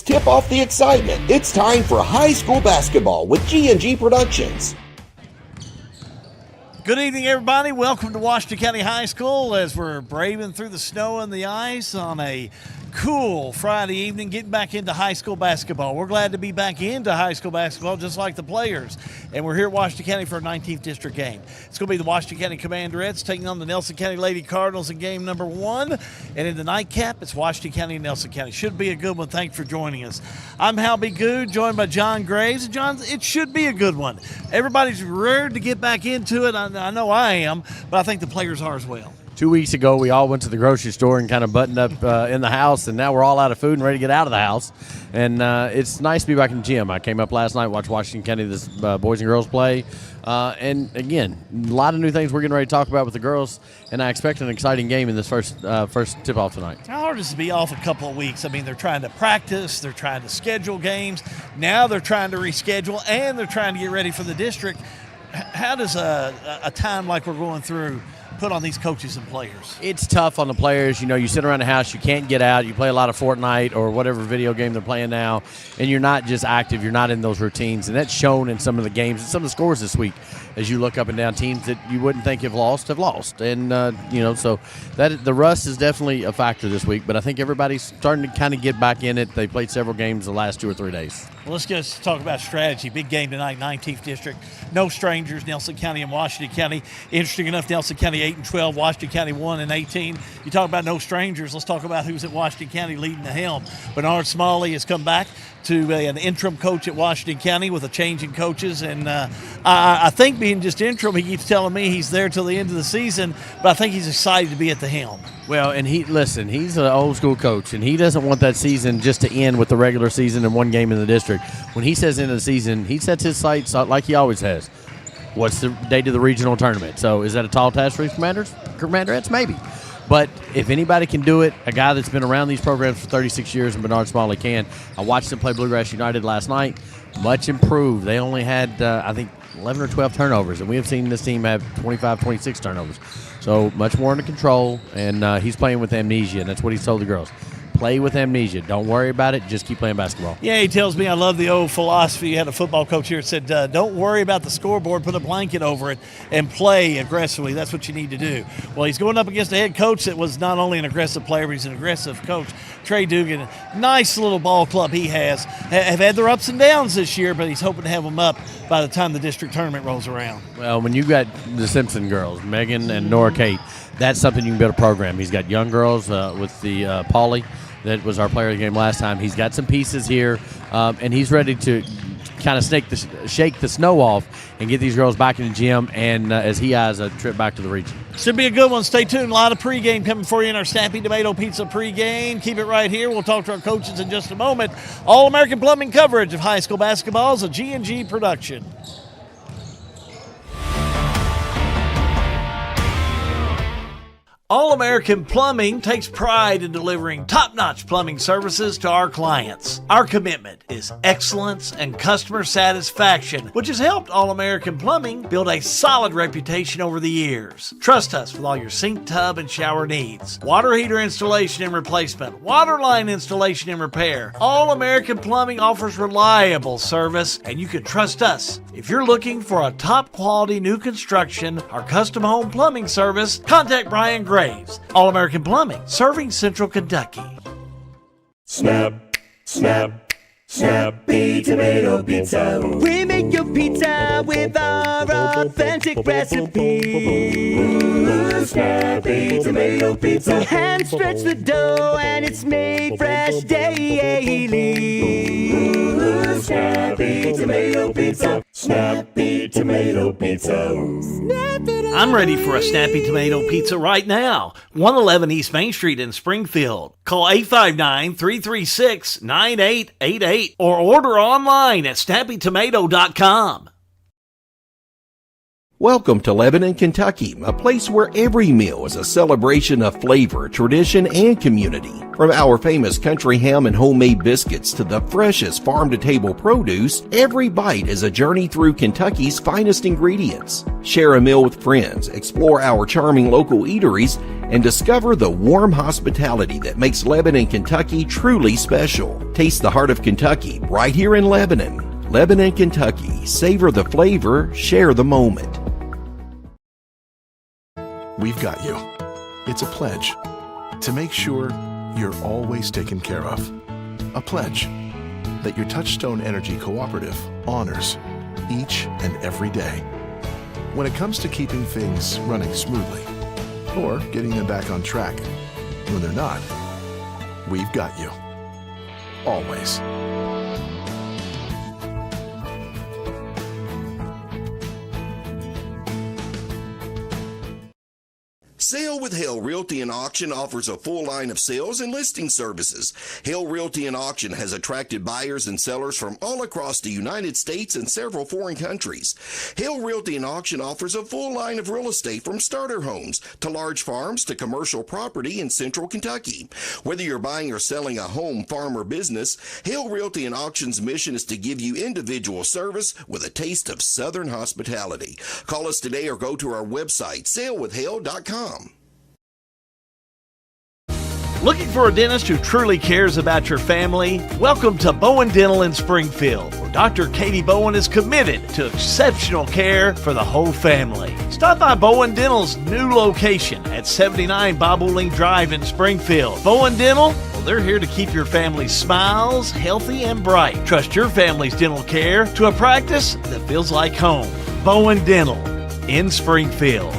tip off the excitement. It's time for high school basketball with G&G Productions. Good evening, everybody. Welcome to Washington County High School as we're braving through the snow and the ice on a cool Friday evening, getting back into high school basketball. We're glad to be back into high school basketball just like the players. And we're here at Washington County for a 19th District game. It's going to be the Washington County Commanderettes taking on the Nelson County Lady Cardinals in game number 1. And in the nightcap, it's Washington County and Nelson County. Should be a good one. Thanks for joining us. I'm Hal B. Good, joined by John Graves. And John, it should be a good one. Everybody's ready to get back into it. I know I am, but I think the players are as well. 2 weeks ago, we all went to the grocery store and kind of buttoned up in the house, and now we're all out of food and ready to get out of the house. And it's nice to be back in the gym. I came up last night, watched Washington County, this boys and girls play. And, again, a lot of new things we're getting ready to talk about with the girls, and I expect an exciting game in this first tip-off tonight. How hard is it to be off a couple of weeks? I mean, they're trying to practice, they're trying to schedule games. Now they're trying to reschedule, and they're trying to get ready for the district. How does a time like we're going through put on these coaches and players? It's tough on the players. You know, you sit around the house, you can't get out, you play a lot of Fortnite or whatever video game they're playing now, and you're not just active, you're not in those routines. And that's shown in some of the games and some of the scores this week as you look up and down. Teams that you wouldn't think have lost. And, so the rust is definitely a factor this week, but I think everybody's starting to kind of get back in it. They played several games the last 2 or 3 days. Well, let's just talk about strategy. Big game tonight, 19th District. No strangers, Nelson County and Washington County. Interesting enough, Nelson County 8-12, Washington County 1-18. You talk about no strangers, let's talk about who's at Washington County leading the helm. Bernard Smallley has come back to an interim coach at Washington County with a change in coaches. And I think being just interim, he keeps telling me he's there till the end of the season, but I think he's excited to be at the helm. Well, and he's an old school coach, and he doesn't want that season just to end with the regular season and one game in the district. When he says end of the season, he sets his sights like he always has. What's the date of the regional tournament? So is that a tall task for these Commanderettes? Maybe. But if anybody can do it, a guy that's been around these programs for 36 years, and Bernard Smallley can. I watched them play Bluegrass United last night. Much improved. They only had, 11 or 12 turnovers, and we have seen this team have 25, 26 turnovers. So much more under control, and he's playing with amnesia, and that's what he's told the girls. Play with amnesia. Don't worry about it. Just keep playing basketball. Yeah, he tells me I love the old philosophy. You had a football coach here that said, don't worry about the scoreboard, put a blanket over it, and play aggressively. That's what you need to do. Well, he's going up against a head coach that was not only an aggressive player, but he's an aggressive coach. Trey Dugan, nice little ball club he has. Have had their ups and downs this year, but he's hoping to have them up by the time the district tournament rolls around. Well, when you've got the Simpson girls, Megan and Nora Kate, that's something you can build a program. He's got young girls with the Pauly. That was our player of the game last time. He's got some pieces here, and he's ready to kind of shake the snow off and get these girls back in the gym, and as he has a trip back to the region. Should be a good one. Stay tuned. A lot of pregame coming for you in our Snappy Tomato Pizza pregame. Keep it right here. We'll talk to our coaches in just a moment. All-American Plumbing coverage of high school basketball is a G&G production. All-American Plumbing takes pride in delivering top-notch plumbing services to our clients. Our commitment is excellence and customer satisfaction, which has helped All-American Plumbing build a solid reputation over the years. Trust us with all your sink, tub, and shower needs. Water heater installation and replacement, water line installation and repair. All-American Plumbing offers reliable service, and you can trust us. If you're looking for a top-quality new construction or custom home plumbing service, contact Brian Graves. All-American Plumbing, serving Central Kentucky. Snap, snap, Snappy Tomato Pizza. We make your pizza with our authentic recipe. Ooh, Snappy Tomato Pizza. Hand stretch the dough and it's made fresh daily. Ooh, Snappy Tomato Pizza. Snappy Tomato Pizza. I'm ready for a Snappy Tomato Pizza right now. 111 East Main Street in Springfield. Call 859-336-9888 or order online at snappytomato.com. Welcome to Lebanon, Kentucky, a place where every meal is a celebration of flavor, tradition, and community. From our famous country ham and homemade biscuits to the freshest farm-to-table produce, every bite is a journey through Kentucky's finest ingredients. Share a meal with friends, explore our charming local eateries, and discover the warm hospitality that makes Lebanon, Kentucky truly special. Taste the heart of Kentucky right here in Lebanon. Lebanon, Kentucky. Savor the flavor, share the moment. We've got you. It's a pledge to make sure you're always taken care of. A pledge that your Touchstone Energy Cooperative honors each and every day. When it comes to keeping things running smoothly or getting them back on track when they're not, we've got you. Always. Sale with Hale Realty and Auction offers a full line of sales and listing services. Hale Realty and Auction has attracted buyers and sellers from all across the United States and several foreign countries. Hale Realty and Auction offers a full line of real estate from starter homes to large farms to commercial property in central Kentucky. Whether you're buying or selling a home, farm, or business, Hale Realty and Auction's mission is to give you individual service with a taste of Southern hospitality. Call us today or go to our website, salewithhale.com. Looking for a dentist who truly cares about your family? Welcome to Bowen Dental in Springfield, where Dr. Katie Bowen is committed to exceptional care for the whole family. Stop by Bowen Dental's new location at 79 Bobolink Drive in Springfield. Bowen Dental, well, they're here to keep your family's smiles healthy and bright. Trust your family's dental care to a practice that feels like home. Bowen Dental in Springfield.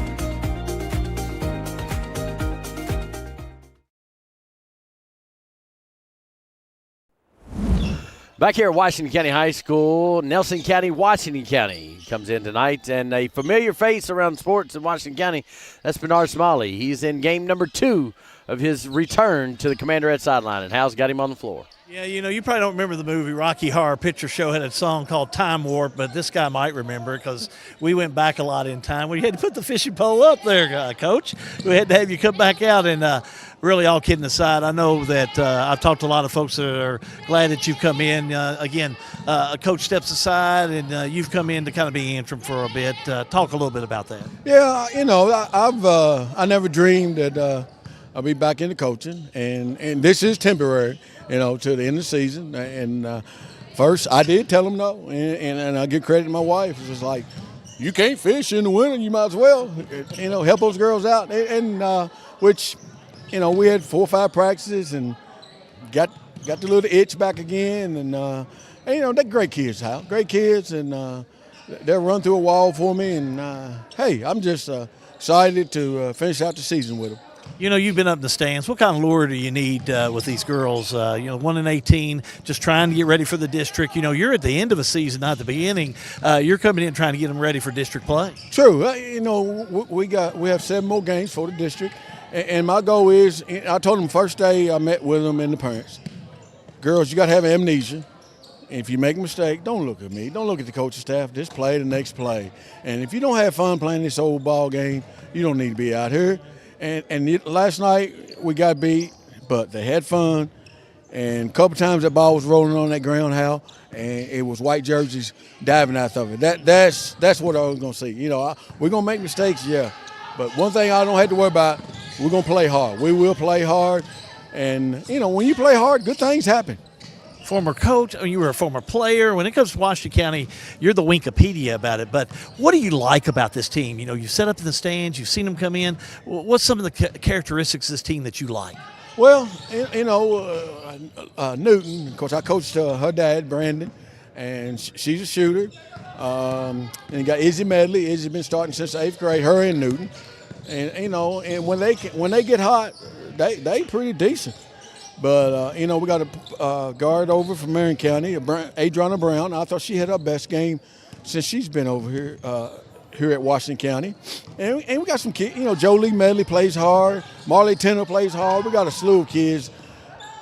Back here at Washington County High School, Nelson County, Washington County comes in tonight, and a familiar face around sports in Washington County, that's Bernard Smallley. He's in game number 2 of his return to the Commanderettes sideline, and Hal's got him on the floor. Yeah, you know, you probably don't remember the movie Rocky Horror Picture Show had a song called Time Warp, but this guy might remember because we went back a lot in time. We had to put the fishing pole up there, Coach. We had to have you come back out, and really, all kidding aside, I know that I've talked to a lot of folks that are glad that you've come in. Again, a coach steps aside, and you've come in to kind of be interim for a bit. Talk a little bit about that. Yeah, you know, I never dreamed that I'll be back into coaching, and this is temporary, you know, to the end of the season. And first, I did tell them no, and I give credit to my wife. It's just like, you can't fish in the winter, you might as well, you know, help those girls out. And which, you know, we had 4 or 5 practices and got the little itch back again. And you know, they're great kids, Hal, great kids, and they'll run through a wall for me. And hey, I'm just excited to finish out the season with them. You know, you've been up in the stands. What kind of lure do you need with these girls? You know, 1-18, just trying to get ready for the district. You know, you're at the end of a season, not the beginning. You're coming in trying to get them ready for district play. True. You know, we have 7 more games for the district, and my goal is, I told them first day I met with them and the parents, girls, you got to have amnesia. If you make a mistake, don't look at me. Don't look at the coaching staff. Just play the next play. And if you don't have fun playing this old ball game, you don't need to be out here. And last night we got beat, but they had fun. And a couple times that ball was rolling on that ground, Hal, and it was white jerseys diving out of it. That's what I was going to see. You know, we're going to make mistakes, yeah. But one thing I don't have to worry about, we're going to play hard. We will play hard. And, you know, when you play hard, good things happen. Former coach, you were a former player. When it comes to Washington County, you're the Wikipedia about it. But what do you like about this team? You know, you set up in the stands, you've seen them come in. What's some of the characteristics of this team that you like? Well, you know, Newton, of course, I coached her dad, Brandon, and she's a shooter. And you got Izzy Medley. Izzy's been starting since the 8th grade, her and Newton. And, you know, and when they get hot, they pretty decent. But, you know, we got a guard over from Marion County, Adriana Brown. I thought she had her best game since she's been over here at Washington County. And we got some kids. You know, Jolie Medley plays hard. Marley Tenner plays hard. We got a slew of kids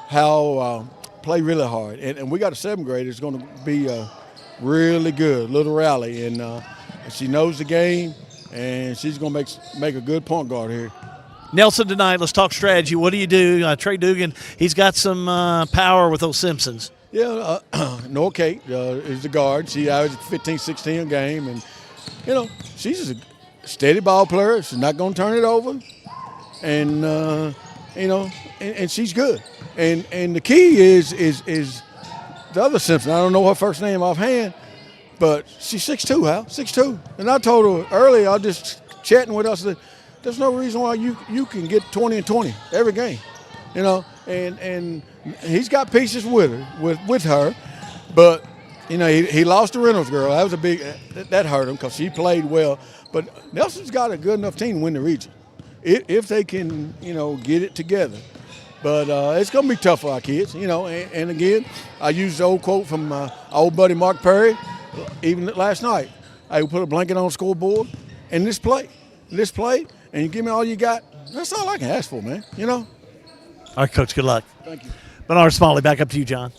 how play really hard. And we got a 7th grader that's going to be really good, little Rally. And she knows the game. and she's going to make a good point guard here. Nelson, tonight, let's talk strategy. What do you do? Trey Dugan, he's got some power with those Simpsons. Yeah, Noah Kate is the guard. She averages 15, 16 a game, and, she's a steady ball player. She's not going to turn it over, and, and she's good. And the key is the other Simpson. I don't know her first name offhand, but she's 6'2", Hal, 6'2". And I told her earlier, I was just chatting with us, that there's no reason why you can get 20 and 20 every game, and he's got pieces with her, but he lost to Reynolds girl. That was that hurt him because she played well. But Nelson's got a good enough team to win the region if they can get it together. But it's going to be tough for our kids, And again, I used the old quote from my old buddy Mark Perry, even last night. I put a blanket on the scoreboard, and this play, and you give me all you got. That's all I can ask for, man. All right, Coach. Good luck. Thank you. Bernard Smallley, back up to you, John.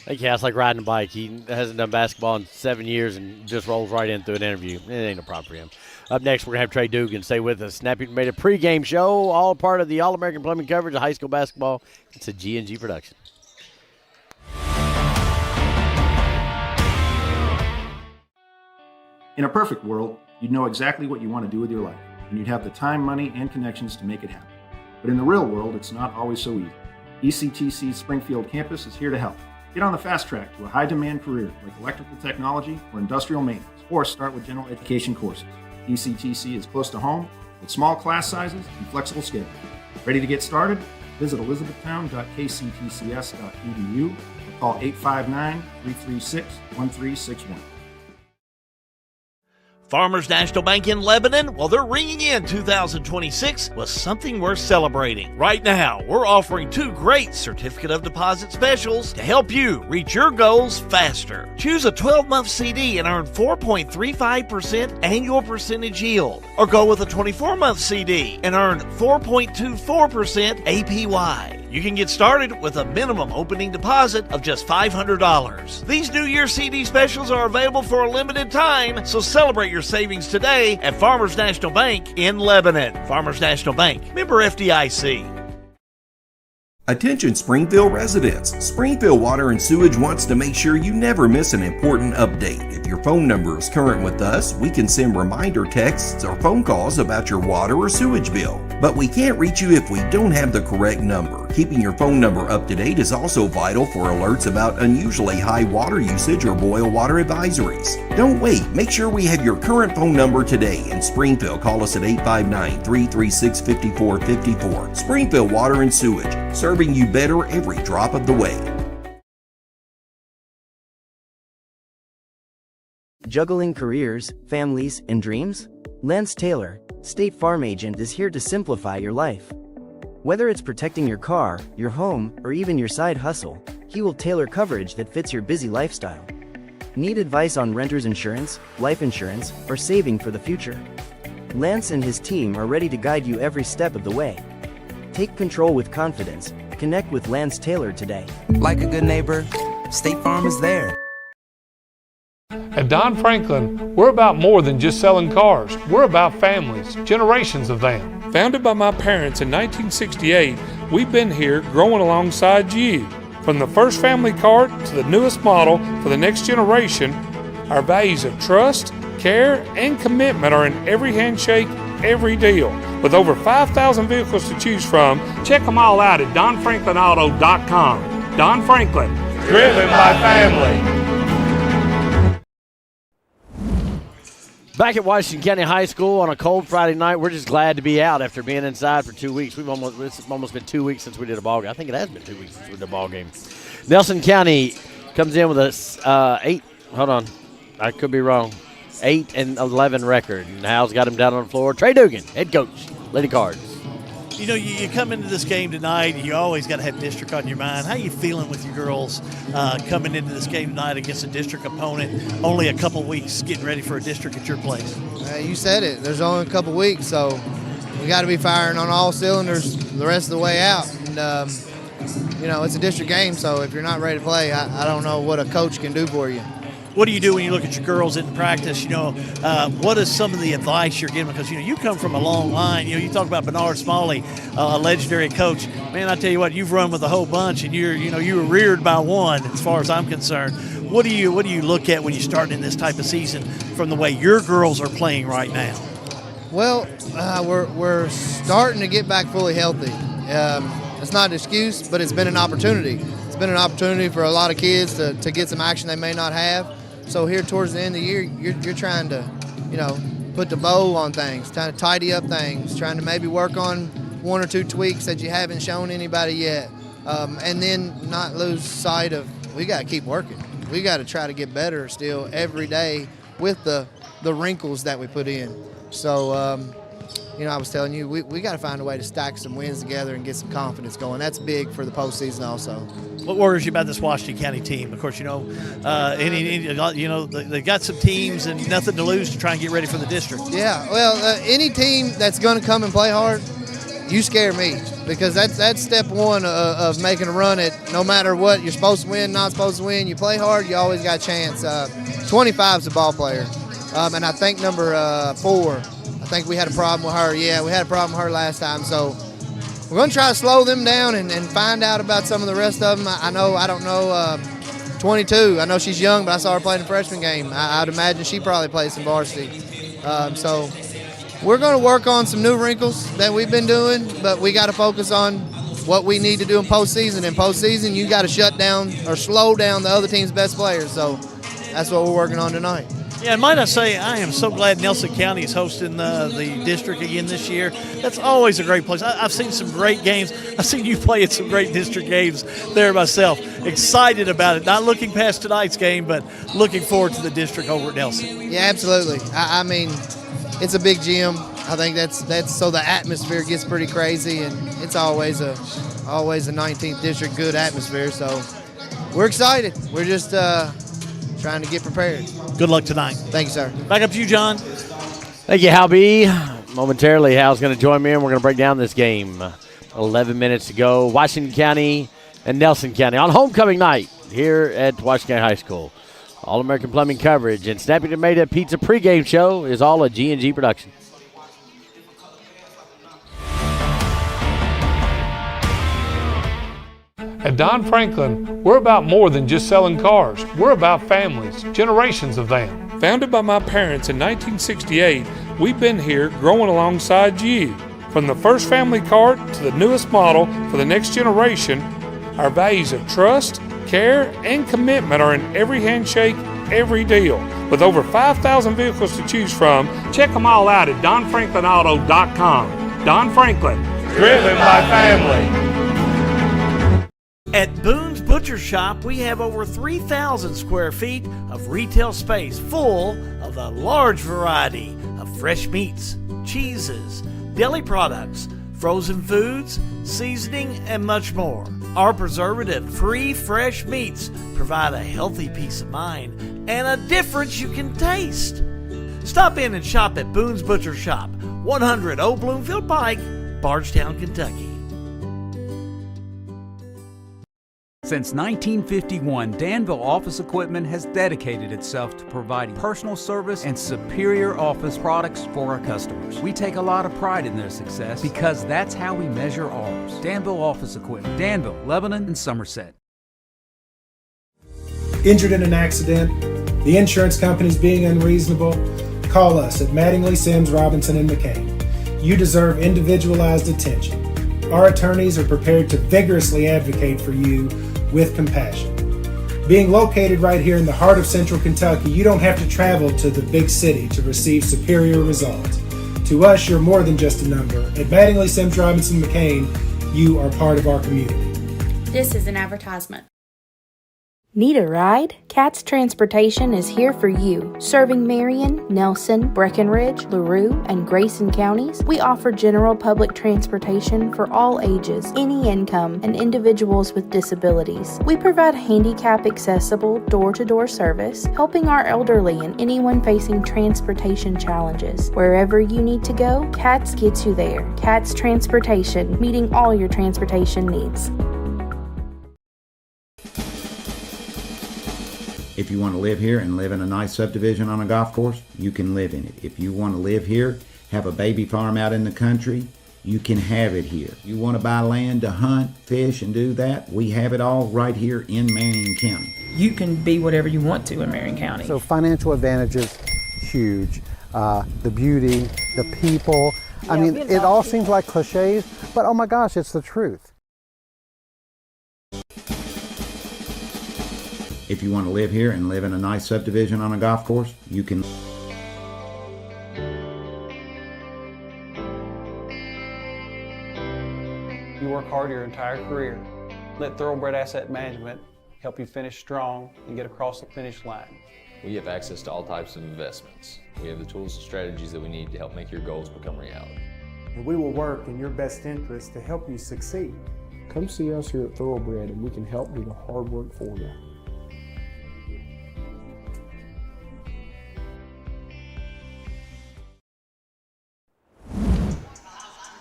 Thank you. It's like riding a bike. He hasn't done basketball in 7 years and just rolls right in through an interview. It ain't no problem for him. Up next, we're going to have Trey Dugan. Stay with us. Snappy made a pregame show, all part of the All-American Plumbing coverage of high school basketball. It's a G&G production. In a perfect world, you'd know exactly what you want to do with your life, and you'd have the time, money, and connections to make it happen. But in the real world, it's not always so easy. ECTC's Springfield campus is here to help. Get on the fast track to a high-demand career like electrical technology or industrial maintenance, or start with general education courses. ECTC is close to home with small class sizes and flexible schedules. Ready to get started? Visit elizabethtown.kctcs.edu or call 859-336-1361. Farmers National Bank in Lebanon, well, they're ringing in 2026 with something worth celebrating. Right now, we're offering 2 great certificate of deposit specials to help you reach your goals faster. Choose a 12-month CD and earn 4.35% annual percentage yield, or go with a 24-month CD and earn 4.24% APY. You can get started with a minimum opening deposit of just $500. These New Year CD specials are available for a limited time, so celebrate your savings today at Farmers National Bank in Lebanon. Farmers National Bank, member FDIC. Attention Springfield residents. Springfield Water and Sewage wants to make sure you never miss an important update. If your phone number is current with us, we can send reminder texts or phone calls about your water or sewage bill. But we can't reach you if we don't have the correct number. Keeping your phone number up to date is also vital for alerts about unusually high water usage or boil water advisories. Don't wait. Make sure we have your current phone number today. In Springfield, call us at 859-336-5454. Springfield Water and Sewage, serving you better every drop of the way. Juggling careers, families, and dreams? Lance Taylor, State Farm Agent, is here to simplify your life. Whether it's protecting your car, your home, or even your side hustle, he will tailor coverage that fits your busy lifestyle. Need advice on renter's insurance, life insurance, or saving for the future? Lance and his team are ready to guide you every step of the way. Take control with confidence. Connect with Lance Taylor today. Like a good neighbor, State Farm is there. At Don Franklin, we're about more than just selling cars. We're about families, generations of them. Founded by my parents in 1968, we've been here growing alongside you. From the first family car to the newest model for the next generation, our values of trust, care, and commitment are in every handshake, every deal. With over 5,000 vehicles to choose from, check them all out at DonFranklinAuto.com. Don Franklin, driven by family. Back at Washington County High School on a cold Friday night, we're just glad to be out after being inside for 2 weeks. It's almost been 2 weeks since we did a ball game. I think it has been 2 weeks since we did a ball game. Nelson County comes in with a 8. Hold on, I could be wrong. 8-11 record. And Hal's got him down on the floor. Trey Dugan, head coach, Lady Cards. You come into this game tonight, you always got to have district on your mind. How you feeling with your girls coming into this game tonight against a district opponent? Only a couple weeks getting ready for a district at your place. You said it. There's only a couple weeks, so we got to be firing on all cylinders the rest of the way out. And, it's a district game, so if you're not ready to play, I don't know what a coach can do for you. what do you do when you look at your girls in practice? What is some of the advice you're giving? Because, you come from a long line. You talk about Bernard Smallley, a legendary coach. Man, I tell you what, you've run with a whole bunch, and you were reared by one as far as I'm concerned. What do you look at when you start in this type of season from the way your girls are playing right now? Well, we're starting to get back fully healthy. It's not an excuse, but it's been an opportunity. It's been an opportunity for a lot of kids to get some action they may not have. So here towards the end of the year, you're trying to, put the bow on things, trying to tidy up things, trying to maybe work on one or two tweaks that you haven't shown anybody yet, and then not lose sight of we got to keep working. We got to try to get better still every day with the wrinkles that we put in. So, I was telling you, we got to find a way to stack some wins together and get some confidence going. That's big for the postseason also. What worries you about this Washington County team? Of course, they got some teams and nothing to lose to try and get ready for the district. Yeah, well, any team that's going to come and play hard, you scare me, because that's step one of making a run at no matter what. You're supposed to win, not supposed to win. You play hard, you always got a chance. 25 is a ball player, and I think number 4, I think we had a problem with her. Yeah, we had a problem with her last time, so we're going to try to slow them down and find out about some of the rest of them. I don't know 22. I know she's young, but I saw her play in the freshman game. I'd imagine she probably plays some varsity. So we're going to work on some new wrinkles that we've been doing, but we got to focus on what we need to do in postseason. In postseason, you got to shut down or slow down the other team's best players. So that's what we're working on tonight. Yeah, and might I say, I am so glad Nelson County is hosting the district again this year. That's always a great place. I've seen some great games. I've seen you play at some great district games there myself. Excited about it. Not looking past tonight's game, but looking forward to the district over at Nelson. Yeah, absolutely. I mean, it's a big gym. I think that's so the atmosphere gets pretty crazy, and it's always a 19th district good atmosphere. So we're excited. We're just trying to get prepared. Good luck tonight. Thank you, sir. Back up to you, John. Thank you, Hal B. Momentarily, Hal's going to join me, and we're going to break down this game. 11 minutes to go. Washington County and Nelson County on homecoming night here at Washington County High School. All-American Plumbing coverage and Snappy Tomato Pizza pregame show is all a G&G production. At Don Franklin, we're about more than just selling cars. We're about families, generations of them. Founded by my parents in 1968, we've been here growing alongside you. From the first family car to the newest model for the next generation, our values of trust, care, and commitment are in every handshake, every deal. With over 5,000 vehicles to choose from, check them all out at DonFranklinAuto.com. Don Franklin, driven by family. At Boone's Butcher Shop, we have over 3,000 square feet of retail space full of a large variety of fresh meats, cheeses, deli products, frozen foods, seasoning, and much more. Our preservative-free fresh meats provide a healthy peace of mind and a difference you can taste. Stop in and shop at Boone's Butcher Shop, 100 Old Bloomfield Pike, Bardstown, Kentucky. Since 1951, Danville Office Equipment has dedicated itself to providing personal service and superior office products for our customers. We take a lot of pride in their success because that's how we measure ours. Danville Office Equipment, Danville, Lebanon, and Somerset. Injured in an accident? The insurance company's being unreasonable? Call us at Mattingly, Sims, Robinson, and McCain. You deserve individualized attention. Our attorneys are prepared to vigorously advocate for you with compassion. Being located right here in the heart of Central Kentucky, you don't have to travel to the big city to receive superior results. To us, you're more than just a number. At Mattingly, Sims, Robinson, McCain, you are part of our community. This is an advertisement. Need a ride? Cat's Transportation is here for you. Serving Marion, Nelson, Breckenridge, LaRue, and Grayson counties, we offer general public transportation for all ages, any income, and individuals with disabilities. We provide handicap-accessible, door-to-door service, helping our elderly and anyone facing transportation challenges. Wherever you need to go, Cat's gets you there. Cat's Transportation, meeting all your transportation needs. If you want to live here and live in a nice subdivision on a golf course, you can live in it. If you want to live here, have a baby farm out in the country, you can have it here. You want to buy land to hunt, fish, and do that, we have it all right here in Marion County. You can be whatever you want to in Marion County. So financial advantages, huge. The beauty, the people. I mean, it all seems like cliches, but oh my gosh, it's the truth. If you want to live here and live in a nice subdivision on a golf course, you can. You work hard your entire career. Let Thoroughbred Asset Management help you finish strong and get across the finish line. We have access to all types of investments. We have the tools and strategies that we need to help make your goals become reality. And we will work in your best interest to help you succeed. Come see us here at Thoroughbred and we can help do the hard work for you.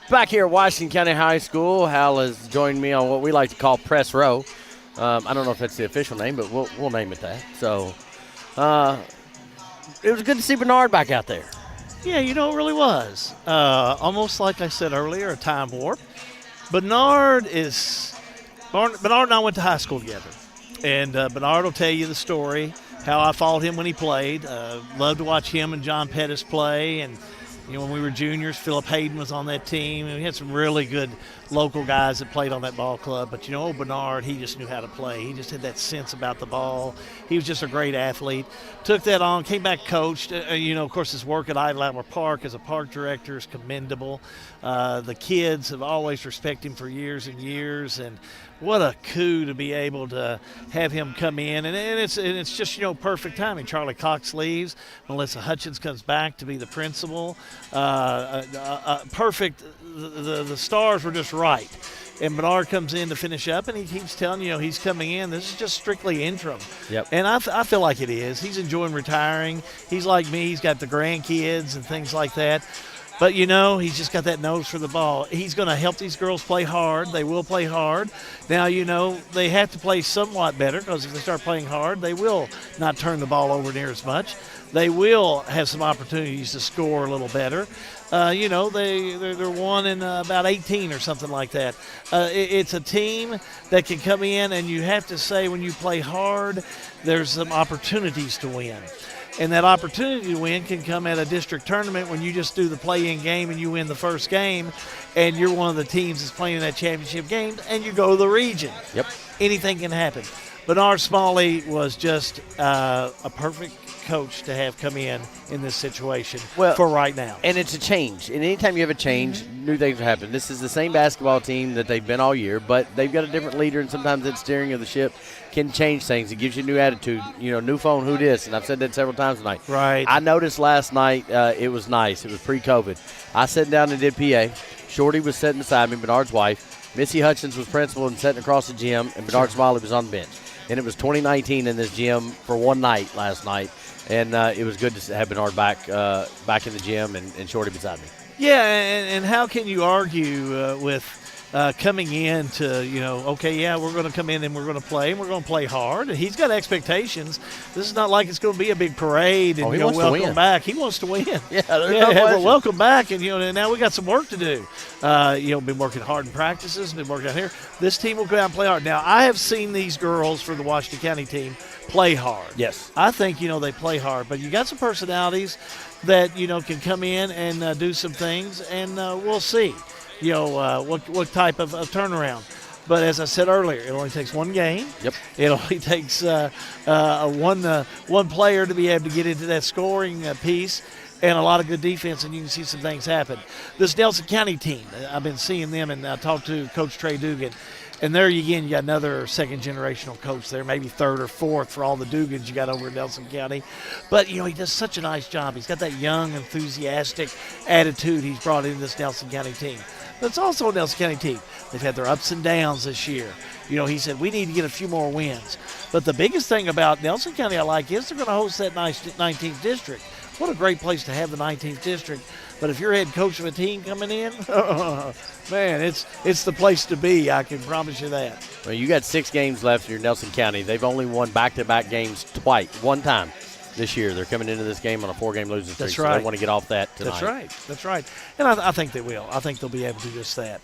Back here at Washington County High School, Hal has joined me on what we like to call Press Row. I don't know if that's the official name, but we'll name it that. So it was good to see Bernard back out there. Yeah, it really was. Almost like I said earlier, a time warp. Bernard and I went to high school together. And Bernard will tell you the story, how I fought him when he played. Loved to watch him and John Pettis play. And when we were juniors, Philip Hayden was on that team, and we had some really good local guys that played on that ball club. But, Bernard, he just knew how to play. He just had that sense about the ball. He was just a great athlete. Took that on, came back, coached. Of course, his work at Idlehour Park as a park director is commendable. The kids have always respected him for years and years, and what a coup to be able to have him come in. And it's just, perfect timing. Charlie Cox leaves. Melissa Hutchins comes back to be the principal. Perfect. The stars were just right. And Bernard comes in to finish up, and he keeps telling he's coming in. This is just strictly interim. Yep. And I feel like it is. He's enjoying retiring. He's like me. He's got the grandkids and things like that. But, he's just got that nose for the ball. He's going to help these girls play hard. They will play hard. Now, they have to play somewhat better, because if they start playing hard, they will not turn the ball over near as much. They will have some opportunities to score a little better. They're 1 in about 18 or something like that. It's a team that can come in, and you have to say when you play hard, there's some opportunities to win. And that opportunity to win can come at a district tournament when you just do the play-in game and you win the first game, and you're one of the teams that's playing in that championship game, and you go to the region. Yep. Anything can happen. Bernard Smallley was just a perfect coach to have come in this situation for right now. And it's a change. And anytime you have a change, new things will happen. This is the same basketball team that they've been all year, but they've got a different leader, and sometimes that steering of the ship can change things. It gives you a new attitude, new phone, who dis, and I've said that several times tonight. Right. I noticed last night it was nice. It was pre-COVID. I sat down and did PA. Shorty was sitting beside me, Bernard's wife. Missy Hutchins was principal and sitting across the gym, and Bernard Smallley was on the bench. And it was 2019 in this gym for one night last night. And it was good to have Bernard back in the gym and Shorty beside me. Yeah, and how can you argue with coming in to, we're going to come in and we're going to play, and we're going to play hard. And he's got expectations. This is not like it's going to be a big parade and, welcome back. He wants to win. Yeah, well, welcome back. And, now we got some work to do. Been working hard in practices, been working out here. This team will go out and play hard. Now, I have seen these girls for the Washington County team play hard. Yes. I think, they play hard. But you got some personalities that, can come in and do some things, and we'll see. What type of turnaround. But as I said earlier, it only takes one game. Yep. It only takes one player to be able to get into that scoring piece, and a lot of good defense, and you can see some things happen. This Nelson County team, I've been seeing them, and I talked to Coach Trey Dugan. And there again, you got another second-generational coach there, maybe third or fourth for all the Dugans you got over in Nelson County. But, he does such a nice job. He's got that young, enthusiastic attitude he's brought into this Nelson County team. But it's also a Nelson County team. They've had their ups and downs this year. He said, we need to get a few more wins. But the biggest thing about Nelson County I like is they're going to host that nice 19th district. What a great place to have the 19th district. But if you're head coach of a team coming in, man, it's the place to be. I can promise you that. Well, you got 6 games left in your Nelson County. They've only won back-to-back games one time this year. They're coming into this game on a 4-game losing streak. That's right. So they want to get off that tonight. That's right. And I think they will. I think they'll be able to do just that.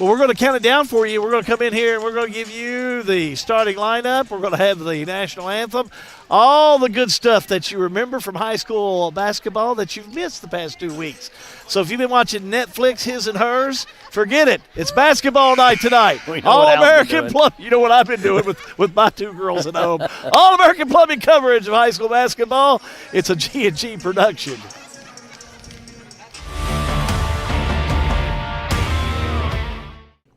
Well, we're going to count it down for you. We're going to come in here and we're going to give you the starting lineup. We're going to have the national anthem, all the good stuff that you remember from high school basketball that you've missed the past 2 weeks. So if you've been watching Netflix, his and hers, forget it. It's basketball night tonight. All-American Plumbing. You know what I've been doing with my 2 girls at home. All-American Plumbing coverage of high school basketball. It's a G&G production.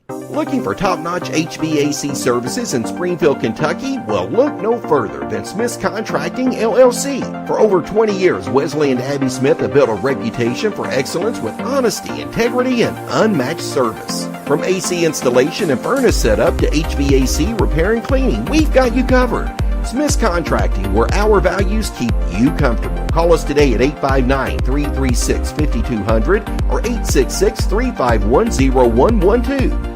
Looking for top-notch HVAC services in Springfield, Kentucky? Well, look no further than Smith's Contracting, LLC. For over 20 years, Wesley and Abby Smith have built a reputation for excellence with honesty, integrity, and unmatched service. From AC installation and furnace setup to HVAC repair and cleaning, we've got you covered. Smith's Contracting, where our values keep you comfortable. Call us today at 859-336-5200 or 866-351-0112.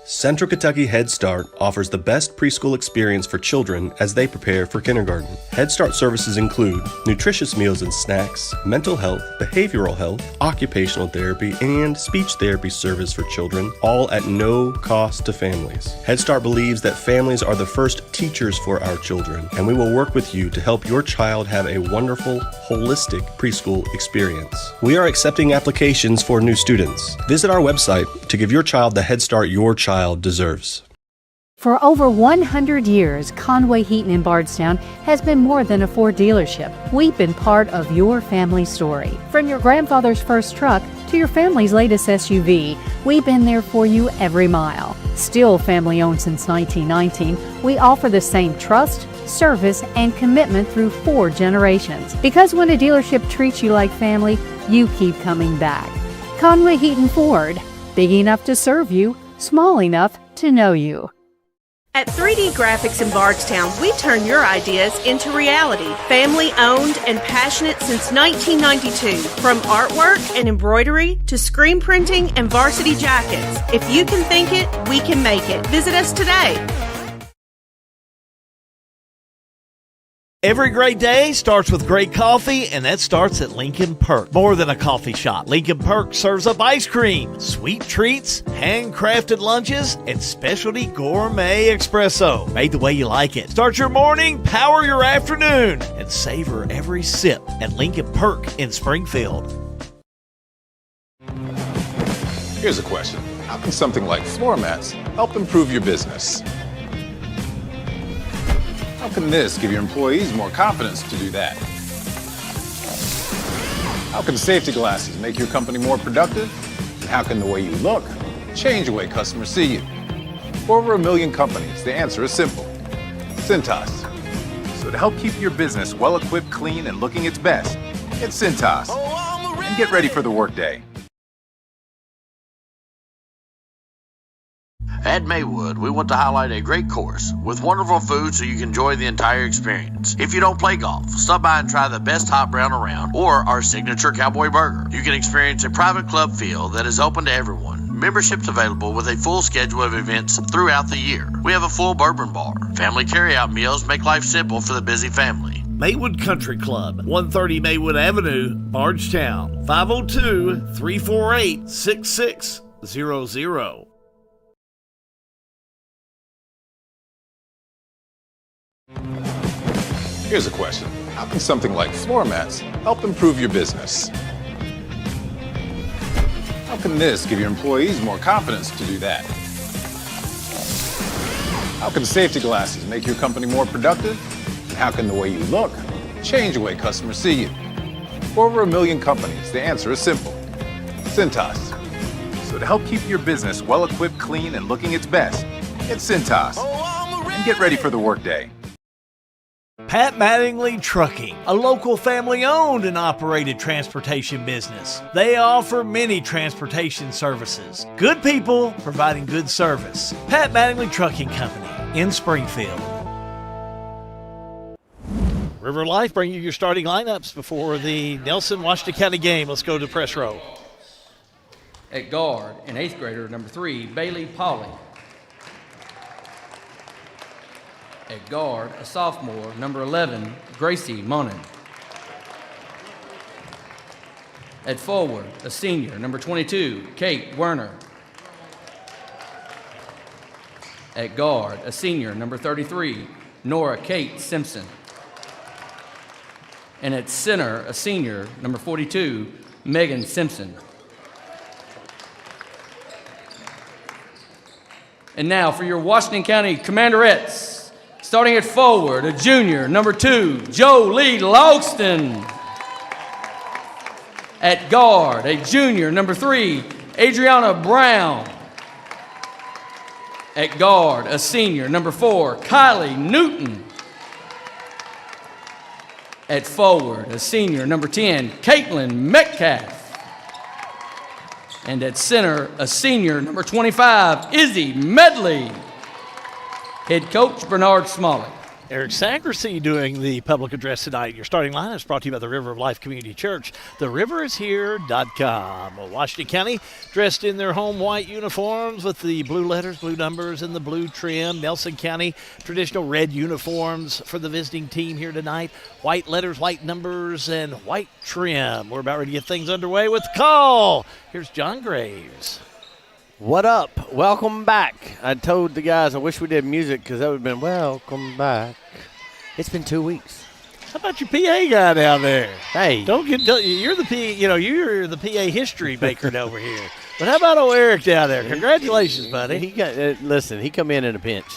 Central Kentucky Head Start offers the best preschool experience for children as they prepare for kindergarten. Head Start services include nutritious meals and snacks, mental health, behavioral health, occupational therapy, and speech therapy service for children, all at no cost to families. Head Start believes that families are the first teachers for our children, and we will work with you to help your child have a wonderful, holistic preschool experience. We are accepting applications for new students. Visit our website to give your child the Head Start your child deserves. For over 100 years, Conway Heaton in Bardstown has been more than a Ford dealership. We've been part of your family story. From your grandfather's first truck to your family's latest SUV, we've been there for you every mile. Still family owned since 1919, we offer the same trust, service, and commitment through 4 generations. Because when a dealership treats you like family, you keep coming back. Conway Heaton Ford, big enough to serve you, small enough to know you. At 3D Graphics in Bardstown, we turn your ideas into reality. Family owned and passionate since 1992. From artwork and embroidery to screen printing and varsity jackets. If you can think it, we can make it. Visit us today. Every great day starts with great coffee, and that starts at Lincoln Perk. More than a coffee shop, Lincoln Perk serves up ice cream, sweet treats, handcrafted lunches, and specialty gourmet espresso. Made the way you like it. Start your morning, power your afternoon, and savor every sip at Lincoln Perk in Springfield. Here's a question. How can something like floor mats help improve your business? How can this give your employees more confidence to do that? How can safety glasses make your company more productive? And how can the way you look change the way customers see you? For over 1 million companies, the answer is simple. Cintas. So to help keep your business well-equipped, clean, and looking its best, get Cintas. And get ready for the workday. At Maywood, we want to highlight a great course with wonderful food so you can enjoy the entire experience. If you don't play golf, stop by and try the best hot brown around or our signature cowboy burger. You can experience a private club feel that is open to everyone. Memberships available with a full schedule of events throughout the year. We have a full bourbon bar. Family carryout meals make life simple for the busy family. Maywood Country Club, 130 Maywood Avenue, Bardstown, 502-348-6600. Here's a question. How can something like floor mats help improve your business? How can this give your employees more confidence to do that? How can safety glasses make your company more productive? And how can the way you look change the way customers see you? For over 1 million companies, the answer is simple. Cintas. So to help keep your business well-equipped, clean, and looking its best, get Cintas. And get ready for the workday. Pat Mattingly Trucking, a local family-owned and operated transportation business. They offer many transportation services. Good people providing good service. Pat Mattingly Trucking Company in Springfield. River of Life bringing you your starting lineups before the Nelson-Washington County game. Let's go to press row. At guard, an 8th grader, number 3, Bailey Pauley. At guard, a sophomore, number 11, Gracie Monin. At forward, a senior, number 22, Kate Werner. At guard, a senior, number 33, Nora Kate Simpson. And at center, a senior, number 42, Megan Simpson. And now for your Washington County Commanderettes, starting at forward, a junior, number 2, Jolie Logston. At guard, a junior, number 3, Adriana Brown. At guard, a senior, number 4, Kylie Newton. At forward, a senior, number 10, Caitlin Metcalf. And at center, a senior, number 25, Izzy Medley. Head coach, Bernard Smallley. Eric Sacrisy doing the public address tonight. Your starting line is brought to you by the River of Life Community Church. TheRiverIsHere.com. Well, Washington County dressed in their home white uniforms with the blue letters, blue numbers, and the blue trim. Nelson County, traditional red uniforms for the visiting team here tonight. White letters, white numbers, and white trim. We're about ready to get things underway with the call. Here's John Graves. What up? Welcome back. I told the guys I wish we did music because that would have been welcome back. It's been 2 weeks. How about your PA guy down there? Hey, you're the PA. You're the PA history maker over here. But how about old Eric down there? Congratulations, buddy. He got listen. He come in a pinch.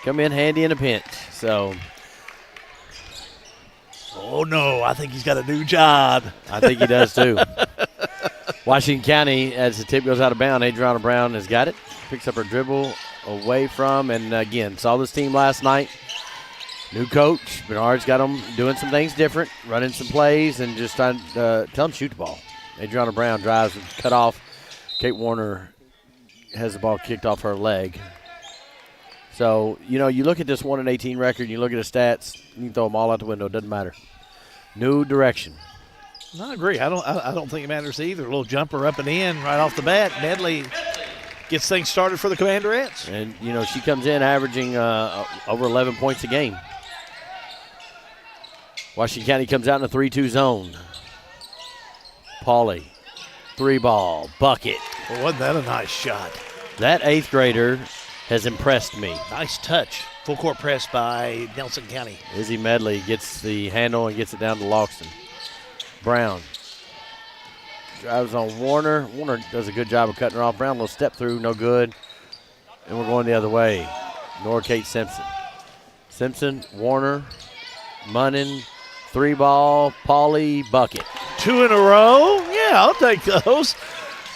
Come in handy in a pinch. So. Oh no, I think he's got a new job. I think he does too. Washington County, as the tip goes out of bounds, Adriana Brown has got it. Picks up her dribble away from, and again, saw this team last night. New coach. Bernard's got them doing some things different, running some plays, and just trying to tell them shoot the ball. Adriana Brown drives and cut off. Kate Warner has the ball kicked off her leg. So, you look at this 1-18 record, you look at the stats, you can throw them all out the window. It doesn't matter. New direction. I agree. I don't think it matters either. A little jumper up and in right off the bat. Medley gets things started for the Commanderettes. And, she comes in averaging over 11 points a game. Washington County comes out in a 3-2 zone. Pauley, 3-ball, bucket. Well, wasn't that a nice shot? That 8th grader has impressed me. Nice touch. Full court press by Nelson County. Izzy Medley gets the handle and gets it down to Logston. Brown drives on Warner. Warner does a good job of cutting her off. Brown, little step through, no good. And we're going the other way. Nora Kate Simpson. Simpson, Warner, Munnin, 3-ball, Pauley, bucket. 2 in a row? Yeah, I'll take those.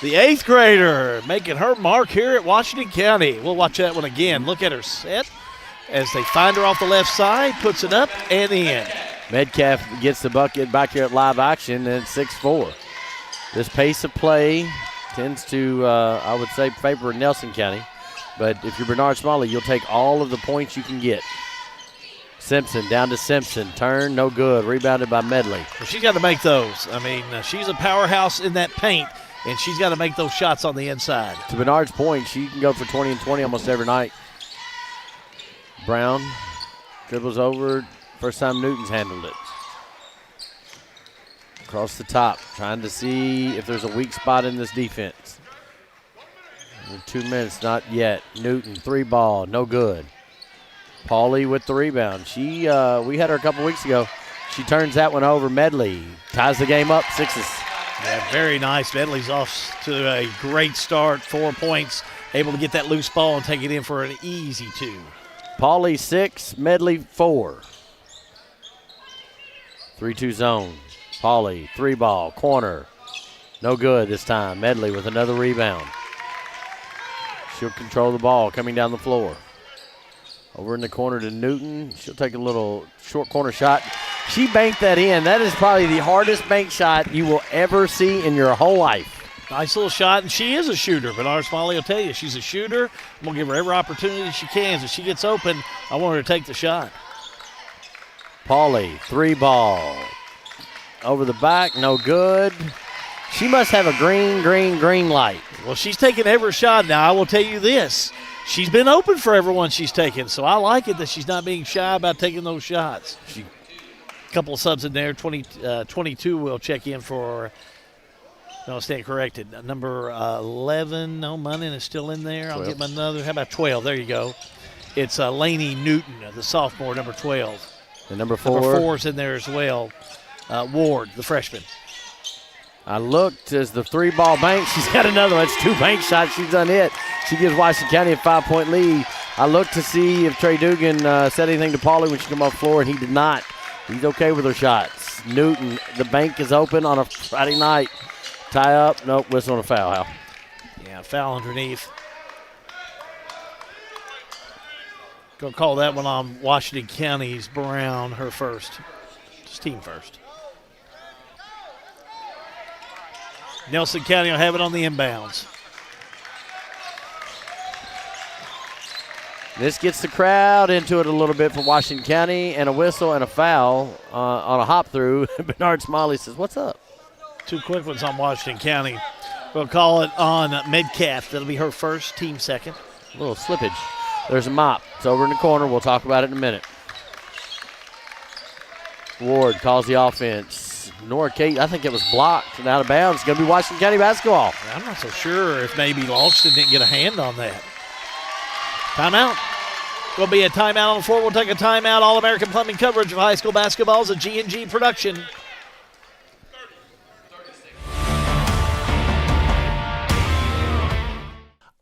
The 8th grader making her mark here at Washington County. We'll watch that one again. Look at her set as they find her off the left side, puts it up and in. Metcalf gets the bucket back here at live action, and it's 6-4. This pace of play tends to, I would say, favor Nelson County. But if you're Bernard Smallley, you'll take all of the points you can get. Simpson down to Simpson. Turn, no good. Rebounded by Medley. Well, she's got to make those. I mean, she's a powerhouse in that paint, and she's got to make those shots on the inside. To Bernard's point, she can go for 20 and 20 almost every night. Brown dribbles over. First time Newton's handled it. Across the top, trying to see if there's a weak spot in this defense. In 2 minutes, not yet. Newton, 3-ball, no good. Pauley with the rebound. We had her a couple weeks ago. She turns that one over. Medley ties the game up, 6s. Yeah, very nice. Medley's off to a great start, 4 points, able to get that loose ball and take it in for an easy 2. Pauley 6, Medley 4. 3-2 zone. Pauley, 3-ball, corner. No good this time. Medley with another rebound. She'll control the ball coming down the floor. Over in the corner to Newton. She'll take a little short corner shot. She banked that in. That is probably the hardest bank shot you will ever see in your whole life. Nice little shot, and she is a shooter. Bernard Smallley will tell you she's a shooter. I'm going to give her every opportunity she can. If she gets open, I want her to take the shot. Pauly, 3-ball. Over the back, no good. She must have a green light. Well, she's taking every shot. Now, I will tell you this. She's been open for everyone she's taken, so I like it that she's not being shy about taking those shots. A couple of subs in there. 22 will check in for, no, stand corrected. Number 11, no, Munnin is still in there. 12. I'll get another. How about 12? There you go. It's Lainey Newton, the sophomore, number 12. And number 4. Number 4's in there as well. Ward, the freshman. I looked as the 3-ball bank. She's got another one. It's 2 bank shots she's done hit. She gives Washington County a 5-point lead. I looked to see if Trey Dugan said anything to Pauly when she came off the floor, and he did not. He's okay with her shots. Newton, the bank is open on a Friday night. Tie up. Nope, whistle and a foul, Hal. Yeah, foul underneath. Going to call that one on Washington County's Brown, her first. Just team first. Nelson County will have it on the inbounds. This gets the crowd into it a little bit for Washington County, and a whistle and a foul on a hop through. Bernard Smallley says, "What's up?" 2 quick ones on Washington County. We'll call it on Metcalf. That'll be her first, team second. A little slippage. There's a mop. It's over in the corner. We'll talk about it in a minute. Ward calls the offense. Nora Kate, I think it was blocked and out of bounds. It's going to be Washington County basketball. I'm not so sure if maybe Logston didn't get a hand on that. Timeout. Going to be a timeout on the floor. We'll take a timeout. All-American Plumbing coverage of high school basketball is a G&G production.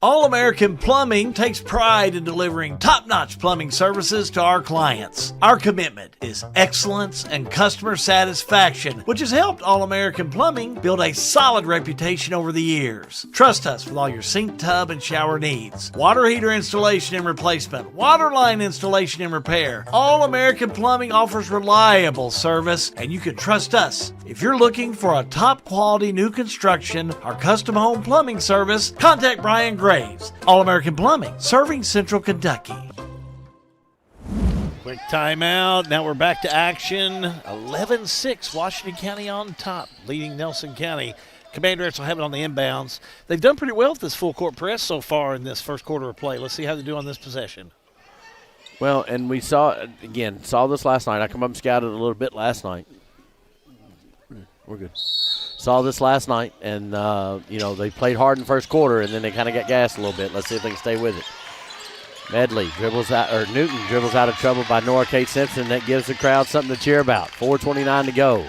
All-American Plumbing takes pride in delivering top-notch plumbing services to our clients. Our commitment is excellence and customer satisfaction, which has helped All-American Plumbing build a solid reputation over the years. Trust us with all your sink, tub, and shower needs. Water heater installation and replacement, water line installation and repair. All-American Plumbing offers reliable service, and you can trust us. If you're looking for a top-quality new construction or custom home plumbing service, contact Brian Graves. All-American Plumbing, serving Central Kentucky. Quick timeout. Now we're back to action. 11-6, Washington County on top, leading Nelson County. Commanderettes will have it on the inbounds. They've done pretty well with this full court press so far in this first quarter of play. Let's see how they do on this possession. Well, and we saw this last night. I come up and scouted a little bit last night. We're good. Saw this last night, and, they played hard in the first quarter, and then they kind of got gassed a little bit. Let's see if they can stay with it. Newton dribbles out of trouble by Nora Kate Simpson. That gives the crowd something to cheer about. 4:29 to go.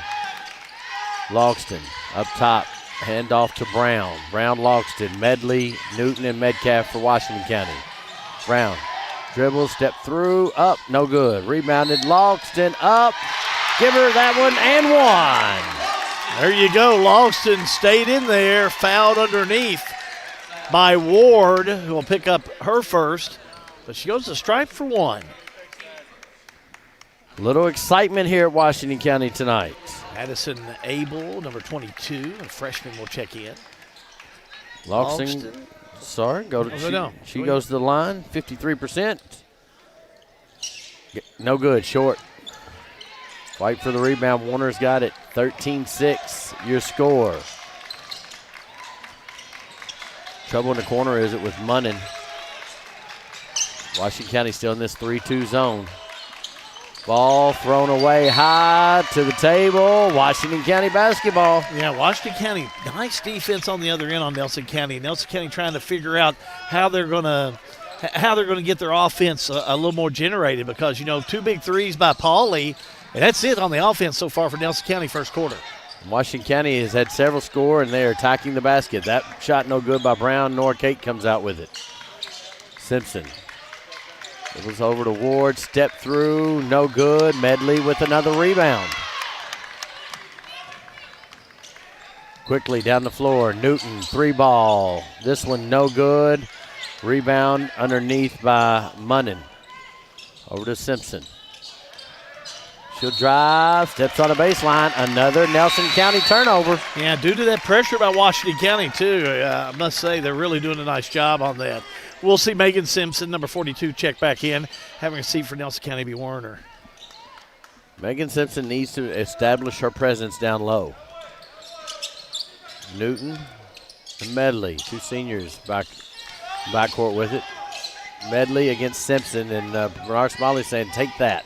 Logston up top. Handoff to Brown. Brown, Logston, Medley, Newton, and Metcalf for Washington County. Brown dribbles, step through, up, no good. Rebounded, Logston up. Give her that one and one. There you go. Logston stayed in there, fouled underneath by Ward, who will pick up her first. But she goes to stripe for one. Little excitement here at Washington County tonight. Addison Abel, number 22, a freshman, will check in. Logston, she goes to the line, 53%. No good, short. Fight for the rebound. Warner's got it. 13-6, your score. Trouble in the corner is it with Munnin. Washington County still in this 3-2 zone. Ball thrown away high to the table. Washington County basketball. Yeah, Washington County, nice defense on the other end on Nelson County. Nelson County trying to figure out how they're going to get their offense a little more generated because, 2 big threes by Pauly. And that's it on the offense so far for Nelson County first quarter. Washington County has had several score, and they are attacking the basket. That shot no good by Brown. Nora Kate comes out with it. Simpson. It was over to Ward. Step through. No good. Medley with another rebound. Quickly down the floor. Newton, 3-ball. This one no good. Rebound underneath by Munnin. Over to Simpson. She'll drive, steps on the baseline. Another Nelson County turnover. Yeah, due to that pressure by Washington County, too. I must say they're really doing a nice job on that. We'll see Megan Simpson, number 42, check back in. Having a seat for Nelson County be Warner. Megan Simpson needs to establish her presence down low. Newton and Medley, two seniors backcourt with it. Medley against Simpson, and Bernard Smallley saying, take that.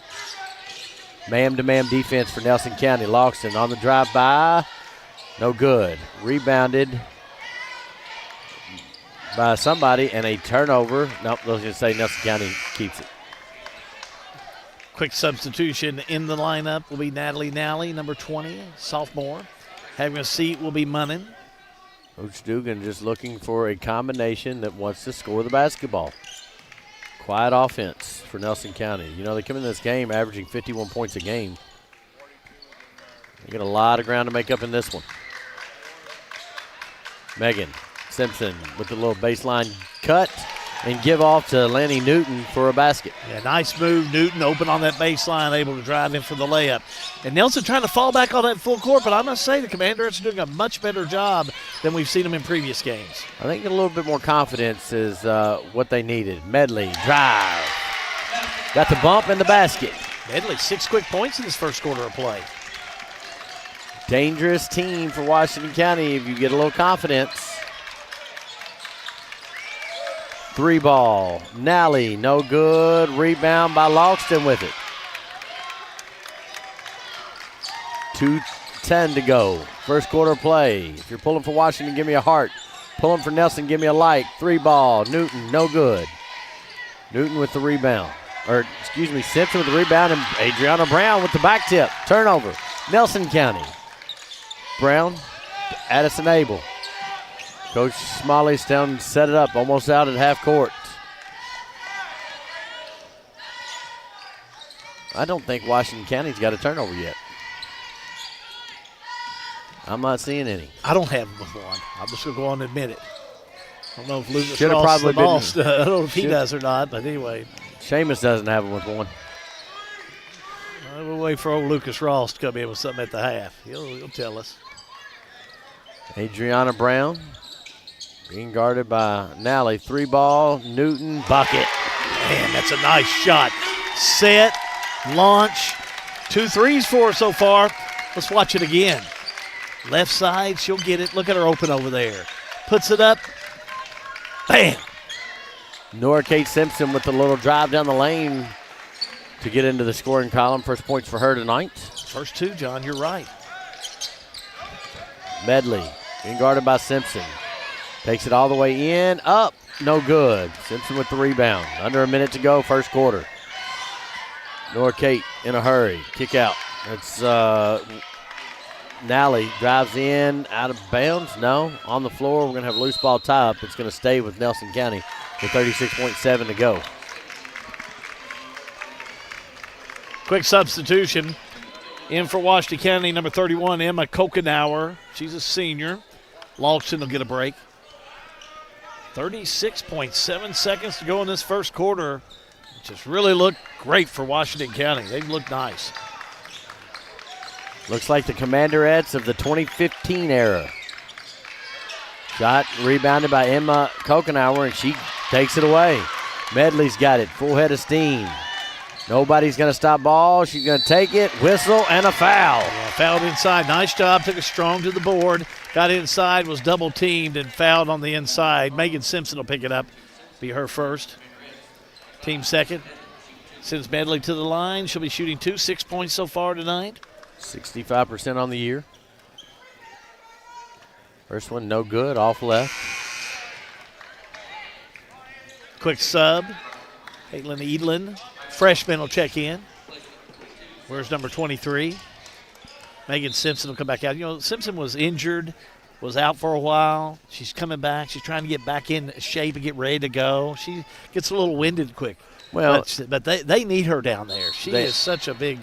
Man-to-man defense for Nelson County. Loxton on the drive-by. No good. Rebounded by somebody, and a turnover. Nope, I was going to say Nelson County keeps it. Quick substitution in the lineup will be Natalie Nally, number 20, sophomore. Having a seat will be Munnin. Coach Dugan just looking for a combination that wants to score the basketball. Quiet offense for Nelson County. You know, they come in this game averaging 51 points a game. They get a lot of ground to make up in this one. Megan Simpson with the little baseline cut and give off to Lanny Newton for a basket. Yeah, nice move. Newton open on that baseline, able to drive in for the layup. And Nelson trying to fall back on that full court, but I must say the Commanderettes are doing a much better job than we've seen them in previous games. I think a little bit more confidence is what they needed. Medley, drive. Got the bump and the basket. Medley, 6 quick points in this first quarter of play. Dangerous team for Washington County if you get a little confidence. 3 ball. Nally, no good. Rebound by Loxton with it. 2:10 to go. First quarter play. If you're pulling for Washington, give me a heart. Pulling for Nelson, give me a light. 3 ball. Newton, no good. Newton with the rebound. Simpson with the rebound, and Adriana Brown with the back tip. Turnover. Nelson County. Brown, Addison Abel. Coach Smalley's down, set it up, almost out at half court. I don't think Washington County's got a turnover yet. I'm not seeing any. I don't have him with one. I'm just going to go on and admit it. I don't know if Lucas Should've Ross probably been. I don't know if he does or not, but anyway. Seamus doesn't have him with one. We'll wait for old Lucas Ross to come in with something at the half. He'll tell us. Adriana Brown being guarded by Nally. 3 ball, Newton, bucket. Man, that's a nice shot. Set, launch, 2 threes for her so far. Let's watch it again. Left side, she'll get it. Look at her open over there. Puts it up. Bam. Nora Kate Simpson with the little drive down the lane to get into the scoring column. First points for her tonight. First 2, John, you're right. Medley being guarded by Simpson. Takes it all the way in, up, no good. Simpson with the rebound. Under a minute to go, first quarter. Nora Kate in a hurry. Kick out. It's Nally drives in, out of bounds. No, on the floor. We're going to have a loose ball tie-up. It's going to stay with Nelson County with 36.7 to go. Quick substitution. In for Washington County, number 31, Emma Kokenauer. She's a senior. Loxton will get a break. 36.7 seconds to go in this first quarter. Just really looked great for Washington County. They look nice. Looks like the Commanderettes of the 2015 era. Shot rebounded by Emma Kokenauer, and she takes it away. Medley's got it. Full head of steam. Nobody's going to stop ball. She's going to take it. Whistle and a foul. Yeah, fouled inside. Nice job. Took it strong to the board. Got inside, was double teamed, and fouled on the inside. Megan Simpson will pick it up. Be her first. Team second. Sends Medley to the line. She'll be shooting 6 points so far tonight. 65% on the year. First one, no good. Off left. Quick sub. Caitlin Edlin. Freshman will check in. Where's number 23? Megan Simpson will come back out. You know, Simpson was injured, was out for a while. She's coming back. She's trying to get back in shape and get ready to go. She gets a little winded quick. Well, but they need her down there. She is such a big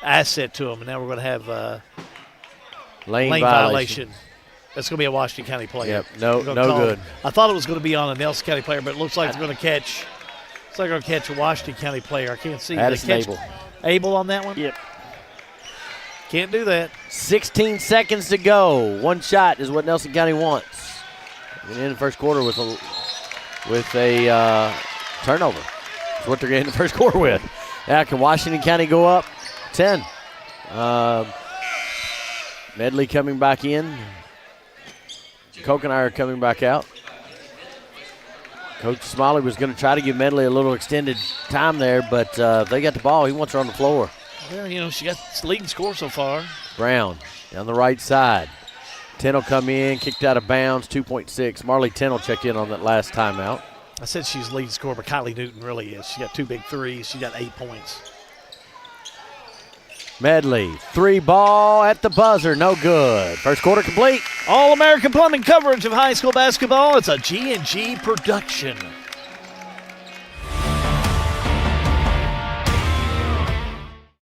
asset to them. And now we're going to have lane violation. That's going to be a Washington County player. Yep, no good. I thought it was going to be on a Nelson County player, but it looks like it's going to catch. It's like going to catch a Washington County player. I can't see. Addison Abel. Abel on that one? Yep. Can't do that. 16 seconds to go. One shot is what Nelson County wants. And in the first quarter with a turnover. That's what they're getting in the first quarter with. Now, can Washington County go up 10? Medley coming back in. Coke and I are coming back out. Coach Smallley was going to try to give Medley a little extended time there, but they got the ball. He wants her on the floor. Well, she got the leading score so far. Brown down the right side. 10 will come in, kicked out of bounds, 2.6. Marley 10 will check in on that last timeout. I said she's leading scorer, but Kylie Newton really is. She got 2 big threes. She got 8 points. Medley, 3 ball at the buzzer, no good. First quarter complete. All-American Plumbing coverage of high school basketball. It's a G&G production.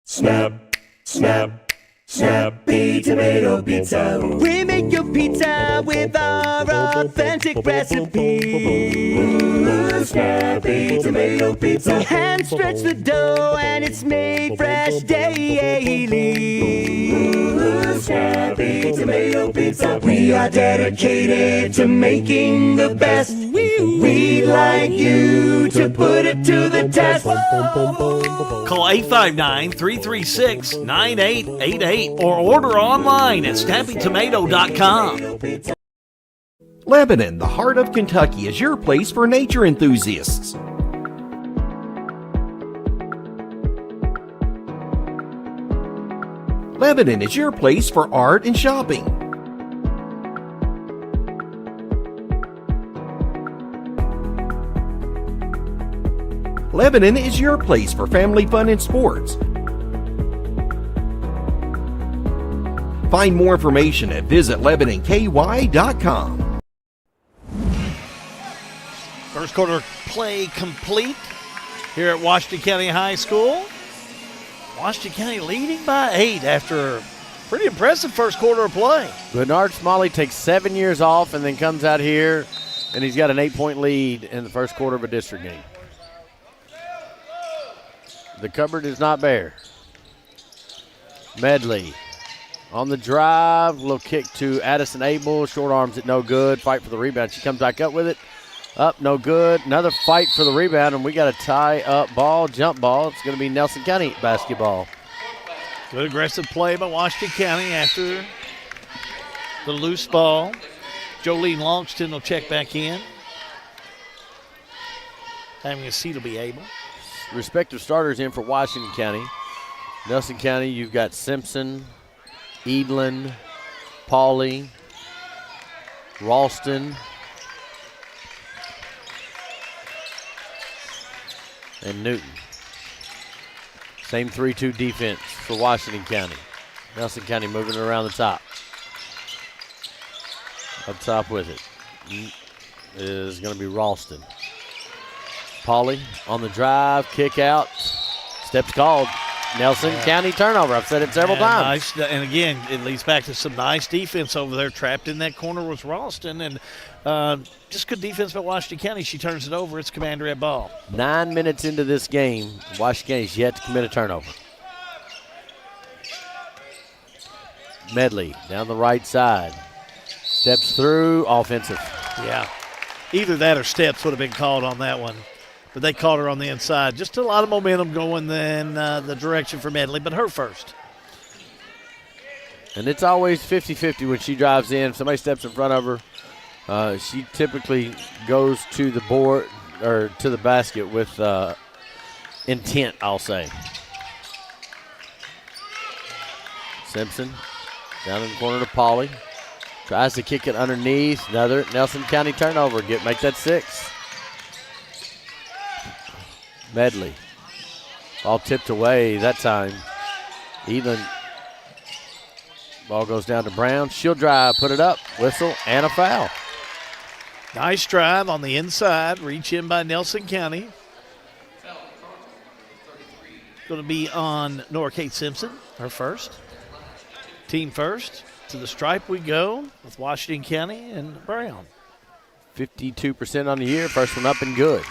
Snap, snap, Snappy Tomato Pizza. We make your pizza with our authentic recipe. Snappy Tomato Pizza. We hand stretch the dough and it's made fresh daily. Snappy Tomato Pizza. We are dedicated to making the best. We'd like you to put it to the test. Call 859-336-9888 or order online at snappytomato.com. Lebanon, the heart of Kentucky, is your place for nature enthusiasts. Lebanon is your place for art and shopping. Lebanon is your place for family fun and sports. Find more information at visitlebanonky.com. First quarter play complete here at Washington County High School. Washington County leading by 8 after a pretty impressive first quarter of play. Bernard Smallley takes 7 years off and then comes out here, and he's got an 8-point lead in the first quarter of a district game. The cupboard is not bare. Medley on the drive, little kick to Addison Abel, short arms it, no good. Fight for the rebound. She comes back up with it. Up, no good. Another fight for the rebound, and we got a tie-up ball, jump ball. It's going to be Nelson County basketball. Good aggressive play by Washington County after the loose ball. Jolene Longston will check back in. Having a seat will be able. Respective starters in for Washington County. Nelson County, you've got Simpson, Evelyn, Pauley, Ralston, and Newton. Same 3-2 defense for Washington County. Nelson County moving around the top. Up top with it is going to be Ralston. Pauley on the drive, kick out. Steps called. Nelson County turnover. I've said it several times. Nice, and again, it leads back to some nice defense over there. Trapped in that corner was Ralston, and just good defense by Washington County. She turns it over. It's Commanderette ball. 9 minutes into this game, Washington County's yet to commit a turnover. Medley down the right side. Steps through, offensive. Yeah. Either that or steps would have been called on that one. But they caught her on the inside. Just a lot of momentum going in the direction for Medley, but her first. And it's always 50-50 when she drives in. If somebody steps in front of her, she typically goes to the board or to the basket with intent, I'll say. Simpson down in the corner to Pauley. Tries to kick it underneath. Another Nelson County turnover. Make that 6. Medley. Ball tipped away that time. Even ball goes down to Brown. She'll drive, put it up, whistle, and a foul. Nice drive on the inside. Reach in by Nelson County. Going to be on Nora Kate Simpson, her first. Team first. To the stripe we go with Washington County and Brown. 52% on the year. First one up and good.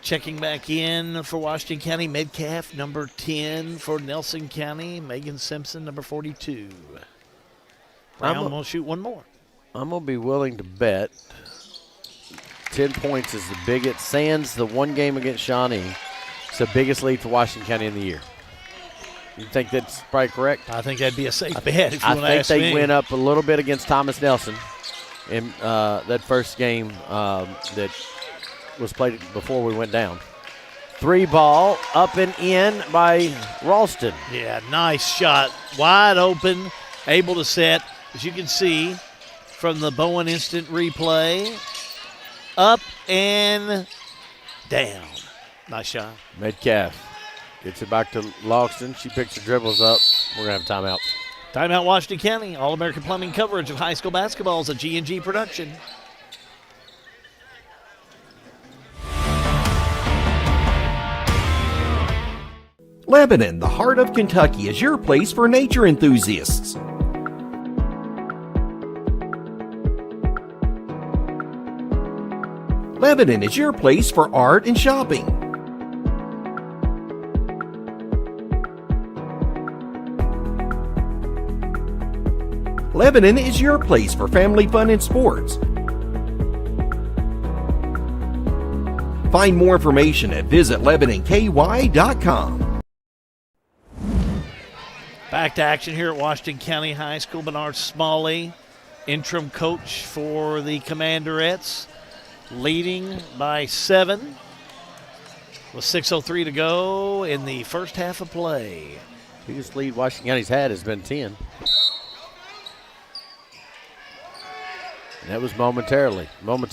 Checking back in for Washington County, Metcalf, number 10 for Nelson County. Megan Simpson, number 42. Brown will shoot one more. I'm going to be willing to bet 10 points is the biggest. Sans the one game against Shawnee. the biggest lead for Washington County in the year. You think that's probably correct? I think that'd be a safe bet if you I want to think ask they me. went up a little bit against Thomas Nelson in that first game that was played before we went down. 3 ball, up and in by Ralston. Yeah, nice shot. Wide open, able to set. As you can see from the Bowen instant replay, up and down. Nice shot. Metcalf gets it back to Logston. She picks the dribbles up. We're going to have a timeout. Timeout Washington County. All-American Plumbing coverage of high school basketball is a G&G production. Lebanon, the heart of Kentucky, is your place for nature enthusiasts. Lebanon is your place for art and shopping. Lebanon is your place for family fun and sports. Find more information at visitlebanonky.com. Back to action here at Washington County High School. Bernard Smallley, interim coach for the Commanderettes, leading by 7 with 6:03 to go in the first half of play. Biggest lead Washington County's had has been 10. And that was moments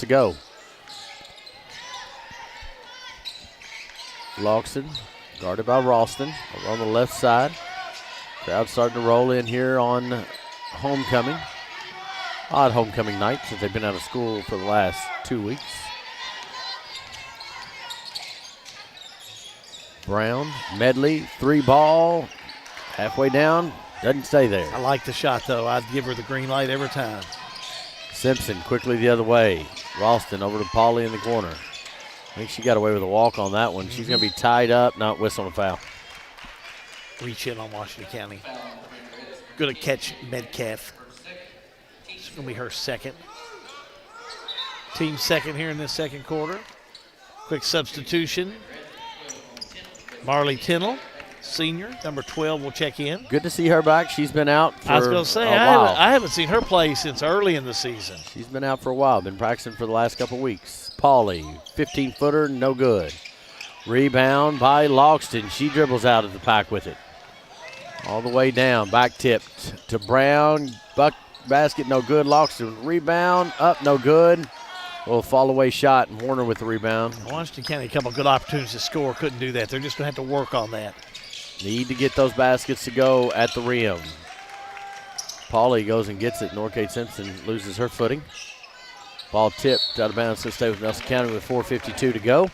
ago. Logston, guarded by Ralston, over on the left side. Crowd starting to roll in here on homecoming. Odd homecoming night since they've been out of school for the last 2 weeks. Brown, Medley, 3 ball, halfway down, doesn't stay there. I like the shot, though. I'd give her the green light every time. Simpson quickly the other way. Ralston over to Pauly in the corner. I think she got away with a walk on that one. She's going to be tied up, not whistle on a foul. Reach in on Washington County. Good to catch Metcalf. It's going to be her second. Team second here in this second quarter. Quick substitution. Marley Tennell, senior, number 12, will check in. Good to see her back. She's been out for I was going to say, a while. I haven't seen her play since early in the season. She's been out for a while. Been practicing for the last couple weeks. Pauly, 15-footer, no good. Rebound by Logston. She dribbles out of the pack with it. All the way down, back tipped to Brown. Basket, no good. Logston, rebound, up, no good. Little fall away shot, and Warner with the rebound. Washington County, a couple good opportunities to score, couldn't do that. They're just going to have to work on that. Need to get those baskets to go at the rim. Pauly goes and gets it. Norcade Simpson loses her footing. Ball tipped out of bounds to stay with Nelson County with 4:52 to go.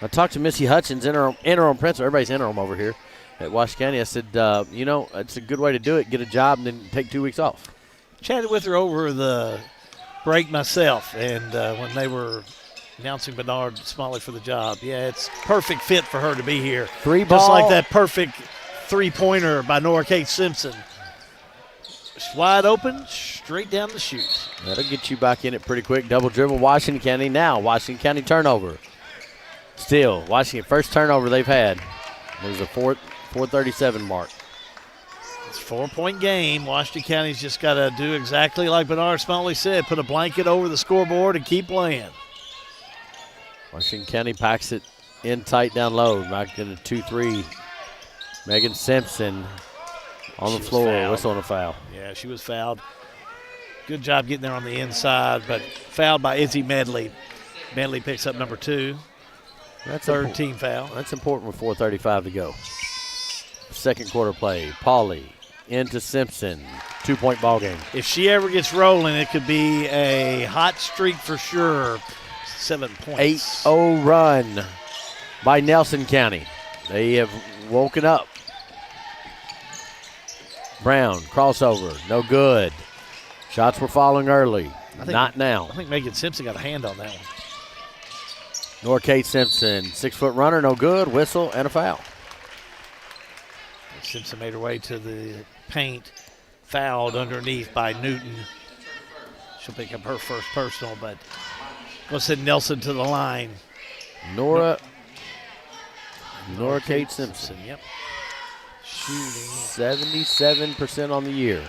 I talked to Missy Hutchins, interim principal. Everybody's interim over here at Washington County. I said, it's a good way to do it. Get a job and then take 2 weeks off. Chatted with her over the break myself, and when they were announcing Bernard Smallley for the job, it's perfect fit for her to be here. 3 ball. Just like that perfect three-pointer by Nora Kate Simpson. It's wide open, straight down the chute. That'll get you back in it pretty quick. Double dribble, Washington County. Now, Washington County turnover. Still, Washington, first turnover they've had. There's a 4:37 mark. It's a 4-point game. Washington County's just got to do exactly like Bernard Smallley said, put a blanket over the scoreboard and keep playing. Washington County packs it in tight down low. Back in a 2-3. Megan Simpson on the floor, whistle on a foul. Yeah, she was fouled. Good job getting there on the inside, but fouled by Izzy Medley. Medley picks up number 2. That's third team foul. That's important with 4:35 to go. Second quarter play. Pauly into Simpson. 2-point ball game. If she ever gets rolling, it could be a hot streak for sure. 7 points. 8-0 run by Nelson County. They have woken up. Brown, crossover, no good. Shots were falling early. Not now. I think Megan Simpson got a hand on that one. Norcade Simpson, 6-foot runner, no good. Whistle and a foul. Simpson made her way to the paint, fouled underneath by Newton. She'll pick up her first personal, but we'll send Nelson to the line. Nora Nora Kate Simpson. Yep. Shooting 77% on the year.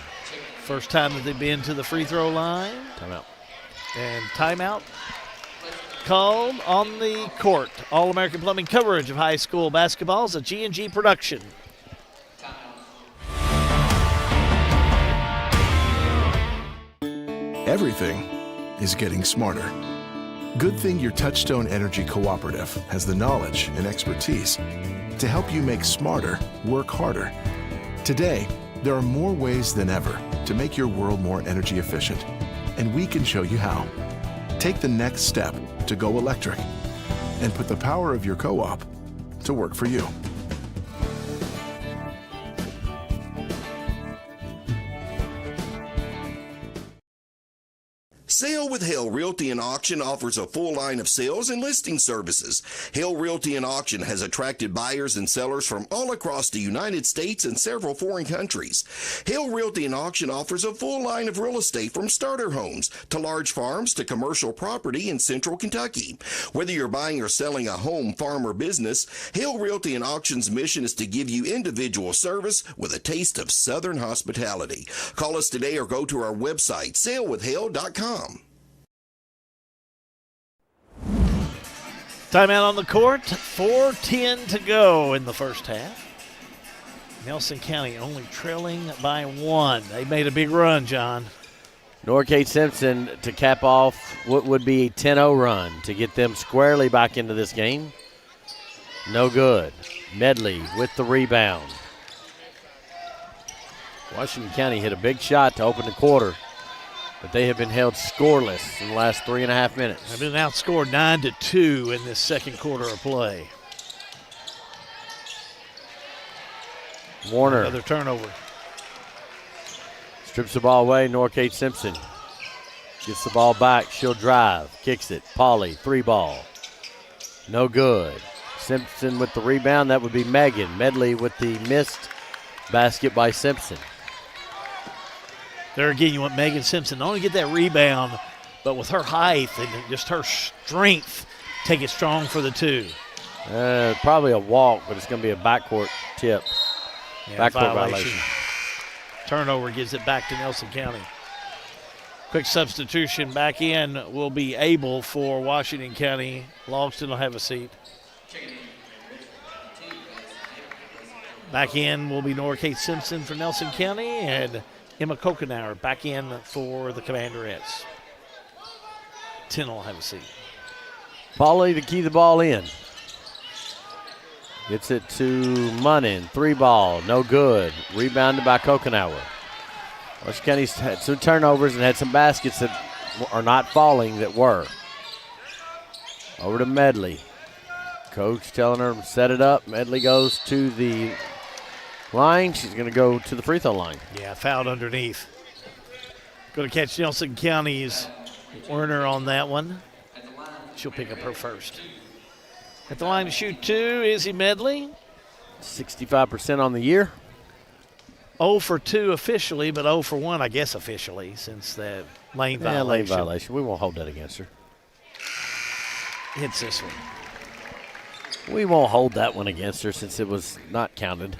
First time that they've been to the free throw line. Timeout. And timeout called on the court. All-American Plumbing coverage of high school basketball is a G&G production. Everything is getting smarter. Good thing your Touchstone Energy Cooperative has the knowledge and expertise to help you make smarter work harder. Today, there are more ways than ever to make your world more energy efficient, and we can show you how. Take the next step to go electric and put the power of your co-op to work for you. Sale with Hale Realty and Auction offers a full line of sales and listing services. Hale Realty and Auction has attracted buyers and sellers from all across the United States and several foreign countries. Hale Realty and Auction offers a full line of real estate from starter homes to large farms to commercial property in central Kentucky. Whether you're buying or selling a home, farm, or business, Hale Realty and Auction's mission is to give you individual service with a taste of Southern hospitality. Call us today or go to our website, salewithhale.com. Timeout on the court. 4:10 to go in the first half. Nelson County only trailing by 1. They made a big run, John. Nora Kate Simpson to cap off what would be a 10-0 run to get them squarely back into this game. No good. Medley with the rebound. Washington County hit a big shot to open the quarter, but they have been held scoreless in the last 3.5 minutes. They've been outscored 9-2 in this second quarter of play. Warner. Another turnover. Strips the ball away. Nora Kate Simpson gets the ball back. She'll drive. Kicks it. Pauly, 3-ball. No good. Simpson with the rebound. That would be Megan. Medley with the missed basket by Simpson. There again, you want Megan Simpson not only get that rebound, but with her height and just her strength, take it strong for the 2. Probably a walk, but it's going to be a backcourt tip. Yeah, backcourt violation. Turnover gives it back to Nelson County. Quick substitution back in will be able for Washington County. Logston will have a seat. Back in will be Nora Kate Simpson for Nelson County, and Emma Kokenauer back in for the Commanderettes. 10 will have a seat. Pauly to key the ball in. Gets it to Munnin. 3-ball. No good. Rebounded by Kokenauer. Washington County's had some turnovers and had some baskets that are not falling that were. Over to Medley. Coach telling her to set it up. Medley goes to the line. She's going to go to the free throw line. Yeah, fouled underneath. Going to catch Nelson County's Werner on that one. She'll pick up her first. At the line to shoot 2, Izzy Medley. 65% on the year. 0 for 2 officially, but 0 for 1, I guess, officially, since that lane violation. Lane violation. We won't hold that against her. Hits this one. We won't hold that one against her since it was not counted.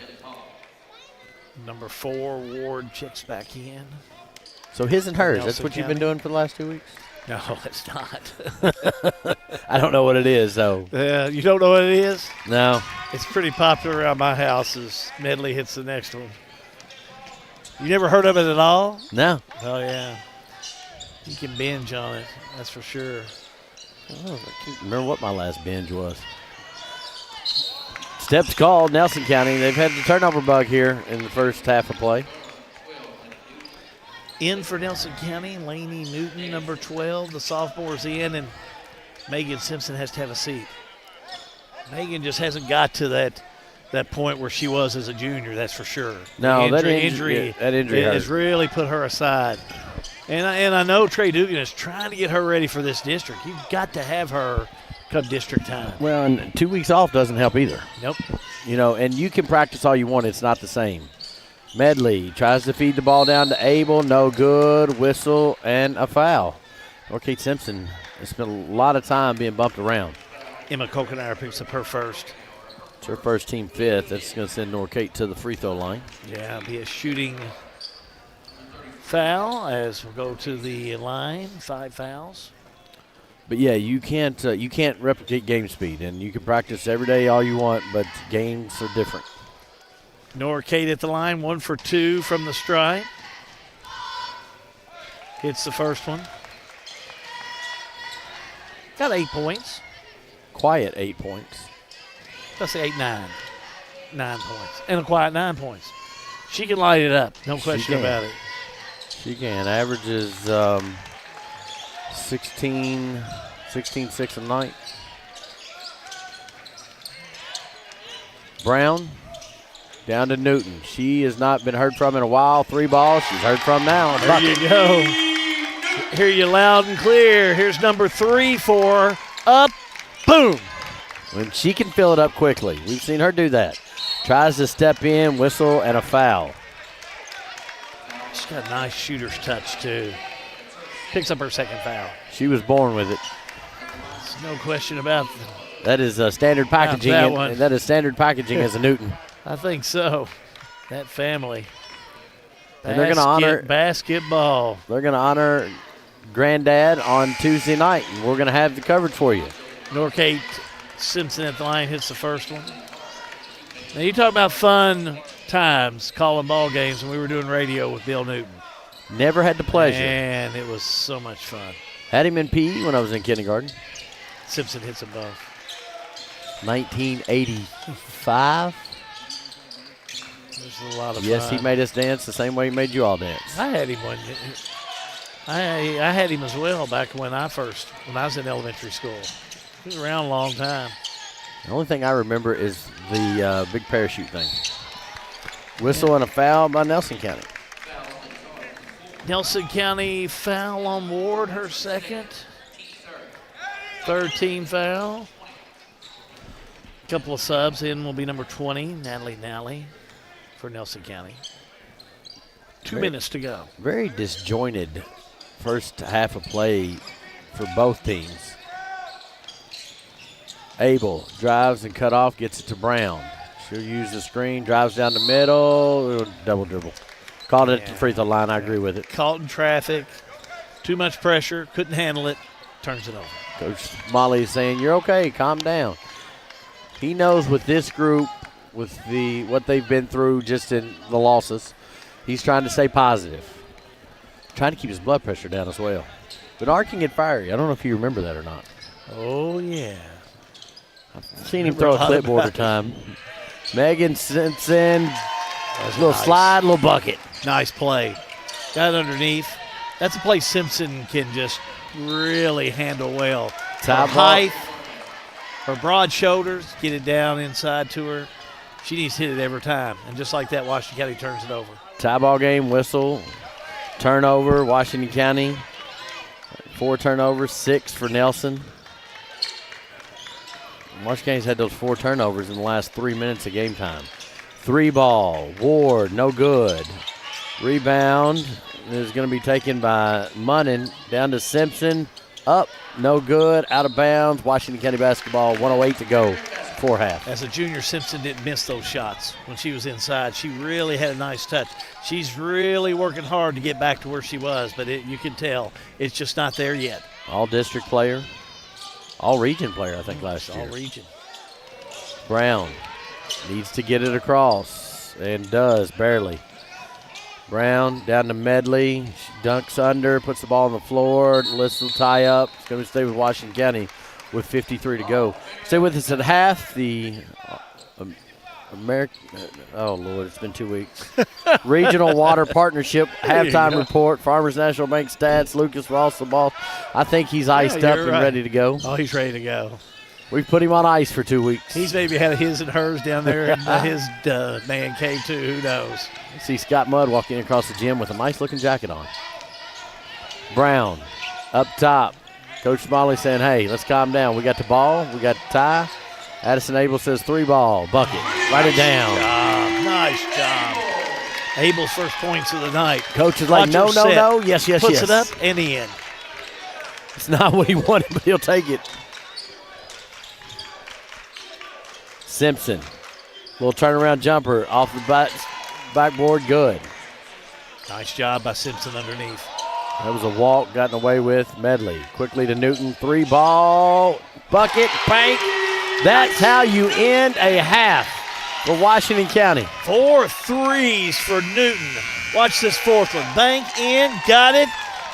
Number 4, Ward checks back in. So his and hers, Nelson that's what County. you've been doing for the last 2 weeks? No, it's not. I don't know what it is, though. You don't know what it is? No. It's pretty popular around my house as Medley hits the next one. You never heard of it at all? No. Oh, yeah. You can binge on it, that's for sure. Oh, I can't remember what my last binge was. Steps called, Nelson County. They've had the turnover bug here in the first half of play. In for Nelson County, Lainey Newton, number 12. The sophomore's in, and Megan Simpson has to have a seat. Megan just hasn't got to that point where she was as a junior, that's for sure. No, that injury has really put her aside. And I know Trey Dugan is trying to get her ready for this district. You've got to have her come district time. Well, and 2 weeks off doesn't help either. Nope. You know, and you can practice all you want. It's not the same. Medley tries to feed the ball down to Abel. No good. Whistle and a foul. Or Kate Simpson has spent a lot of time being bumped around. Emma Kokenauer picks up her first. It's her first team fifth. That's going to send Norcate to the free throw line. Yeah, it'll be a shooting foul as we'll go to the line. 5 fouls. But yeah, you can't replicate game speed, and you can practice every day all you want, but games are different. Norcate at the line, 1 for 2 from the stripe. Hits the first one. Got 8 points. Quiet 8 points. Let's say 8, 9. 9 points. And a quiet 9 points. She can light it up, no question about it. She can. Averages 16-6 a night. Brown down to Newton. She has not been heard from in a while. 3 balls. She's heard from now. There you go. Hear you loud and clear. Here's number 3 for up. Boom. When she can fill it up quickly. We've seen her do that. Tries to step in, whistle, and a foul. She's got a nice shooter's touch, too. Picks up her second foul. She was born with it. There's no question about that. Is standard packaging. And that is standard packaging as a Newton. I think so. That family. And they're going to honor basketball. They're going to honor Granddad on Tuesday night, and we're going to have the coverage for you. Norcate Simpson at the line hits the first one. Now you talk about fun times calling ball games when we were doing radio with Bill Newton. Never had the pleasure. And it was so much fun. Had him in PE when I was in kindergarten. Simpson hits them both. 1985. There's a lot of yes, fun. He made us dance the same way he made you all dance. I had him I had him as well back when I was in elementary school. He was around a long time. The only thing I remember is the big parachute thing. Whistle and a foul by Nelson County. Nelson County foul on Ward, her second. Third team foul. Couple of subs in will be number 20, Natalie Nally for Nelson County. 2 minutes to go. Very disjointed first half of play for both teams. Abel drives and cut off, gets it to Brown. She'll use the screen, drives down the middle, double dribble. Caught it at the free throw line. I agree with it. Caught in traffic, too much pressure, couldn't handle it, turns it over. Coach Smallley is saying, you're okay, calm down. He knows with this group, with what they've been through just in the losses, he's trying to stay positive. Trying to keep his blood pressure down as well. Bernard can get fiery. I don't know if you remember that or not. Oh, yeah. I've seen him throw a clipboard at a time. Megan Simpson, a little slide, a little bucket. Nice play. Got it underneath. That's a play Simpson can just really handle well. Her height, her broad shoulders, get it down inside to her. She needs to hit it every time. And just like that, Washington County turns it over. Tie ball game, whistle, turnover, Washington County. 4 turnovers, 6 for Nelson. Washington County's had those 4 turnovers in the last 3 minutes of game time. 3 ball, Ward, no good. Rebound is going to be taken by Munnin. Down to Simpson, up, no good, out of bounds. Washington County basketball, 1:08 to go, 4 half. As a junior, Simpson didn't miss those shots when she was inside. She really had a nice touch. She's really working hard to get back to where she was, but you can tell it's just not there yet. All-district player. All-region player, I think, last year. All-region. Brown needs to get it across, and does, barely. Brown down to Medley. She dunks under, puts the ball on the floor. List will tie up. It's going to stay with Washington County with 53 to go. Stay with us at half. The oh, Lord, it's been 2 weeks. Regional Water Partnership halftime report. Farmers National Bank stats. Lucas Ross the ball. I think he's iced up and ready to go. Oh, he's ready to go. We've put him on ice for 2 weeks. He's maybe had his and hers down there in his man cave, too. Who knows? I see Scott Mudd walking across the gym with a nice-looking jacket on. Brown up top. Coach Smallley saying, hey, let's calm down. We got the ball. We got the tie. Addison Abel says 3 ball. Bucket. Write it down. Nice job. Abel's first points of the night. Coach is like, no. Yes, yes, Puts yes. it up and in. It's not what he wanted, but he'll take it. Simpson. Little turnaround jumper off the backboard. Good. Nice job by Simpson underneath. That was a walk gotten away with. Medley quickly to Newton. 3-ball. Bucket. Bank. That's how you end a half for Washington County. 4 threes for Newton. Watch this fourth one. Bank in. Got it.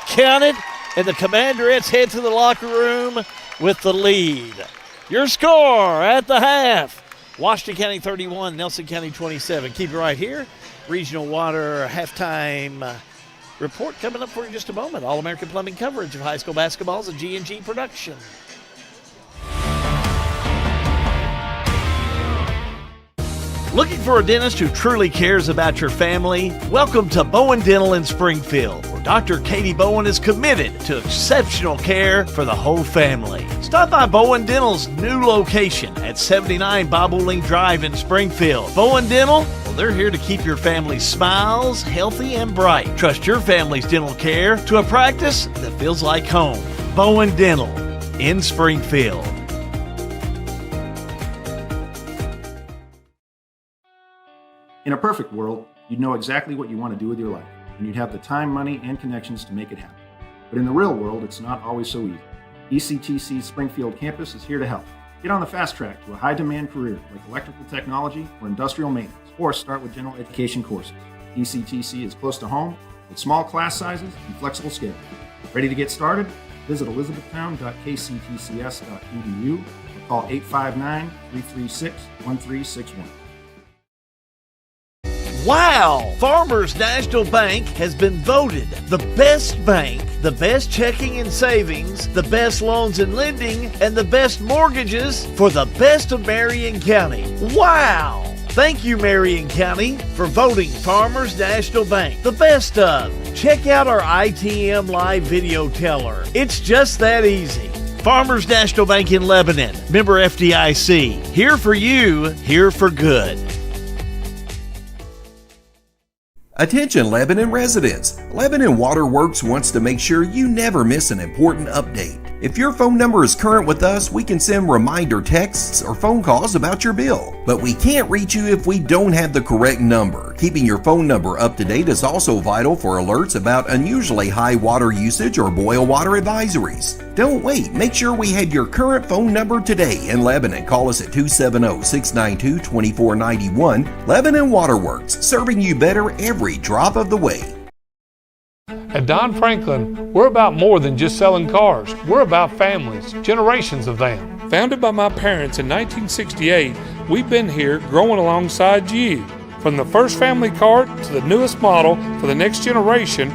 Counted. And the Commanderettes head to the locker room with the lead. Your score at the half. Washington County 31, Nelson County 27. Keep it right here. Regional Water halftime report coming up for you in just a moment. All-American Plumbing coverage of high school basketball is a G&G production. Looking for a dentist who truly cares about your family? Welcome to Bowen Dental in Springfield, where Dr. Katie Bowen is committed to exceptional care for the whole family. Stop by Bowen Dental's new location at 79 Bobolink Drive in Springfield. Bowen Dental, well, they're here to keep your family's smiles healthy and bright. Trust your family's dental care to a practice that feels like home. Bowen Dental in Springfield. In a perfect world, you'd know exactly what you want to do with your life, and you'd have the time, money, and connections to make it happen. But in the real world, it's not always so easy. ECTC's Springfield campus is here to help. Get on the fast track to a high-demand career like electrical technology or industrial maintenance, or start with general education courses. ECTC is close to home with small class sizes and flexible schedules. Ready to get started? Visit elizabethtown.kctcs.edu or call 859-336-1361. Wow! Farmers National Bank has been voted the best bank, the best checking and savings, the best loans and lending, and the best mortgages for the best of Marion County. Wow! Thank you, Marion County, for voting Farmers National Bank the best of. Check out our ITM live video teller. It's just that easy. Farmers National Bank in Lebanon, member FDIC. Here for you, here for good. Attention Lebanon residents, Lebanon Water Works wants to make sure you never miss an important update. If your phone number is current with us, we can send reminder texts or phone calls about your bill. But we can't reach you if we don't have the correct number. Keeping your phone number up to date is also vital for alerts about unusually high water usage or boil water advisories. Don't wait, make sure we have your current phone number today in Lebanon. Call us at 270-692-2491. Lebanon Water Works, serving you better every drop of the way. At Don Franklin, we're about more than just selling cars. We're about families, generations of them. Founded by my parents in 1968, we've been here growing alongside you. From the first family car to the newest model for the next generation,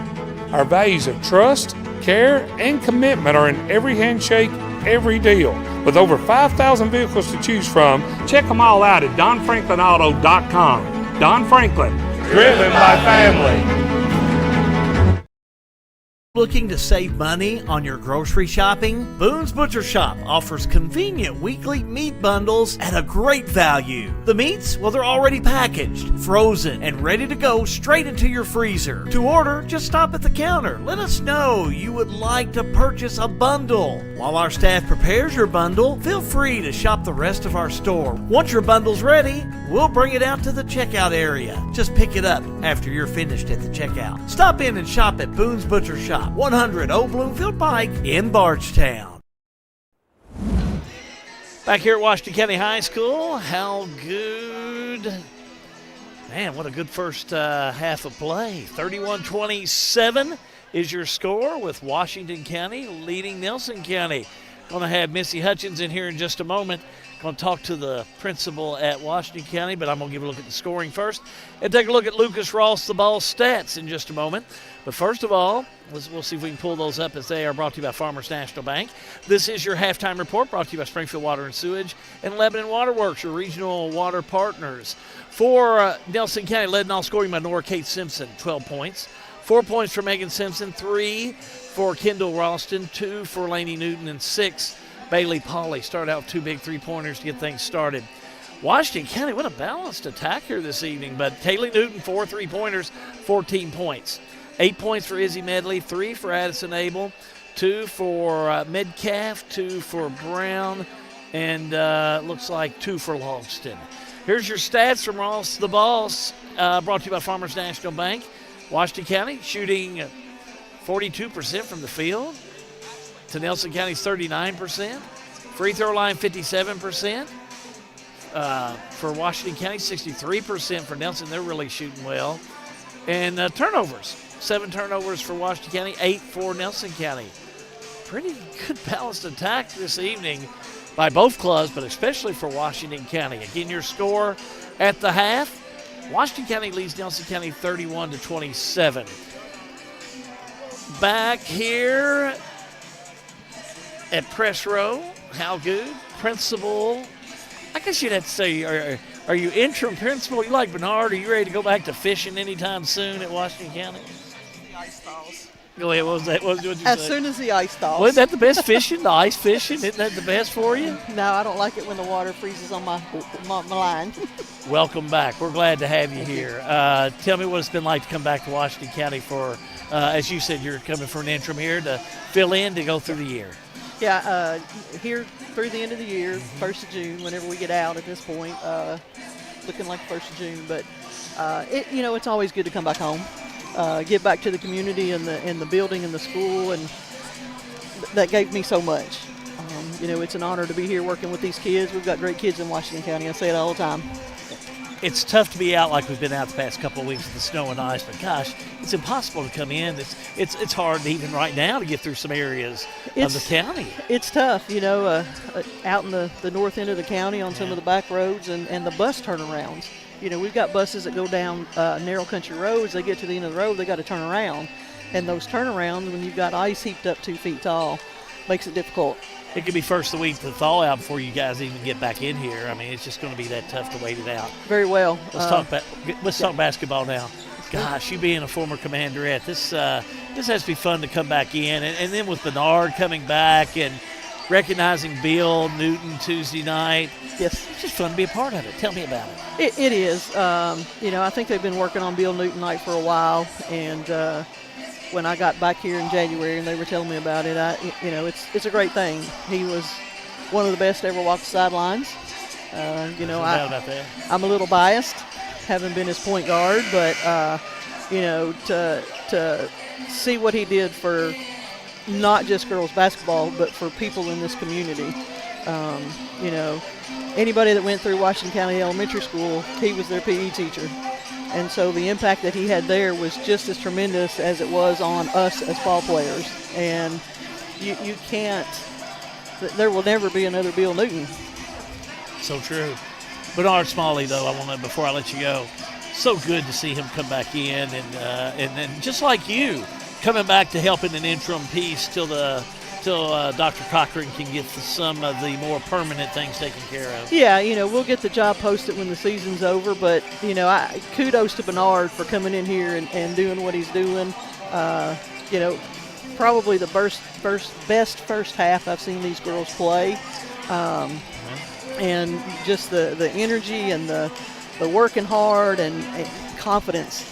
our values of trust, care, and commitment are in every handshake, every deal. With over 5,000 vehicles to choose from, check them all out at donfranklinauto.com. Don Franklin, driven by family. Looking to save money on your grocery shopping? Boone's Butcher Shop offers convenient weekly meat bundles at a great value. The meats, well, they're already packaged, frozen, and ready to go straight into your freezer. To order, just stop at the counter. Let us know you would like to purchase a bundle. While our staff prepares your bundle, feel free to shop the rest of our store. Once your bundle's ready, we'll bring it out to the checkout area. Just pick it up after you're finished at the checkout. Stop in and shop at Boone's Butcher Shop, 100 Old Bloomfield Pike in Bardstown. Back here at Washington County High School, how good. Man, what a good first half of play. 31-27 is your score with Washington County leading Nelson County. Going to have Missy Hutchins in here in just a moment. Going to talk to the principal at Washington County, but I'm going to give a look at the scoring first and take a look at Lucas Ross, the ball stats in just a moment. But first of all, we'll see if we can pull those up as they are brought to you by Farmers National Bank. This is your halftime report brought to you by Springfield Water and Sewage and Lebanon Water Works, your regional water partners. For Nelson County, led in all scoring by Nora Kate Simpson, 12 points. 4 points for Megan Simpson, 3 for Kendall Ralston, 2 for Lainey Newton, and 6 Bailey Pauley. Started out with 2 big three-pointers to get things started. Washington County, what a balanced attack here this evening, but Kaylee Newton, 4 3-pointers, 14 points. 8 points for Izzy Medley, 3 for Addison Abel, 2 for Metcalf, 2 for Brown, and looks like 2 for Longston. Here's your stats from Ross the Boss, brought to you by Farmers National Bank. Washington County shooting 42% from the field to Nelson County's 39%. Free throw line 57%. For Washington County, 63% for Nelson. They're really shooting well. And turnovers, 7 turnovers for Washington County, 8 for Nelson County. Pretty good balanced attack this evening by both clubs, but especially for Washington County. Again, your score at the half, Washington County leads Nelson County 31-27. Back here at press row, how good? Principal, I guess you'd have to say, are you interim principal? You like Bernard? Are you ready to go back to fishing anytime soon at Washington County? The ice thaws. Go ahead, what was that? What did you As say? soon as the ice thaws. Well, isn't that the best fishing, the ice fishing? Isn't that the best for you? No, I don't like it when the water freezes on my line. Welcome back. We're glad to have you here. Tell me what it's been like to come back to Washington County for, as you said, you're coming for an interim here to fill in to go through the year. Yeah, here through the end of the year, 1st of June, whenever we get out at this point, looking like 1st of June. But, it's always good to come back home, get back to the community and the building and the school, and that gave me so much. It's an honor to be here working with these kids. We've got great kids in Washington County. I say it all the time. It's tough to be out like we've been out the past couple of weeks with the snow and ice, but gosh, it's impossible to come in. It's hard even right now to get through some areas of the county. It's tough, out in the north end of the county on some of the back roads and the bus turnarounds. We've got buses that go down narrow country roads. They get to the end of the road, they got to turn around. And those turnarounds, when you've got ice heaped up 2 feet tall, makes it difficult. It could be first of the week to thaw out before you guys even get back in here. I mean, it's just going to be that tough to wait it out. Very well. Let's talk basketball now. Gosh, you being a former Commanderette, this has to be fun to come back in. And then with Bernard coming back and recognizing Bill Newton Tuesday night. Yes. It's just fun to be a part of it. Tell me about it. It is. I think they've been working on Bill Newton night for a while. And when I got back here in January and they were telling me about it, it's a great thing. He was one of the best to ever walk the sidelines. I'm a little biased, having been his point guard, but to see what he did for not just girls basketball, but for people in this community. Anybody that went through Washington County Elementary School, he was their PE teacher. And so the impact that he had there was just as tremendous as it was on us as ball players. And you can't, there will never be another Bill Newton. So true. Bernard Smallley, though, before I let you go, so good to see him come back in and then just like you, coming back to help in an interim piece till Dr. Cochran can get some of the more permanent things taken care of. Yeah, we'll get the job posted when the season's over, but, kudos to Bernard for coming in here and doing what he's doing. Probably the best first half I've seen these girls play. And just the energy and the working hard and confidence.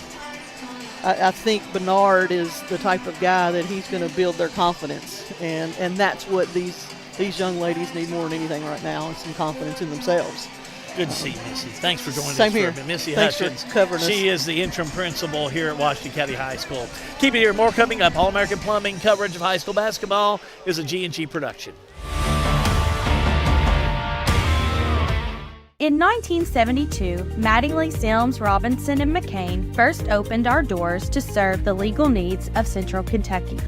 I think Bernard is the type of guy that he's going to build their confidence, and that's what these young ladies need more than anything right now, is some confidence in themselves. Good to see you, Missy. Thanks for joining us. Same here. Missy Thanks Hutchins. for covering us. She is the interim principal here at Washington County High School. Keep it here. More coming up. All-American Plumbing coverage of high school basketball is a G&G production. In 1972, Mattingly, Sims, Robinson, and McCain first opened our doors to serve the legal needs of Central Kentucky.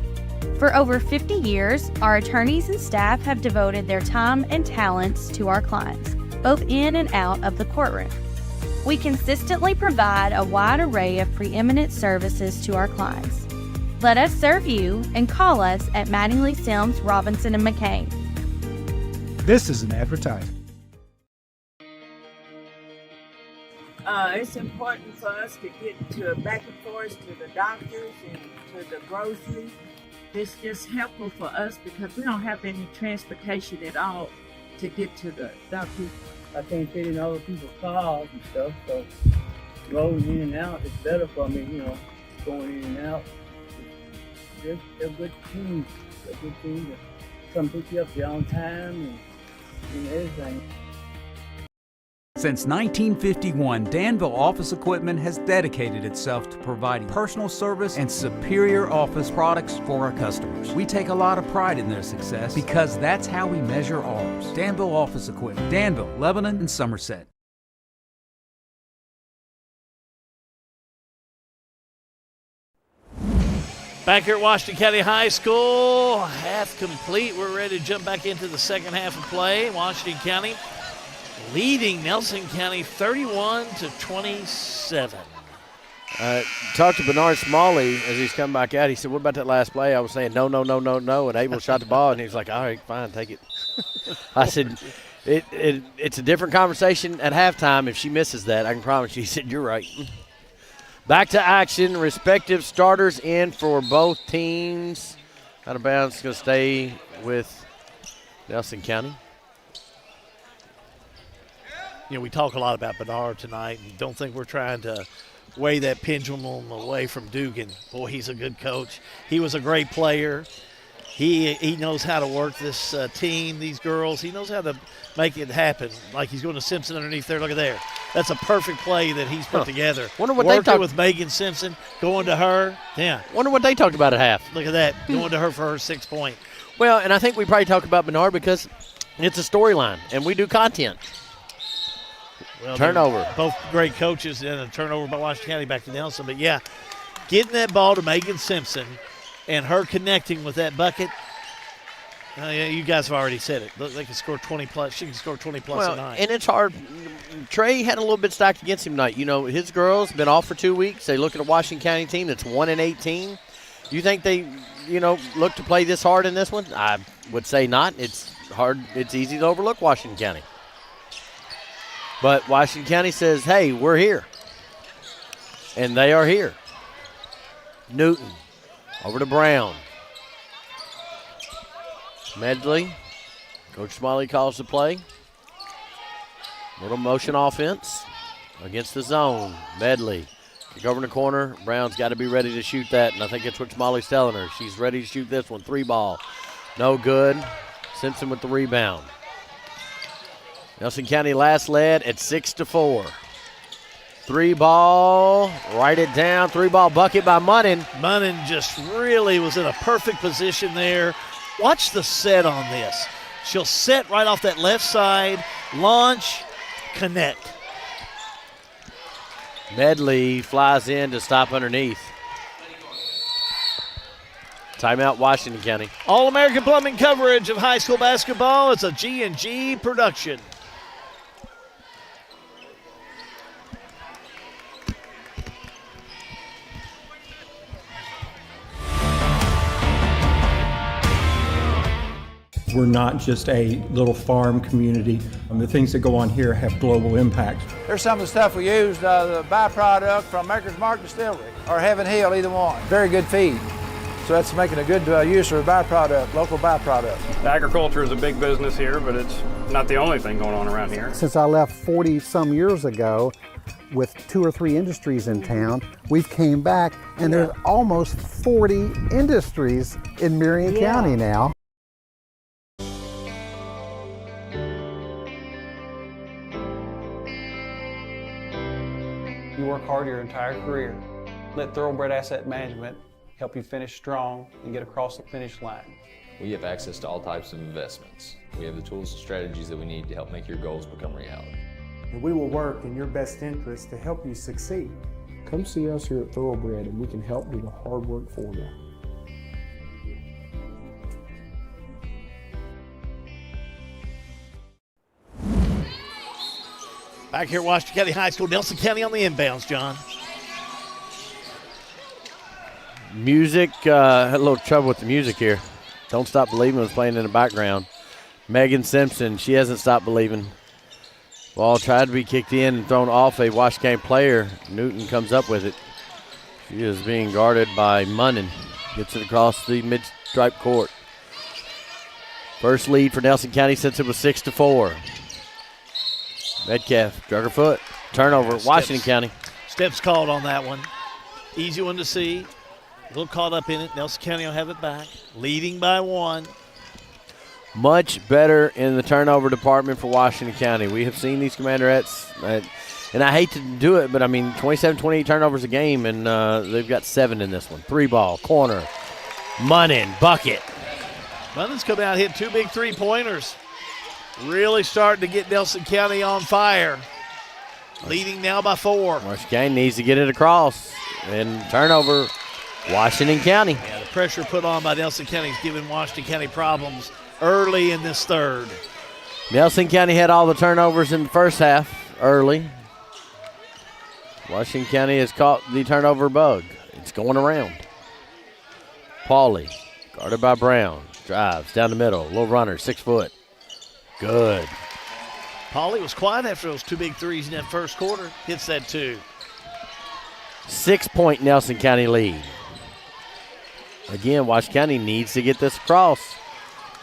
For over 50 years, our attorneys and staff have devoted their time and talents to our clients, both in and out of the courtroom. We consistently provide a wide array of preeminent services to our clients. Let us serve you and call us at Mattingly, Sims, Robinson, and McCain. This is an advertisement. It's important for us to get back and forth to the doctors and to the grocery. It's just helpful for us because we don't have any transportation at all to get to the doctors. I can't fit in other people's cars and stuff, so rolling in and out is better for me, going in and out. They're good teams. They're good teams. Come pick you up there on time and and everything. Since 1951, Danville Office Equipment has dedicated itself to providing personal service and superior office products for our customers. We take a lot of pride in their success because that's how we measure ours. Danville Office Equipment, Danville, Lebanon, and Somerset. Back here at Washington County High School, half complete. We're ready to jump back into the second half of play. Washington County leading Nelson County 31-27. Talked to Bernard Smallley as he's come back out. He said, what about that last play? I was saying, no. And Abel shot the ball, and he was like, all right, fine, take it. I said, it's a different conversation at halftime. If she misses that, I can promise you. He said, you're right. Back to action. Respective starters in for both teams. Out of bounds, going to stay with Nelson County. You know, we talk a lot about Bernard tonight, and don't think we're trying to weigh that pendulum away from Dugan. Boy, he's a good coach. He was a great player. He knows how to work this team, these girls. He knows how to make it happen. Like he's going to Simpson underneath there. Look at there. That's a perfect play that he's put together. Wonder what Working with Megan Simpson, going to her. Yeah. Wonder what they talked about at half. Look at that, going to her for her 6 point. Well, and I think we probably talk about Bernard because it's a storyline, and we do content. Well, turnover. Both great coaches, and a turnover by Washington County back to Nelson. But, yeah, getting that ball to Megan Simpson and her connecting with that bucket, you guys have already said it. They can score 20-plus. She can score 20-plus a night. And it's hard. Trey had a little bit stacked against him tonight. You know, his girls been off for 2 weeks. They look at a Washington County team that's 1-18. You think they, look to play this hard in this one? I would say not. It's hard. It's easy to overlook Washington County. But Washington County says, hey, we're here. And they are here. Newton over to Brown. Medley. Coach Smallley calls the play. Little motion offense against the zone. Medley. Kick over in the corner. Brown's got to be ready to shoot that, and I think that's what Smallley's telling her. She's ready to shoot this one. 3 ball. No good. Simpson with the rebound. Nelson County last led at 6-4. 3 ball, write it down. 3 ball bucket by Munnin. Munnin just really was in a perfect position there. Watch the set on this. She'll set right off that left side, launch, connect. Medley flies in to stop underneath. Timeout, Washington County. All-American Plumbing coverage of high school basketball. It's a G&G production. We're not just a little farm community. The things that go on here have global impact. There's some of the stuff we use, the byproduct from Maker's Mark Distillery or Heaven Hill, either one. Very good feed. So that's making a good use of a byproduct, local byproduct. Agriculture is a big business here, but it's not the only thing going on around here. Since I left 40-some years ago with 2 or 3 industries in town, we've came back and there's almost 40 industries in Marion County now. You work hard your entire career. Let Thoroughbred Asset Management help you finish strong and get across the finish line. We have access to all types of investments. We have the tools and strategies that we need to help make your goals become reality. And we will work in your best interest to help you succeed. Come see us here at Thoroughbred and we can help do the hard work for you. Back here at Washington County High School, Nelson County on the inbounds, John. Music, had a little trouble with the music here. Don't Stop Believing was playing in the background. Megan Simpson, she hasn't stopped believing. Ball tried to be kicked in and thrown off a Washington County player. Newton comes up with it. She is being guarded by Munnin. Gets it across the mid-stripe court. First lead for Nelson County since it was 6-4. Metcalf, drug her foot. Turnover, Washington County. Steps called on that one. Easy one to see. A little caught up in it. Nelson County will have it back. Leading by 1. Much better in the turnover department for Washington County. We have seen these Commanderettes, and I hate to do it, but, 27, 28 turnovers a game, and they've got 7 in this one. 3-ball, corner, Munnin, bucket. Munnin's come out and hit 2 big three-pointers. Really starting to get Nelson County on fire. Leading now by 4. Washington County needs to get it across, and turnover, Washington County. Yeah, the pressure put on by Nelson County is giving Washington County problems early in this third. Nelson County had all the turnovers in the first half early. Washington County has caught the turnover bug. It's going around. Pauly, guarded by Brown, drives down the middle. Little runner, 6 foot. Good. Pauly was quiet after those 2 big threes in that first quarter. Hits that 2. 6-point Nelson County lead. Again, Washington County needs to get this across.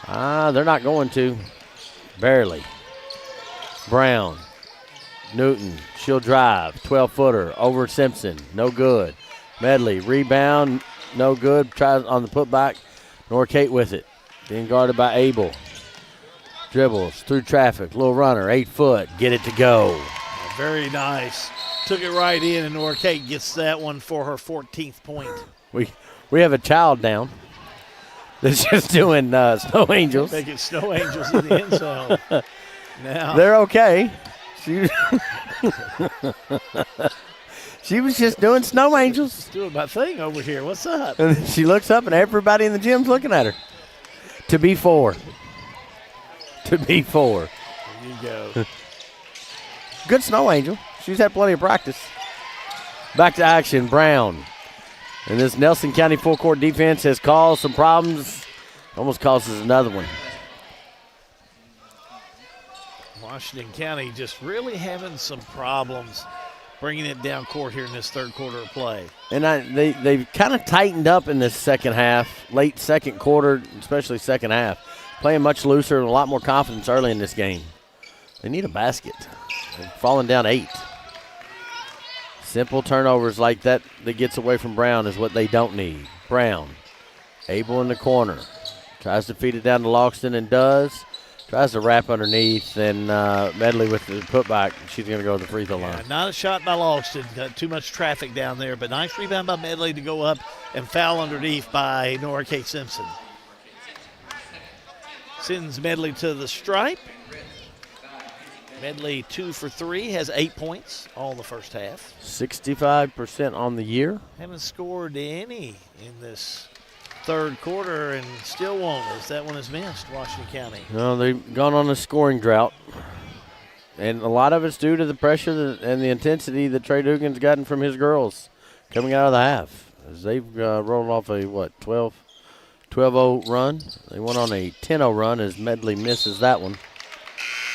They're not going to. Barely. Brown. Newton. She'll drive. 12-footer. Over Simpson. No good. Medley. Rebound. No good. Tries on the putback. Norcate with it. Being guarded by Abel. Dribbles through traffic. Little runner. 8 foot. Get it to go. Very nice. Took it right in, and Norcate gets that one for her 14th point. We have a child down. That's just doing snow angels. Making snow angels in the end zone. Now they're okay. She was just doing snow angels. Just doing my thing over here. What's up? And she looks up, and everybody in the gym's looking at her. To be 4. To be 4. There you go. Good snow angel. She's had plenty of practice. Back to action. Brown. And this Nelson County full-court defense has caused some problems. Almost causes another one. Washington County just really having some problems bringing it down court here in this third quarter of play. And they've kind of tightened up in this second half, late second quarter, especially second half. Playing much looser and a lot more confidence early in this game. They need a basket. They're falling down 8. Simple turnovers like that gets away from Brown is what they don't need. Brown, Abel in the corner. Tries to feed it down to Logston and does. Tries to wrap underneath, and Medley with the putback. She's going to go to the free throw line. Not a shot by Logston. Got too much traffic down there, but nice rebound by Medley to go up and foul underneath by Nora K. Simpson. Sends Medley to the stripe. Medley 2 for 3, has 8 points all the first half. 65% on the year. Haven't scored any in this third quarter and still won't, as that one is missed, Washington County. No, they've gone on a scoring drought. And a lot of it's due to the pressure and the intensity that Trey Dugan's gotten from his girls coming out of the half. As they've rolled off a, 12-0 run. They went on a 10-0 run as Medley misses that one.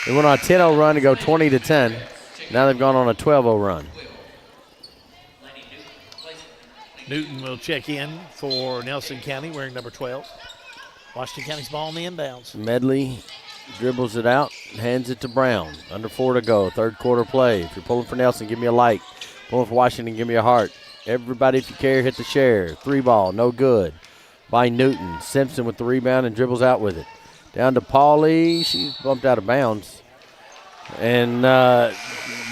They went on a 10-0 run to go 20-10. Now they've gone on a 12-0 run. Newton will check in for Nelson County wearing number 12. Washington County's ball on the inbounds. Medley dribbles it out, hands it to Brown. Under 4 to go, third quarter play. If you're pulling for Nelson, give me a like. Pulling for Washington, give me a heart. Everybody, if you care, hit the share. 3-ball, no good. By Newton. Simpson with the rebound and dribbles out with it. Down to Pauly. She's bumped out of bounds. And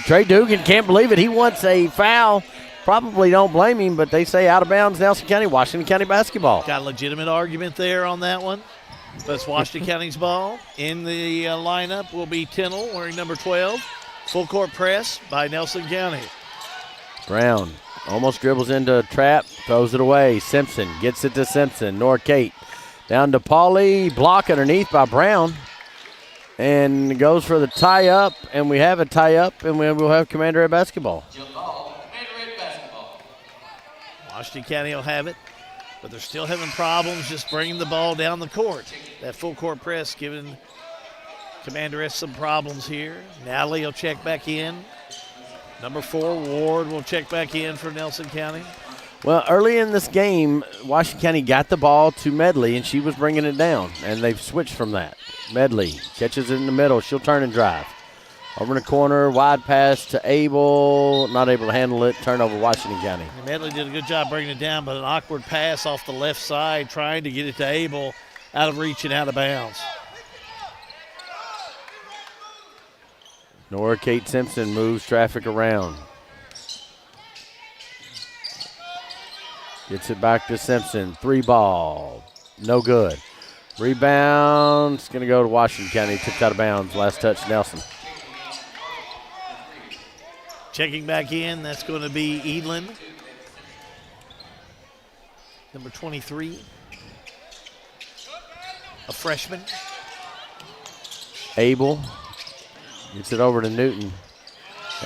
Trey Dugan can't believe it. He wants a foul. Probably don't blame him, but they say out of bounds, Nelson County, Washington County basketball. Got a legitimate argument there on that one. That's Washington County's ball. In the lineup will be Tennell wearing number 12. Full court press by Nelson County. Brown almost dribbles into a trap, throws it away. Simpson gets it to Simpson. Norcate down to Pauly. Block underneath by Brown. And goes for the tie-up, and we have a tie-up, and we will have Commanderette basketball. Washington County will have it, but they're still having problems just bringing the ball down the court. That full court press giving Commanderettes some problems here. Natalie will check back in. Number 4, Ward, will check back in for Nelson County. Well, early in this game, Washington County got the ball to Medley, and she was bringing it down, and they've switched from that. Medley catches it in the middle. She'll turn and drive. Over in the corner, wide pass to Abel. Not able to handle it. Turnover, Washington County. And Medley did a good job bringing it down, but an awkward pass off the left side, trying to get it to Abel, out of reach and out of bounds. Nora Kate Simpson moves traffic around. Gets it back to Simpson. 3 ball. No good. Rebound. It's going to go to Washington County. Tipped out of bounds. Last touch, Nelson. Checking back in, that's going to be Edlin. Number 23. A freshman. Abel gets it over to Newton.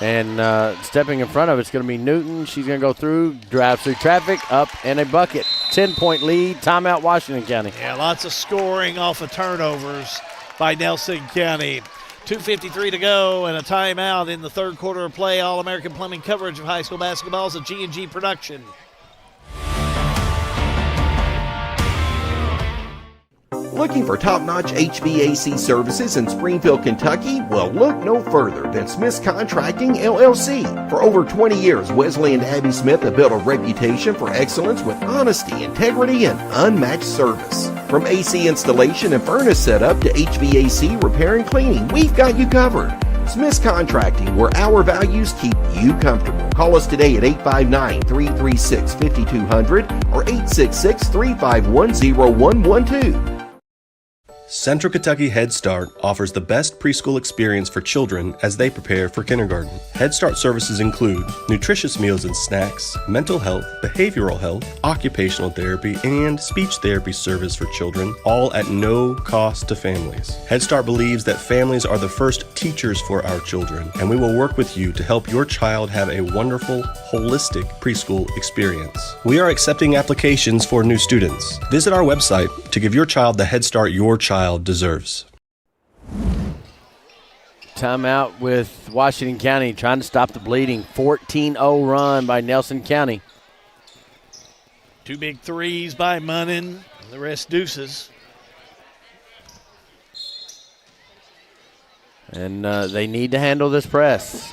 And stepping in front of it's going to be Newton. She's going to go through, drives through traffic, up, and a bucket. 10-point lead. Timeout, Washington County. Yeah, lots of scoring off of turnovers by Nelson County. 2:53 to go and a timeout in the third quarter of play. All-American Plumbing coverage of high school basketball is a G&G production. Looking for top-notch HVAC services in Springfield, Kentucky? Well, look no further than Smith's Contracting, LLC. For over 20 years, Wesley and Abby Smith have built a reputation for excellence with honesty, integrity, and unmatched service. From AC installation and furnace setup to HVAC repair and cleaning, we've got you covered. Smith's Contracting, where our values keep you comfortable. Call us today at 859-336-5200 or 866-351-0112. Central Kentucky Head Start offers the best preschool experience for children as they prepare for kindergarten. Head Start services include nutritious meals and snacks, mental health, behavioral health, occupational therapy, and speech therapy service for children, all at no cost to families. Head Start believes that families are the first teachers for our children, and we will work with you to help your child have a wonderful, holistic preschool experience. We are accepting applications for new students. Visit our website to give your child the Head Start your child deserves. Timeout with Washington County trying to stop the bleeding. 14-0 run by Nelson County. 2 big threes by Munnin. The rest deuces. And they need to handle this press.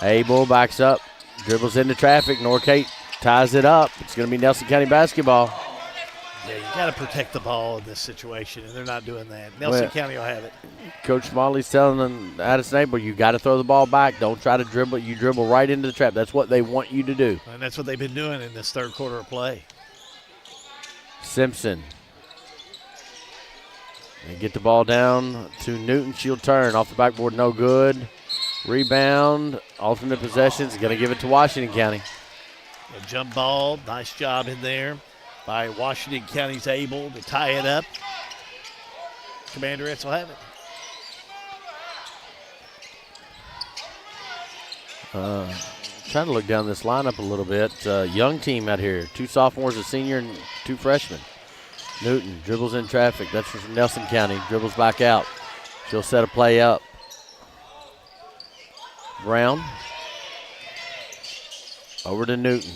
Abel backs up, dribbles into traffic. Norkate ties it up. It's going to be Nelson County basketball. Yeah, you got to protect the ball in this situation, and they're not doing that. Nelson County will have it. Coach Smalley's telling them, Addison Abel, you got to throw the ball back. Don't try to dribble. You dribble right into the trap. That's what they want you to do. And that's what they've been doing in this third quarter of play. Simpson. They get the ball down to Newton. She'll turn off the backboard. No good. Rebound. Alternate possessions. Going to give it to Washington County. A jump ball. Nice job in there by Washington County's able to tie it up. Commanderettes will have it. Trying to look down this lineup a little bit. Young team out here. 2 sophomores, a senior, and 2 freshmen. Newton dribbles in traffic. That's from Nelson County. Dribbles back out. She'll set a play up. Brown. Over to Newton.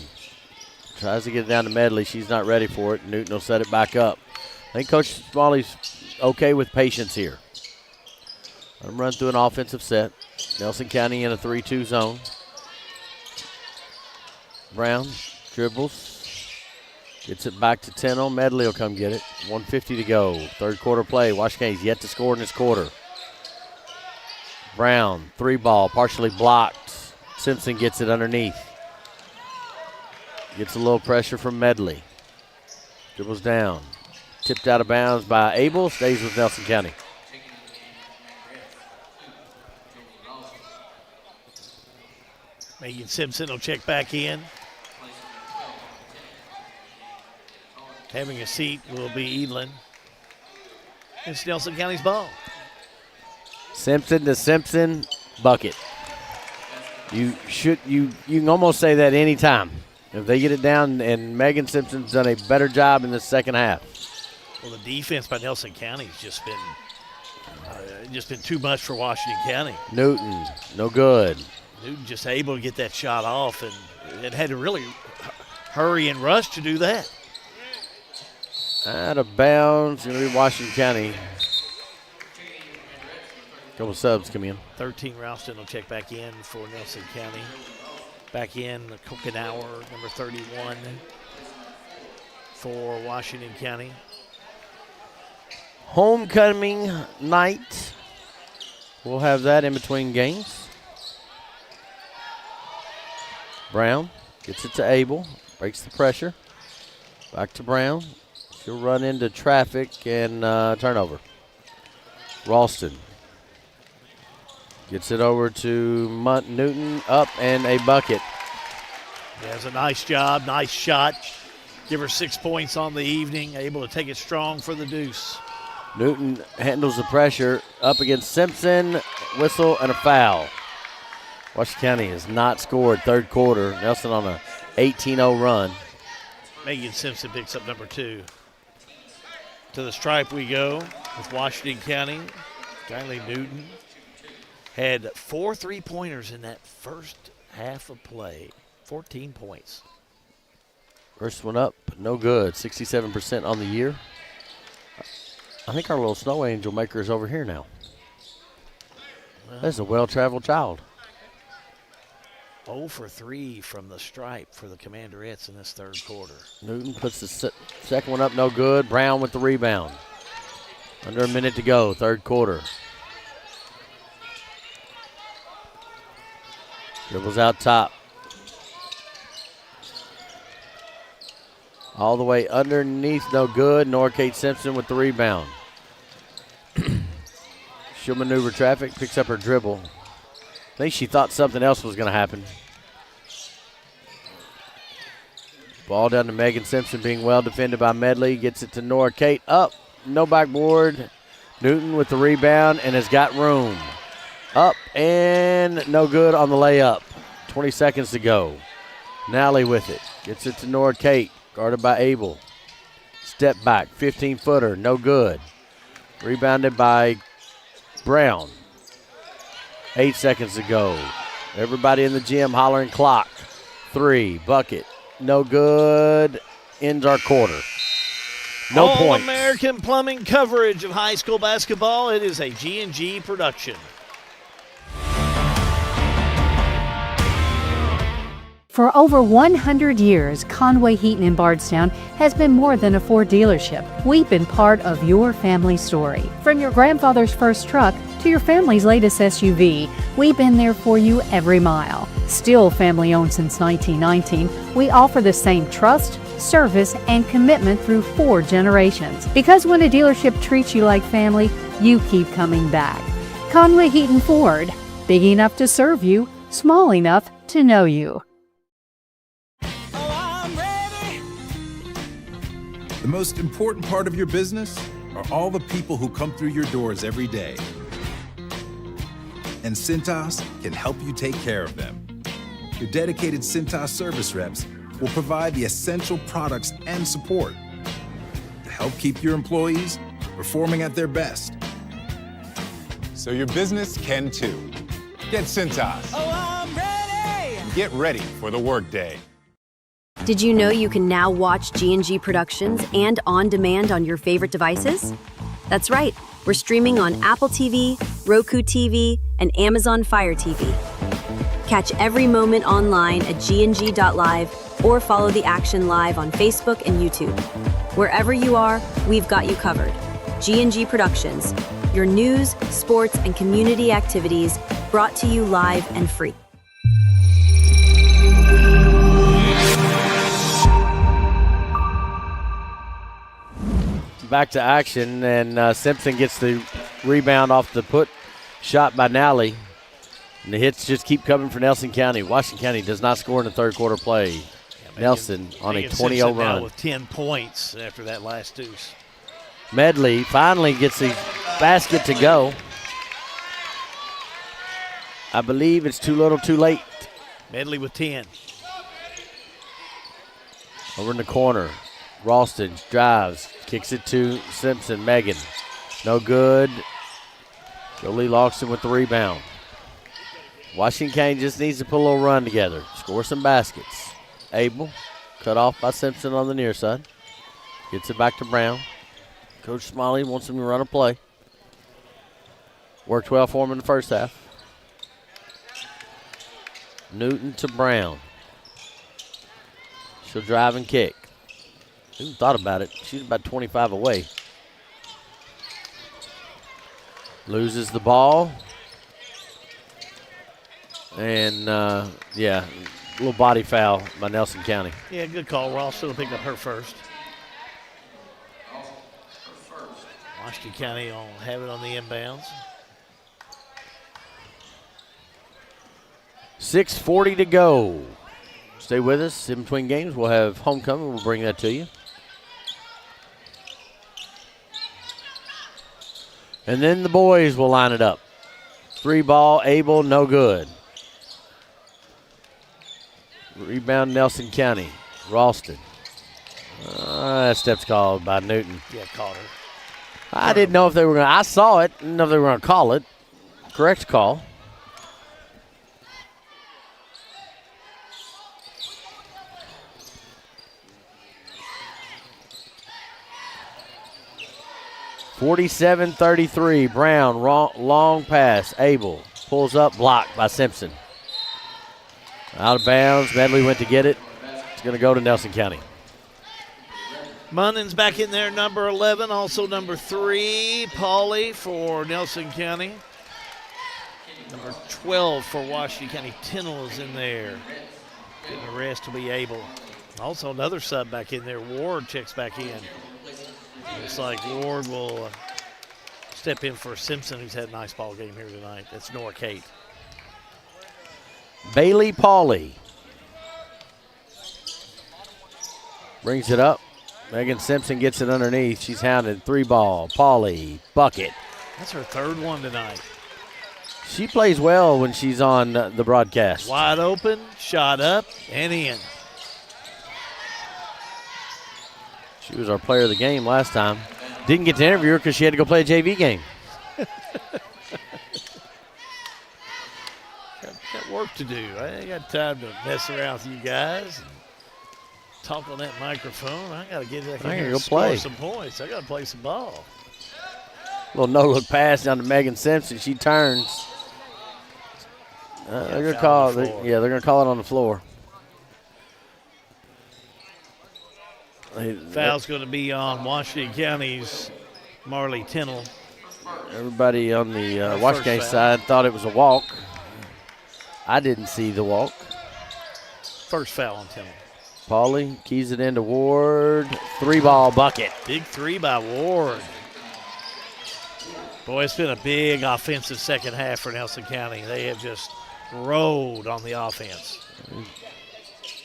Tries to get it down to Medley. She's not ready for it. Newton will set it back up. I think Coach Smalley's okay with patience here. Let them run through an offensive set. Nelson County in a 3-2 zone. Brown dribbles. Gets it back to 10 on. Medley will come get it. 1:50 to go. Third quarter play. Washington County's yet to score in this quarter. Brown, 3 ball, partially blocked. Simpson gets it underneath. Gets a little pressure from Medley. Dribbles down. Tipped out of bounds by Abel. Stays with Nelson County. Megan Simpson will check back in. Having a seat will be Edlin. It's Nelson County's ball. Simpson to Simpson, bucket. You can almost say that any time. If they get it down, and Megan Simpson's done a better job in the second half. Well, the defense by Nelson County has just been too much for Washington County. Newton, no good. Newton just able to get that shot off, and it had to really hurry and rush to do that. Out of bounds, going to be Washington County. Couple subs come in. 13 Ralston will check back in for Nelson County. Back in the Kokenauer, number 31 for Washington County. Homecoming night We'll have that in between games. Brown gets it to Abel, breaks the pressure. Back to Brown. She'll run into traffic and turnover. Ralston gets it over to Newton, up and a bucket. Yeah, it's a nice job, nice shot. Give her 6 points on the evening, able to take it strong for the deuce. Newton handles the pressure up against Simpson, whistle and a foul. Washington County has not scored third quarter. Nelson on a 18-0 run. Megan Simpson picks up number 2. To the stripe we go with Washington County. Kylie Newton had 4 3-pointers in that first half of play. 14 points. First one up, no good. 67% on the year. I think our little snow angel maker is over here now. That's a well-traveled child. 0 for 3 from the stripe for the Commanderettes in this third quarter. Newton puts the second one up, no good. Brown with the rebound. Under a minute to go, third quarter. Dribbles out top. All the way underneath, no good. Norkate Simpson with the rebound. She'll maneuver traffic, picks up her dribble. I think she thought something else was going to happen. Ball down to Megan Simpson, being well defended by Medley. Gets it to Norkate, up, no backboard. Newton with the rebound and has got room. Up and no good on the layup. 20 seconds to go. Nally with it. Gets it to Norkate. Guarded by Abel. Step back, 15-footer, no good. Rebounded by Brown. 8 seconds to go. Everybody in the gym hollering clock. 3, bucket, no good. Ends our quarter. No points. All-American Plumbing coverage of high school basketball. It is a G&G production. For over 100 years, Conway Heaton in Bardstown has been more than a Ford dealership. We've been part of your family story. From your grandfather's first truck to your family's latest SUV, we've been there for you every mile. Still family owned since 1919, we offer the same trust, service, and commitment through 4 generations. Because when a dealership treats you like family, you keep coming back. Conway Heaton Ford, big enough to serve you, small enough to know you. The most important part of your business are all the people who come through your doors every day. And Cintas can help you take care of them. Your dedicated Cintas service reps will provide the essential products and support to help keep your employees performing at their best. So your business can too. Get Cintas. Oh, I'm ready! Get ready for the workday. Did you know you can now watch G&G Productions and on demand on your favorite devices? That's right, we're streaming on Apple TV, Roku TV, and Amazon Fire TV. Catch every moment online at gng.live or follow the action live on Facebook and YouTube. Wherever you are, we've got you covered. G&G Productions, your news, sports, and community activities brought to you live and free. Back to action, and Simpson gets the rebound off the put shot by Nally. And the hits just keep coming for Nelson County. Washington County does not score in the third quarter play. Nelson on a 20-0 run. With 10 points after that last deuce. Medley finally gets the basket to go. I believe it's too little too late. Medley with 10. Over in the corner. Ralston drives, kicks it to Simpson. Megan, no good. Jolie Loxton with the rebound. Washington County just needs to put a little run together, score some baskets. Abel, cut off by Simpson on the near side. Gets it back to Brown. Coach Smallley wants him to run a play. Worked well for him in the first half. Newton to Brown. She'll drive and kick. Who thought about it? She's about 25 away. Loses the ball. And, yeah, a little body foul by Nelson County. Yeah, good call. Ross should have picked up her first. Washington County will have it on the inbounds. 6:40 to go. Stay with us. In between games, we'll have homecoming. We'll bring that to you. And then the boys will line it up. 3 ball, Abel, no good. Rebound, Nelson County. Ralston. That step's called by Newton. Yeah, caught her. I didn't know if they were going to. I saw it. Didn't know if they were going to call it. Correct call. (47-33). Brown, long pass. Abel pulls up, blocked by Simpson. Out of bounds. Medley went to get it. It's going to go to Nelson County. Munnins back in there, number 11. Also number 3, Pauly for Nelson County. Number 12 for Washington County. Tennell is in there. Getting the rest to be able. Also another sub back in there. Ward checks back in. Looks like Ward will step in for Simpson, who's had a nice ball game here tonight. That's Nora Kate. Bailey Pauly brings it up. Megan Simpson gets it underneath. She's hounded. 3 ball. Pauly, bucket. That's her 3rd one tonight. She plays well when she's on the broadcast. Wide open, shot up, and in. She was our player of the game last time. Didn't get to interview her because she had to go play a JV game. Got work to do. I ain't got time to mess around with you guys and talk on that microphone. I got to get back in here and score some points. I got to play some ball. Little no-look pass down to Megan Simpson. She turns. They're going to call it. They're going to call it on the floor. Foul's going to be on Washington County's Marley Tennell. Everybody on the Washington side thought it was a walk. I didn't see the walk. First foul on Tennell. Pauly keys it into Ward. 3 ball bucket. Big 3 by Ward. Boy, it's been a big offensive second half for Nelson County. They have just rolled on the offense.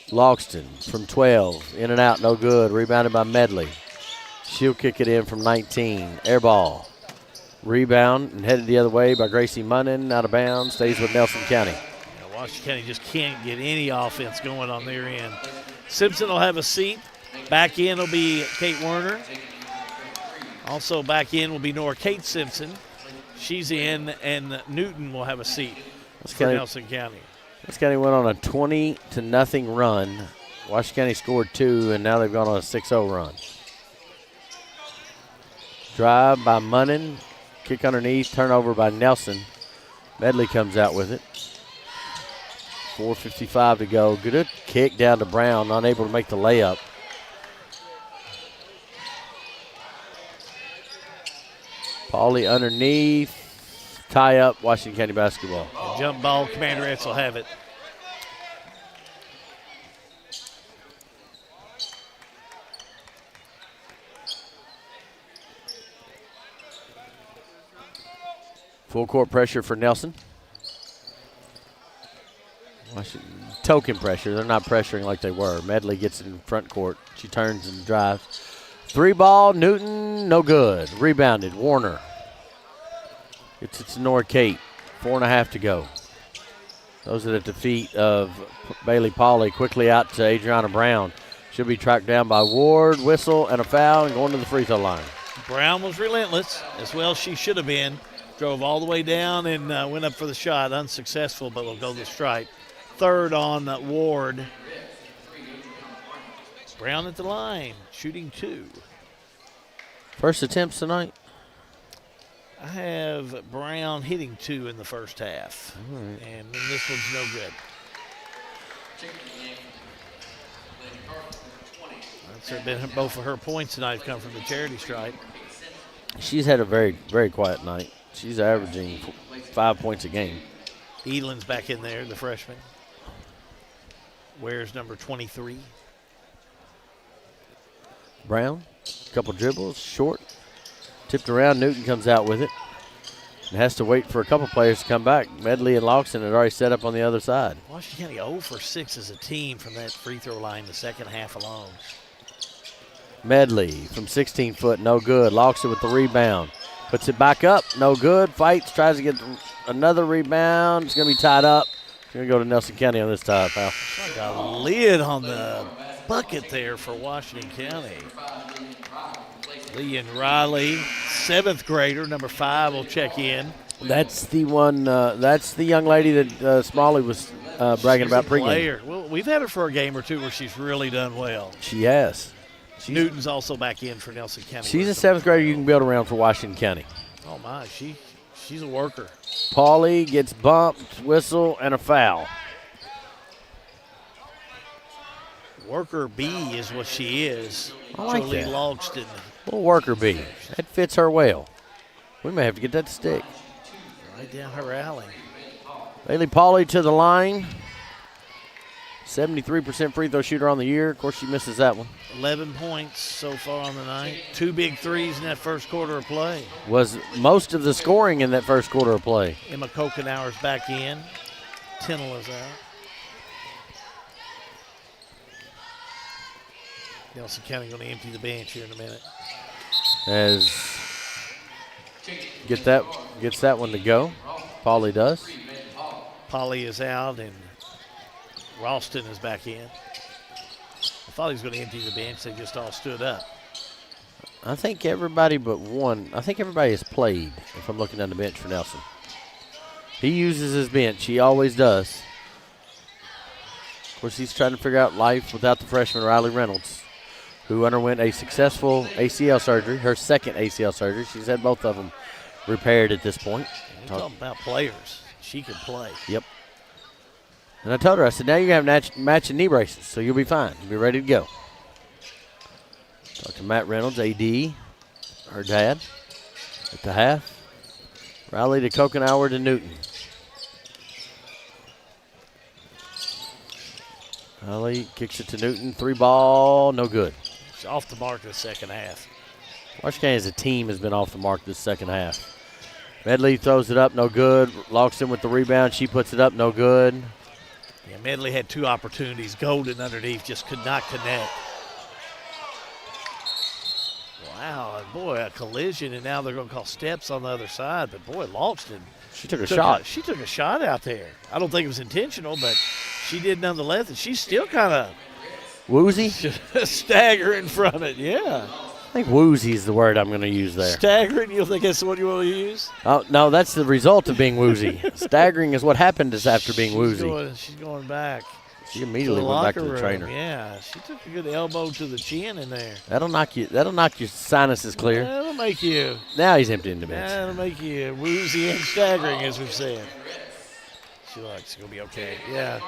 Logston from 12. In and out, no good. Rebounded by Medley. She'll kick it in from 19. Air ball. Rebound and headed the other way by Gracie Munnin. Out of bounds. Stays with Nelson County. Yeah, Washington County just can't get any offense going on their end. Simpson will have a seat. Back in will be Kate Werner. Also back in will be Nora Kate Simpson. She's in, and Newton will have a seat for Nelson County. This County went on a 20-0 run. Washington County scored 2, and now they've gone on a 6-0 run. Drive by Munnin. Kick underneath. Turnover by Nelson. Medley comes out with it. 4:55 to go. Good kick down to Brown. Unable to make the layup. Pauly underneath. Tie up, Washington County basketball. Jump ball, Commanderettes will have it. Full court pressure for Nelson. Token pressure. They're not pressuring like they were. Medley gets it in front court. She turns and drives. 3 ball, Newton, no good. Rebounded, Warner. It's to Nora Kate. 4.5 to go. Those are at the feet of Bailey Pauly. Quickly out to Adriana Brown. She'll be tracked down by Ward. Whistle and a foul and going to the free throw line. Brown was relentless, as well she should have been. Drove all the way down and went up for the shot. Unsuccessful, but will go to the stripe. 3rd on Ward. Brown at the line, shooting 2. First attempts tonight? I have Brown hitting 2 in the first half. Right. And then this one's no good. That's been both of her points tonight have come from the charity stripe. She's had a very, very quiet night. She's averaging 5 points a game. Eland's back in there, the freshman. Wears number 23. Brown, couple dribbles, short. Tipped around, Newton comes out with it. And has to wait for a couple players to come back. Medley and Loxton had already set up on the other side. Washington County 0 for 6 as a team from that free throw line the second half alone. Medley from 16 foot, no good. Loxton with the rebound. Puts it back up, no good. Fights, tries to get another rebound. It's going to be tied up. It's going to go to Nelson County on this tie, pal. Like a lid on the bucket there for Washington County. Lee and Riley, 7th grader, number 5 will check in. That's the one. That's the young lady that Smalley was bragging about pregame. Player. Well, we've had her for a game or two where she's really done well. She has. Newton's also back in for Nelson County. She's a 7th grader you can build around for Washington County. Oh my, she's a worker. Paulie gets bumped, whistle, and a foul. Worker B is what she is. I like Jolie that. Logston. Little worker B. That fits her well. We may have to get that to stick. Right down her alley. Bailey Paulie to the line. 73% free throw shooter on the year. Of course, she misses that one. 11 points so far on the night. 2 big threes in that first quarter of play. Was most of the scoring in that first quarter of play. Emma Kokenauer's back in. Tennell is out. Nelson County going to empty the bench here in a minute. As gets that one to go. Paulie does. Polly is out and Ralston is back in. I thought he was going to empty the bench. They just all stood up. I think everybody but one. I think everybody has played, if I'm looking down the bench for Nelson. He uses his bench. He always does. Of course, he's trying to figure out life without the freshman Riley Reynolds, who underwent a successful ACL surgery, her second ACL surgery. She's had both of them repaired at this point. You're talking about players. She can play. Yep. And I told her, I said, now you have matching knee braces, so you'll be fine. You'll be ready to go. Talk to Matt Reynolds, AD, her dad, at the half. Riley to Kokenauer to Newton. Riley kicks it to Newton. 3-ball, no good. She's off the mark in the second half. Washington County as a team has been off the mark this second half. Medley throws it up, no good. Loxton with the rebound. She puts it up, no good. Yeah, Medley had 2 opportunities. Golden underneath, just could not connect. Wow, boy, a collision, and now they're going to call steps on the other side. But, boy, Loxton. She took a shot. She took a shot out there. I don't think it was intentional, but she did nonetheless, and she's still kind of woozy? Staggering from it, yeah. I think woozy is the word I'm going to use there. Staggering, you think that's what you want to use? Oh, no, that's the result of being woozy. Staggering is what happened after being woozy. She's going back. She immediately went back to the trainer. Yeah, she took a good elbow to the chin in there. That'll knock your sinuses clear. That'll make you. Now he's emptying the bench. That'll make you woozy and staggering, as we've said. She looks it's going to be okay. Yeah.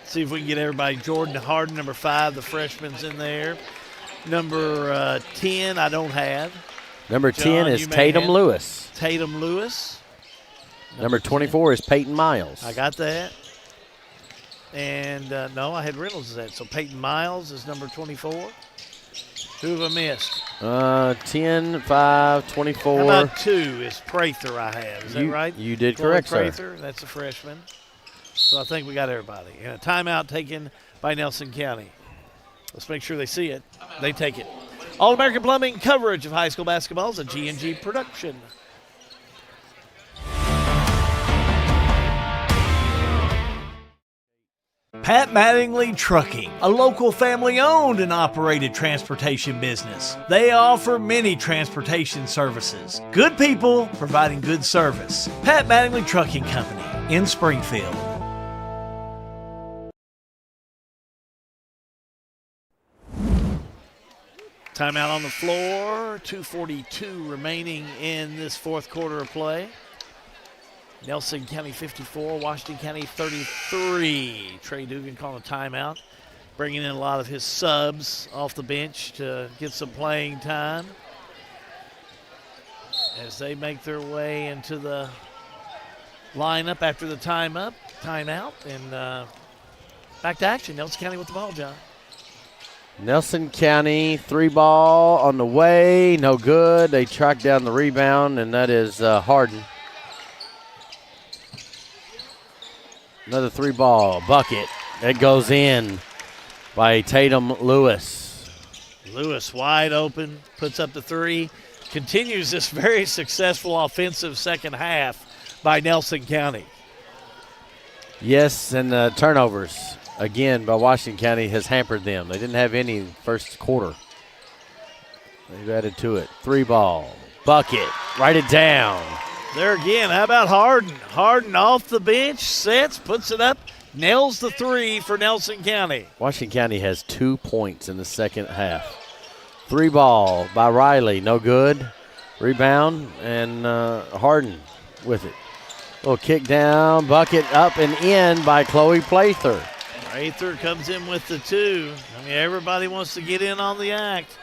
See if we can get everybody. Jordan Harden, number 5, the freshman's in there. Number 10, I don't have. Number 10 is Tatum Lewis. Tatum Lewis. Number 24 is Peyton Miles. I got that. And, no, I had Reynolds as that. So Peyton Miles is number 24. Who have I missed? 10, 5, 24. How about 2 is Prather I have. Is that right? You did correct, sir. Prather, that's a freshman. So I think we got everybody. And a timeout taken by Nelson County. Let's make sure they see it. They take it. All-American Plumbing coverage of high school basketball is a G&G production. Pat Mattingly Trucking, a local family-owned and operated transportation business. They offer many transportation services. Good people providing good service. Pat Mattingly Trucking Company in Springfield. Timeout on the floor. 2:42 remaining in this fourth quarter of play. Nelson County 54, Washington County 33. Trey Dugan calling a timeout, bringing in a lot of his subs off the bench to get some playing time as they make their way into the line up after the timeout, and back to action. Nelson County with the ball, John. Nelson County, 3-ball on the way, no good. They track down the rebound, and that is Harden. Another 3-ball bucket. It goes in by Tatum Lewis. Lewis wide open, puts up the 3. Continues this very successful offensive second half by Nelson County. Yes, and turnovers, again, by Washington County has hampered them. They didn't have any first quarter. They've added to it. 3-ball, bucket, write it down. There again, how about Harden? Harden off the bench, sets, puts it up, nails the 3 for Nelson County. Washington County has 2 points in the second half. 3-ball by Riley, no good. Rebound, and Harden with it. Little kick down, bucket up and in by Chloe Prather. Prather comes in with the 2. I mean, everybody wants to get in on the act.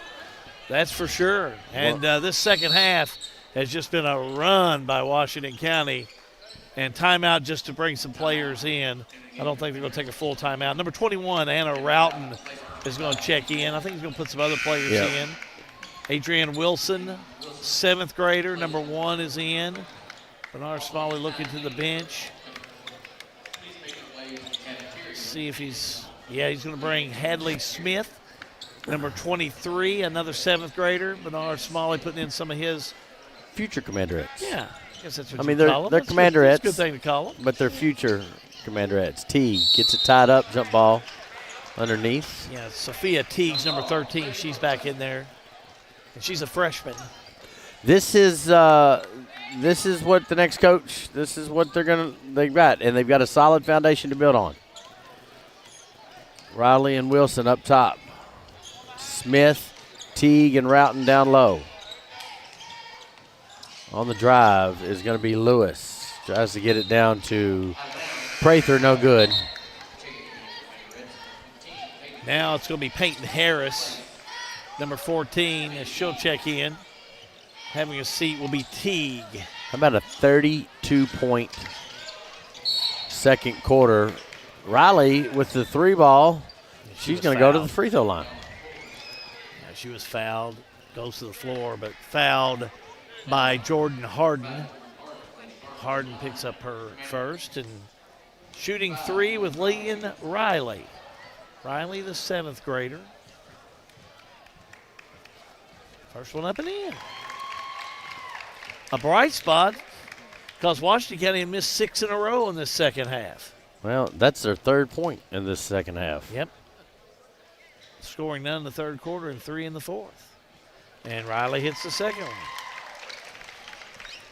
That's for sure. And this second half has just been a run by Washington County. And timeout just to bring some players in. I don't think they're going to take a full timeout. Number 21, Anna Roughton, is going to check in. I think he's going to put some other players in. Adrienne Wilson, 7th grader, number 1 is in. Bernard Smallley looking to the bench. See if he's going to bring Hadley Smith, number 23, another 7th grader. Bernard Smallley putting in some of his future Commanderettes. Yeah, I guess that's what they're call them. Commanderettes. That's a good thing to call them. But they're future Commanderettes. Teague gets it tied up, jump ball underneath. Yeah, Sophia Teague's number 13. She's back in there, and she's a freshman. This is what the next coach. This is what they've got, and they've got a solid foundation to build on. Riley and Wilson up top. Smith, Teague, and Roughton down low. On the drive is going to be Lewis. Tries to get it down to Prather, no good. Now it's going to be Peyton Harris, number 14, as she'll check in. Having a seat will be Teague. How about a 32-point second quarter? Riley with the 3-ball. She's going to go to the free throw line. Yeah, she was fouled, goes to the floor, but fouled by Jordan Harden. Harden picks up her first and shooting 3 with Leanne Riley. Riley, the 7th grader. First one up and in. A bright spot because Washington County missed 6 in a row in this second half. Well, that's their 3rd point in this second half. Yep. Scoring none in the 3rd quarter and 3 in the 4th. And Riley hits the second one.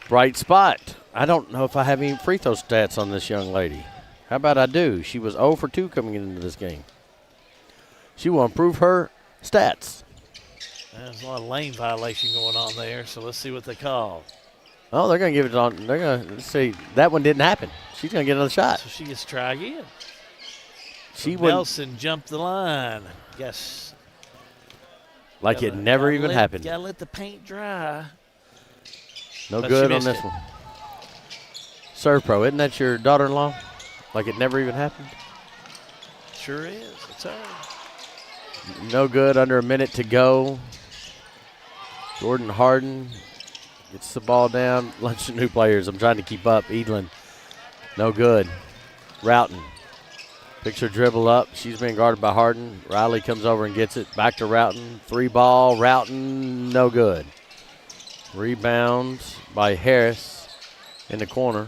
Bright spot. I don't know if I have any free throw stats on this young lady. How about I do? She was 0 for 2 coming into this game. She will improve her stats. There's a lot of lane violation going on there, so let's see what they call. Oh, they're going to give it on. They're going to see. That one didn't happen. She's going to get another shot. So she gets to try again. She Nelson jumped the line. Yes. Like it never even happened. Got to let the paint dry. No good on this one. Serve Pro, isn't that your daughter-in-law? Like it never even happened? Sure is. It's her. No good, under a minute to go. Jordan Harden gets the ball down. Bunch of new players. I'm trying to keep up. Edlin, no good. Roughton picks her dribble up. She's being guarded by Harden. Riley comes over and gets it. Back to Roughton. 3-ball. Roughton, no good. Rebound by Harris in the corner.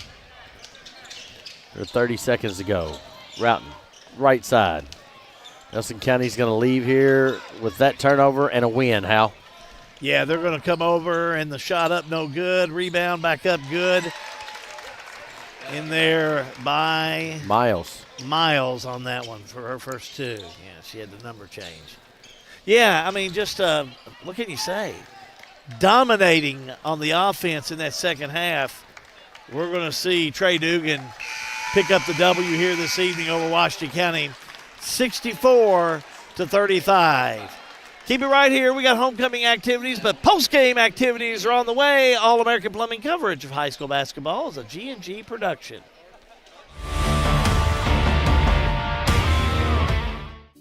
There's 30 seconds to go. Roughton, right side. Nelson County's going to leave here with that turnover and a win, Hal. Yeah, they're going to come over, and the shot up no good. Rebound back up good. In there by Miles on that one for her first 2. Yeah, she had the number change. Yeah, I mean, just what can you say? Dominating on the offense in that second half. We're going to see Trey Dugan pick up the W here this evening over Washington County. 64-35. Keep it right here. We got homecoming activities, but post-game activities are on the way. All-American Plumbing coverage of high school basketball is a G&G production.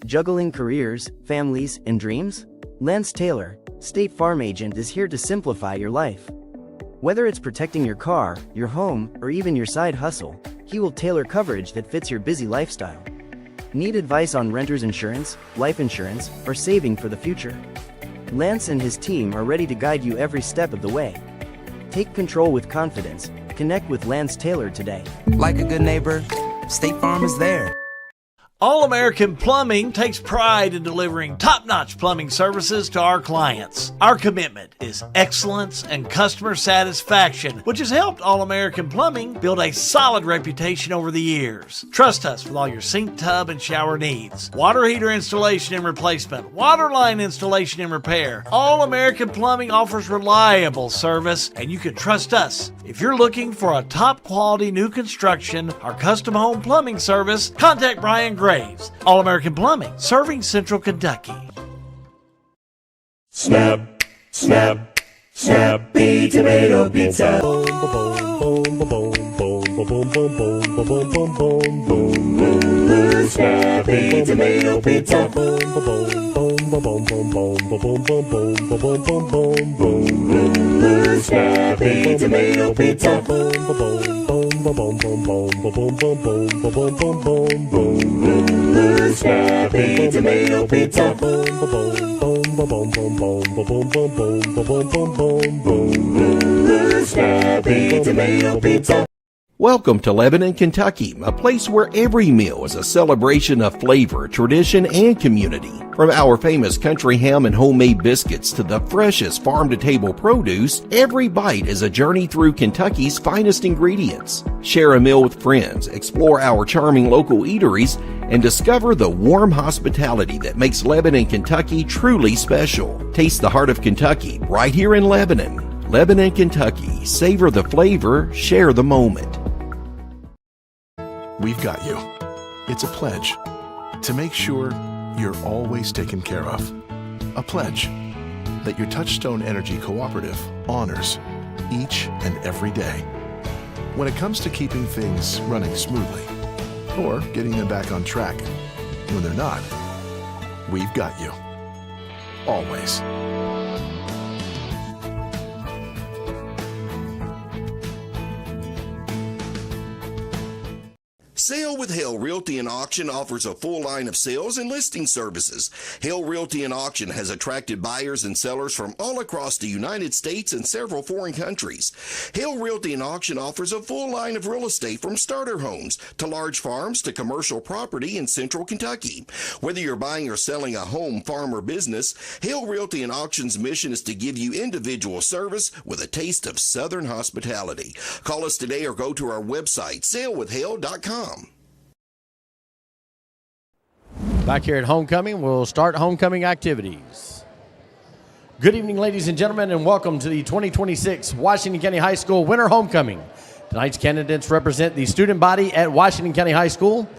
Juggling careers, families, and dreams? Lance Taylor, State Farm Agent, is here to simplify your life. Whether it's protecting your car, your home, or even your side hustle, he will tailor coverage that fits your busy lifestyle. Need advice on renter's insurance, life insurance, or saving for the future? Lance and his team are ready to guide you every step of the way. Take control with confidence. Connect with Lance Taylor today. Like a good neighbor, State Farm is there. All-American Plumbing takes pride in delivering top-notch plumbing services to our clients. Our commitment is excellence and customer satisfaction, which has helped All-American Plumbing build a solid reputation over the years. Trust us with all your sink, tub, and shower needs. Water heater installation and replacement, water line installation and repair. All-American Plumbing offers reliable service, and you can trust us. If you're looking for a top-quality new construction or custom home plumbing service, contact Brian Graves. All-American Plumbing, serving Central Kentucky. Snap, snap, snappy tomato pizza. Snappy tomato pizza. Snappy tomato pizza. Snappy tomato pizza. Snappy tomato pizza. Welcome to Lebanon, Kentucky, a place where every meal is a celebration of flavor, tradition, and community. From our famous country ham and homemade biscuits to the freshest farm-to-table produce, every bite is a journey through Kentucky's finest ingredients. Share a meal with friends, explore our charming local eateries, and discover the warm hospitality that makes Lebanon, Kentucky truly special. Taste the heart of Kentucky right here in Lebanon. Lebanon, Kentucky. Savor the flavor, share the moment. We've got you. It's a pledge to make sure you're always taken care of. A pledge that your Touchstone Energy Cooperative honors each and every day. When it comes to keeping things running smoothly or getting them back on track when they're not, we've got you. Always. Sale with Hale Realty and Auction offers a full line of sales and listing services. Hale Realty and Auction has attracted buyers and sellers from all across the United States and several foreign countries. Hale Realty and Auction offers a full line of real estate from starter homes to large farms to commercial property in Central Kentucky. Whether you're buying or selling a home, farm, or business, Hale Realty and Auction's mission is to give you individual service with a taste of Southern hospitality. Call us today or go to our website, salewithhale.com. Back here at homecoming, we'll start homecoming activities. Good evening, ladies and gentlemen, and welcome to the 2026 Washington County High School Winter Homecoming. Tonight's candidates represent the student body at Washington County High School.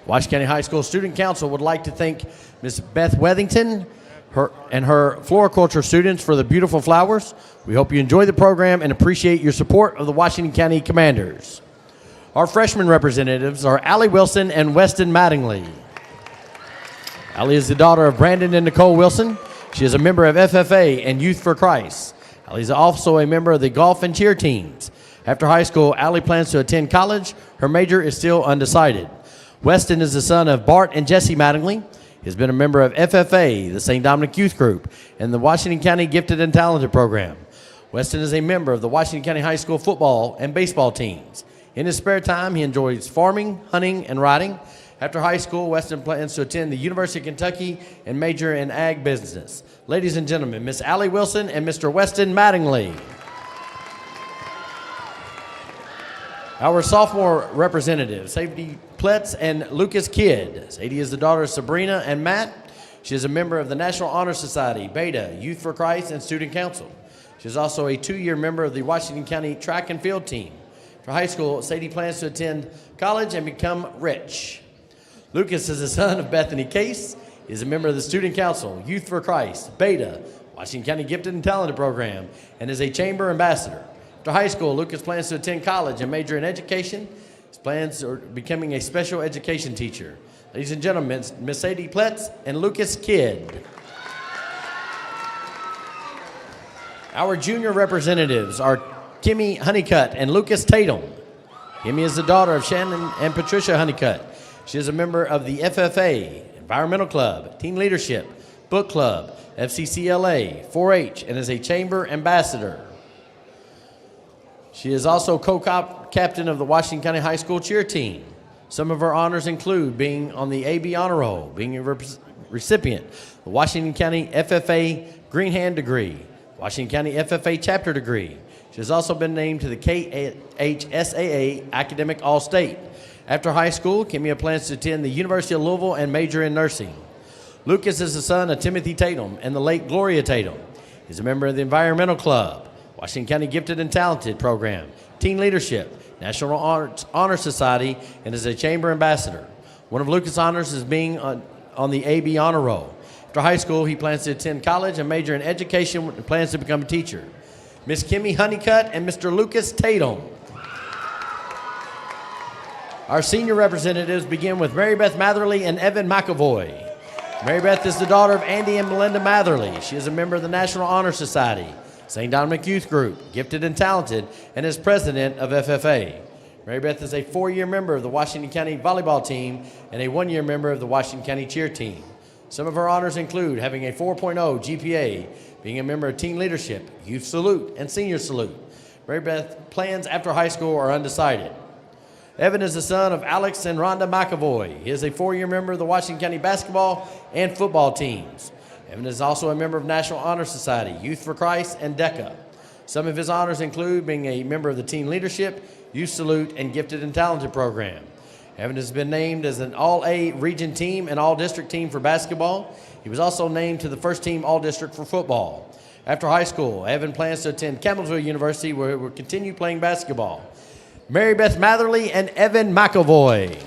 Washington County High School Student Council would like to thank Ms. Beth Wethington and her floriculture students for the beautiful flowers. We hope you enjoy the program and appreciate your support of the Washington County Commanders. Our freshman representatives are Allie Wilson and Weston Mattingly. Allie is the daughter of Brandon and Nicole Wilson. She is a member of FFA and Youth for Christ. Allie is also a member of the golf and cheer teams. After high school, Allie plans to attend college. Her major is still undecided. Weston is the son of Bart and Jesse Mattingly. He has been a member of FFA, the St. Dominic Youth Group, and the Washington County Gifted and Talented Program. Weston is a member of the Washington County High School football and baseball teams. In his spare time, he enjoys farming, hunting, and riding. After high school, Weston plans to attend the University of Kentucky and major in ag business. Ladies and gentlemen, Miss Allie Wilson and Mr. Weston Mattingly. Our sophomore representatives, Sadie Pletz and Lucas Kidd. Sadie is the daughter of Sabrina and Matt. She is a member of the National Honor Society, Beta, Youth for Christ, and Student Council. She is also a 2-year member of the Washington County track and field team. For high school, Sadie plans to attend college and become rich. Lucas is the son of Bethany Case. He is a member of the Student Council, Youth for Christ, Beta, Washington County Gifted and Talented Program, and is a Chamber Ambassador. After high school, Lucas plans to attend college and major in education. His plans are becoming a special education teacher. Ladies and gentlemen, Miss Sadie Pletz and Lucas Kidd. Our junior representatives are Kimmy Honeycutt and Lucas Tatum. Kimmy is the daughter of Shannon and Patricia Honeycutt. She is a member of the FFA, Environmental Club, Teen Leadership, Book Club, FCCLA, 4-H, and is a Chamber Ambassador. She is also co-captain of the Washington County High School cheer team. Some of her honors include being on the AB Honor Roll, being a recipient of the Washington County FFA Green Hand degree, Washington County FFA chapter degree. She has also been named to the KHSAA Academic All-State. After high school, Kimia plans to attend the University of Louisville and major in nursing. Lucas is the son of Timothy Tatum and the late Gloria Tatum. He's a member of the Environmental Club, Washington County Gifted and Talented Program, Teen Leadership, National Honor Society, and is a Chamber Ambassador. One of Lucas' honors is being on the AB Honor Roll. After high school, he plans to attend college and major in education and plans to become a teacher. Miss Kimmy Honeycutt and Mr. Lucas Tatum. Our senior representatives begin with Mary Beth Matherly and Evan McAvoy. Mary Beth is the daughter of Andy and Melinda Matherly. She is a member of the National Honor Society, St. Dominic Youth Group, Gifted and Talented, and is president of FFA. Mary Beth is a 4-year member of the Washington County volleyball team and a 1-year member of the Washington County cheer team. Some of her honors include having a 4.0 GPA, being a member of Teen Leadership, Youth Salute, and Senior Salute. Mary Beth's plans after high school are undecided. Evan is the son of Alex and Rhonda McAvoy. He is a 4-year member of the Washington County basketball and football teams. Evan is also a member of National Honor Society, Youth for Christ, and DECA. Some of his honors include being a member of the Teen Leadership, Youth Salute, and Gifted and Talented Program. Evan has been named as an All-A region team and All-District team for basketball. He was also named to the first team All-District for football. After high school, Evan plans to attend Campbellsville University where he will continue playing basketball. Mary Beth Matherly and Evan McAvoy.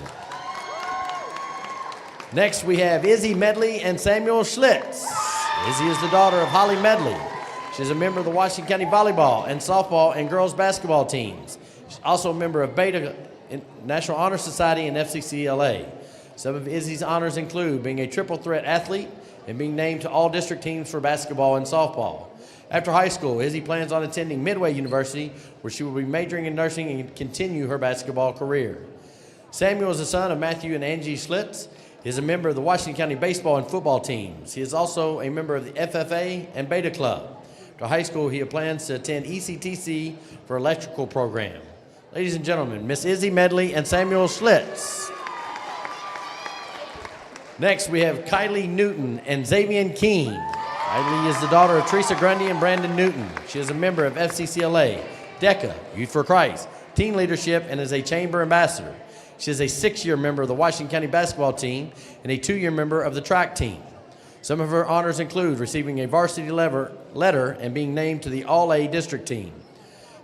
Next, we have Izzy Medley and Samuel Schlitz. Izzy is the daughter of Holly Medley. She is a member of the Washington County volleyball and softball and girls basketball teams. She's also a member of Beta National Honor Society and FCCLA. Some of Izzy's honors include being a triple threat athlete and being named to all district teams for basketball and softball. After high school, Izzy plans on attending Midway University, where she will be majoring in nursing and continue her basketball career. Samuel is the son of Matthew and Angie Schlitz. He is a member of the Washington County baseball and football teams. He is also a member of the FFA and Beta Club. After high school, he plans to attend ECTC for electrical program. Ladies and gentlemen, Miss Izzy Medley and Samuel Schlitz. Next, we have Kylie Newton and Xavier Keene. Kylie is the daughter of Teresa Grundy and Brandon Newton. She is a member of FCCLA, DECA, Youth for Christ, Teen Leadership, and is a Chamber Ambassador. She is a 6-year member of the Washington County basketball team and a 2-year member of the track team. Some of her honors include receiving a varsity letter and being named to the All-A district team.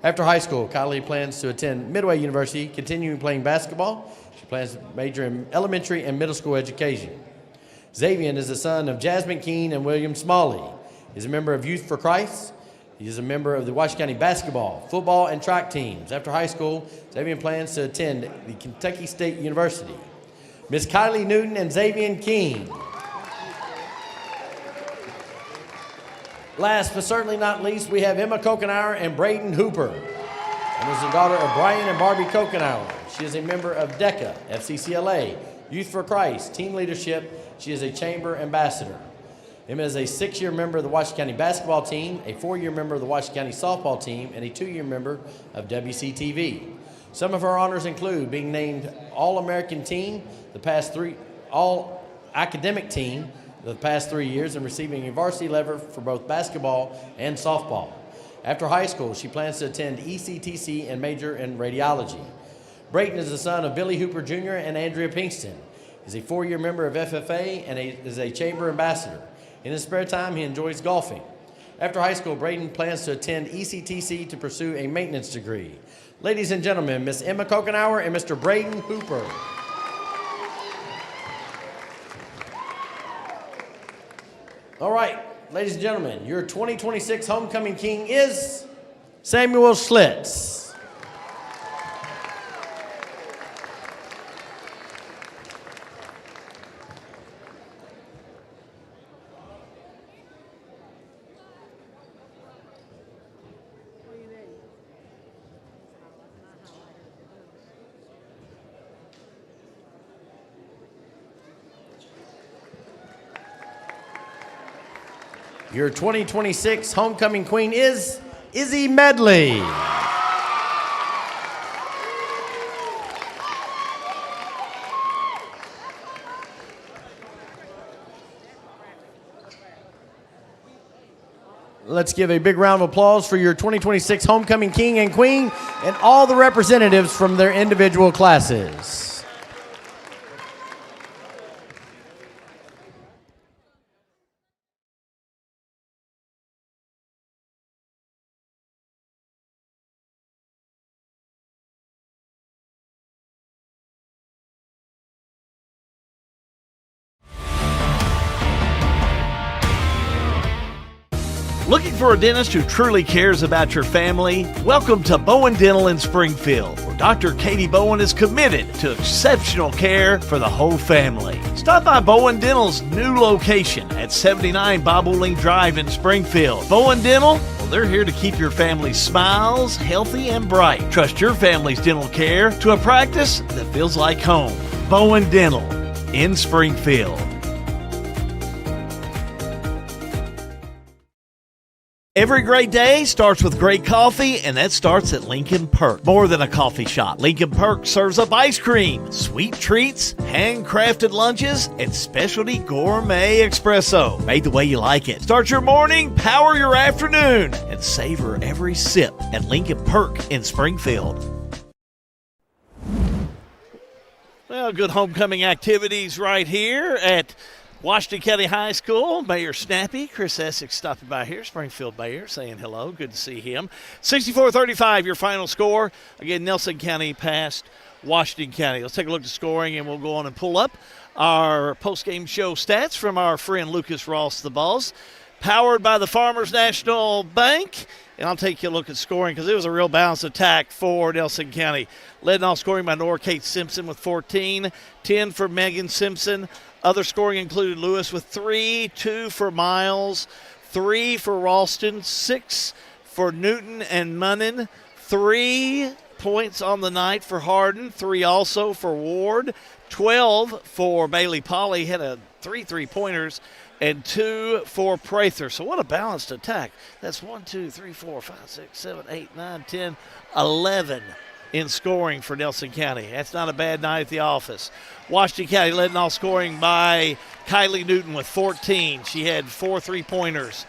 After high school, Kylie plans to attend Midway University, continuing playing basketball. She plans to major in elementary and middle school education. Xavier is the son of Jasmine Keene and William Smalley. He is a member of Youth for Christ. He is a member of the Washington County basketball, football, and track teams. After high school, Xavier plans to attend the Kentucky State University. Miss Kylie Newton and Xavier Keene. Last but certainly not least, we have Emma Kokenauer and Braden Hooper. Emma is the daughter of Brian and Barbie Kokenauer. She is a member of DECA, FCCLA, Youth for Christ, Teen Leadership. She is a Chamber Ambassador. Emma is a 6-year member of the Washington County basketball team, a 4-year member of the Washington County softball team, and a 2-year member of WCTV. Some of her honors include being named All-American Team, All-Academic Team the past 3 years, and receiving a varsity letter for both basketball and softball. After high school, she plans to attend ECTC and major in radiology. Brayton is the son of Billy Hooper Jr. and Andrea Pinkston. He is a 4-year member of FFA and is a Chamber Ambassador. In his spare time, he enjoys golfing. After high school, Brayden plans to attend ECTC to pursue a maintenance degree. Ladies and gentlemen, Miss Emma Kokenauer and Mr. Brayden Hooper. All right, ladies and gentlemen, your 2026 homecoming king is Samuel Schlitz. Your 2026 homecoming queen is Izzy Medley. Let's give a big round of applause for your 2026 homecoming king and queen and all the representatives from their individual classes. Looking for a dentist who truly cares about your family? Welcome to Bowen Dental in Springfield, where Dr. Katie Bowen is committed to exceptional care for the whole family. Stop by Bowen Dental's new location at 79 Bobolink Drive in Springfield. Bowen Dental, well, they're here to keep your family's smiles healthy and bright. Trust your family's dental care to a practice that feels like home. Bowen Dental in Springfield. Every great day starts with great coffee, and that starts at Lincoln Perk. More than a coffee shop, Lincoln Perk serves up ice cream, sweet treats, handcrafted lunches, and specialty gourmet espresso. Made the way you like it. Start your morning, power your afternoon, and savor every sip at Lincoln Perk in Springfield. Well, good homecoming activities right here at Washington County High School. Mayor Snappy, Chris Essex stopping by here, Springfield Mayor, saying hello. Good to see him. 64-35, your final score. Again, Nelson County passed Washington County. Let's take a look at the scoring, and we'll go on and pull up our post-game show stats from our friend Lucas Ross, the boss. Powered by the Farmers National Bank. And I'll take you a look at scoring because it was a real balanced attack for Nelson County. Led off scoring by Nora Kate Simpson with 14, 10 for Megan Simpson. Other scoring included Lewis with 3, 2 for Miles, 3 for Ralston, 6 for Newton and Munnin, 3 points on the night for Hardin, 3 also for Ward, 12 for Bailey Polly, had a 3 3-pointers, and 2 for Prather. So what a balanced attack. That's 1, 2, 3, 4, 5, 6, 7, 8, 9, 10, 11 in scoring for Nelson County. That's not a bad night at the office. Washington County led in all scoring by Kylie Newton with 14. She had 4 3-pointers.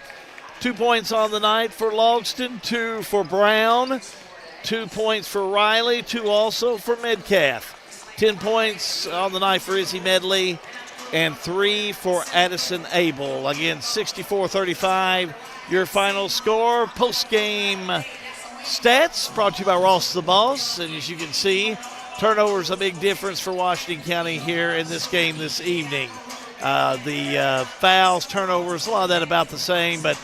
2 points on the night for Logston, 2 for Brown, 2 points for Riley, 2 also for Metcalf. 10 points on the night for Izzy Medley, and 3 for Addison Abel. Again, 64-35, your final score. Post-game stats brought to you by Ross the Boss. And as you can see, turnovers a big difference for Washington County here in this game this evening. The fouls, turnovers, a lot of that about the same, but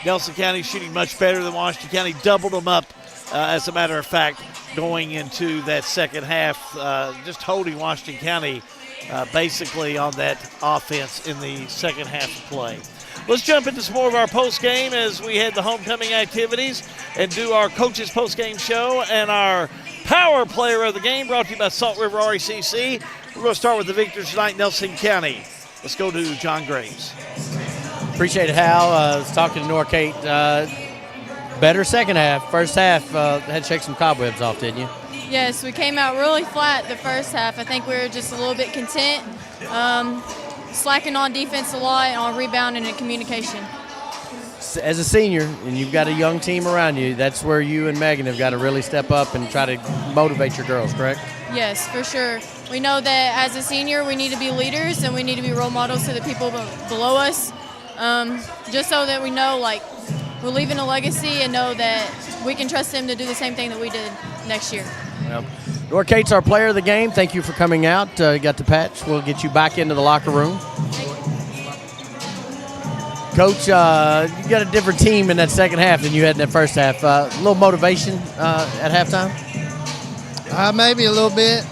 Nelson County shooting much better than Washington County. Doubled them up, as a matter of fact, going into that second half, just holding Washington County basically on that offense in the second half of play. Let's jump into some more of our post-game as we head the homecoming activities and do our coaches post-game show and our power player of the game brought to you by Salt River RECC. We're going to start with the victors tonight, Nelson County. Let's go to John Graves. Appreciate it, Hal. I was talking to Nora Kate. Better second half. First half, had to shake some cobwebs off, didn't you? Yes, we came out really flat the first half. I think we were just a little bit content, slacking on defense a lot, and on rebounding and communication. As a senior, and you've got a young team around you, that's where you and Megan have got to really step up and try to motivate your girls, correct? Yes, for sure. We know that as a senior, we need to be leaders and we need to be role models to the people below us, just so that we know, like, we're leaving a legacy and know that we can trust them to do the same thing that we did next year. Well, Nora Kate's our player of the game. Thank you for coming out. You got the patch. We'll get you back into the locker room. Coach, you got a different team in that second half than you had in that first half. A little motivation at halftime? Maybe a little bit.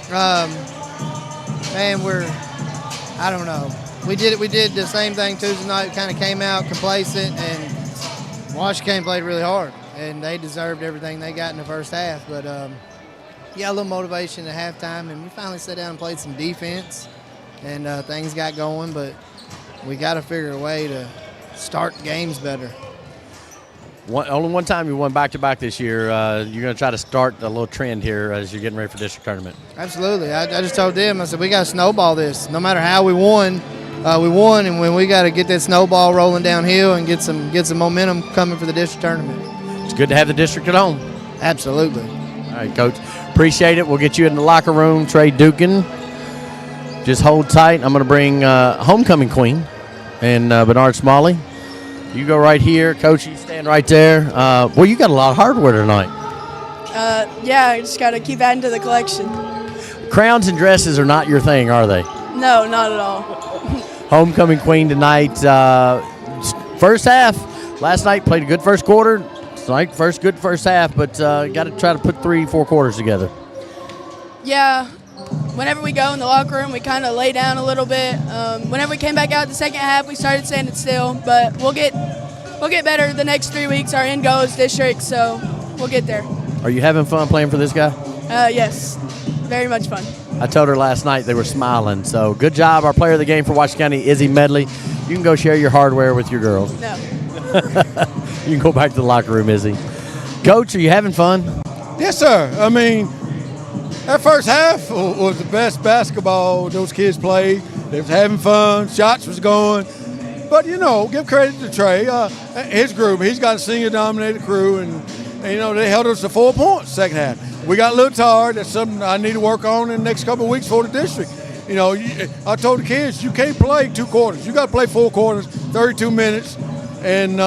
Man, I don't know. We did the same thing Tuesday night. Kind of came out complacent, and Washington played really hard, and they deserved everything they got in the first half. But yeah, a little motivation at halftime, and we finally sat down and played some defense, and things got going. But we got to figure a way to start games better. Only one time you won back-to-back this year. You're going to try to start a little trend here as you're getting ready for district tournament. Absolutely. I just told them, I said, we got to snowball this. No matter how we won, and when we got to get that snowball rolling downhill and get some momentum coming for the district tournament. It's good to have the district at home. Absolutely. All right, Coach. Appreciate it. We'll get you in the locker room. Trey Dugan, just hold tight. I'm going to bring homecoming queen and Bernard Smallley. You go right here. Coach, you stand right there. Well, you got a lot of hardware tonight. Yeah, I just got to keep adding to the collection. Crowns and dresses are not your thing, are they? No, not at all. Homecoming queen tonight. First half. Last night played a good first quarter. Tonight, good first half, but got to try to put 3-4 quarters together. Yeah. Whenever we go in the locker room, we kind of lay down a little bit. Whenever we came back out the second half, we started standing still, but we'll get better the next 3 weeks. Our end goal is district, so we'll get there. Are you having fun playing for this guy? Yes, very much fun. I told her last night they were smiling, so good job. Our player of the game for Washington County, Izzy Medley. You can go share your hardware with your girls. No. You can go back to the locker room, Izzy. Coach, are you having fun? Yes, sir. I mean, that first half was the best basketball those kids played. They was having fun. Shots was going. But, give credit to Trey. His group, he's got a senior-dominated crew, and they held us to 4 points second half. We got a little tired. That's something I need to work on in the next couple of weeks for the district. I told the kids, you can't play 2 quarters. You got to play 4 quarters, 32 minutes. And,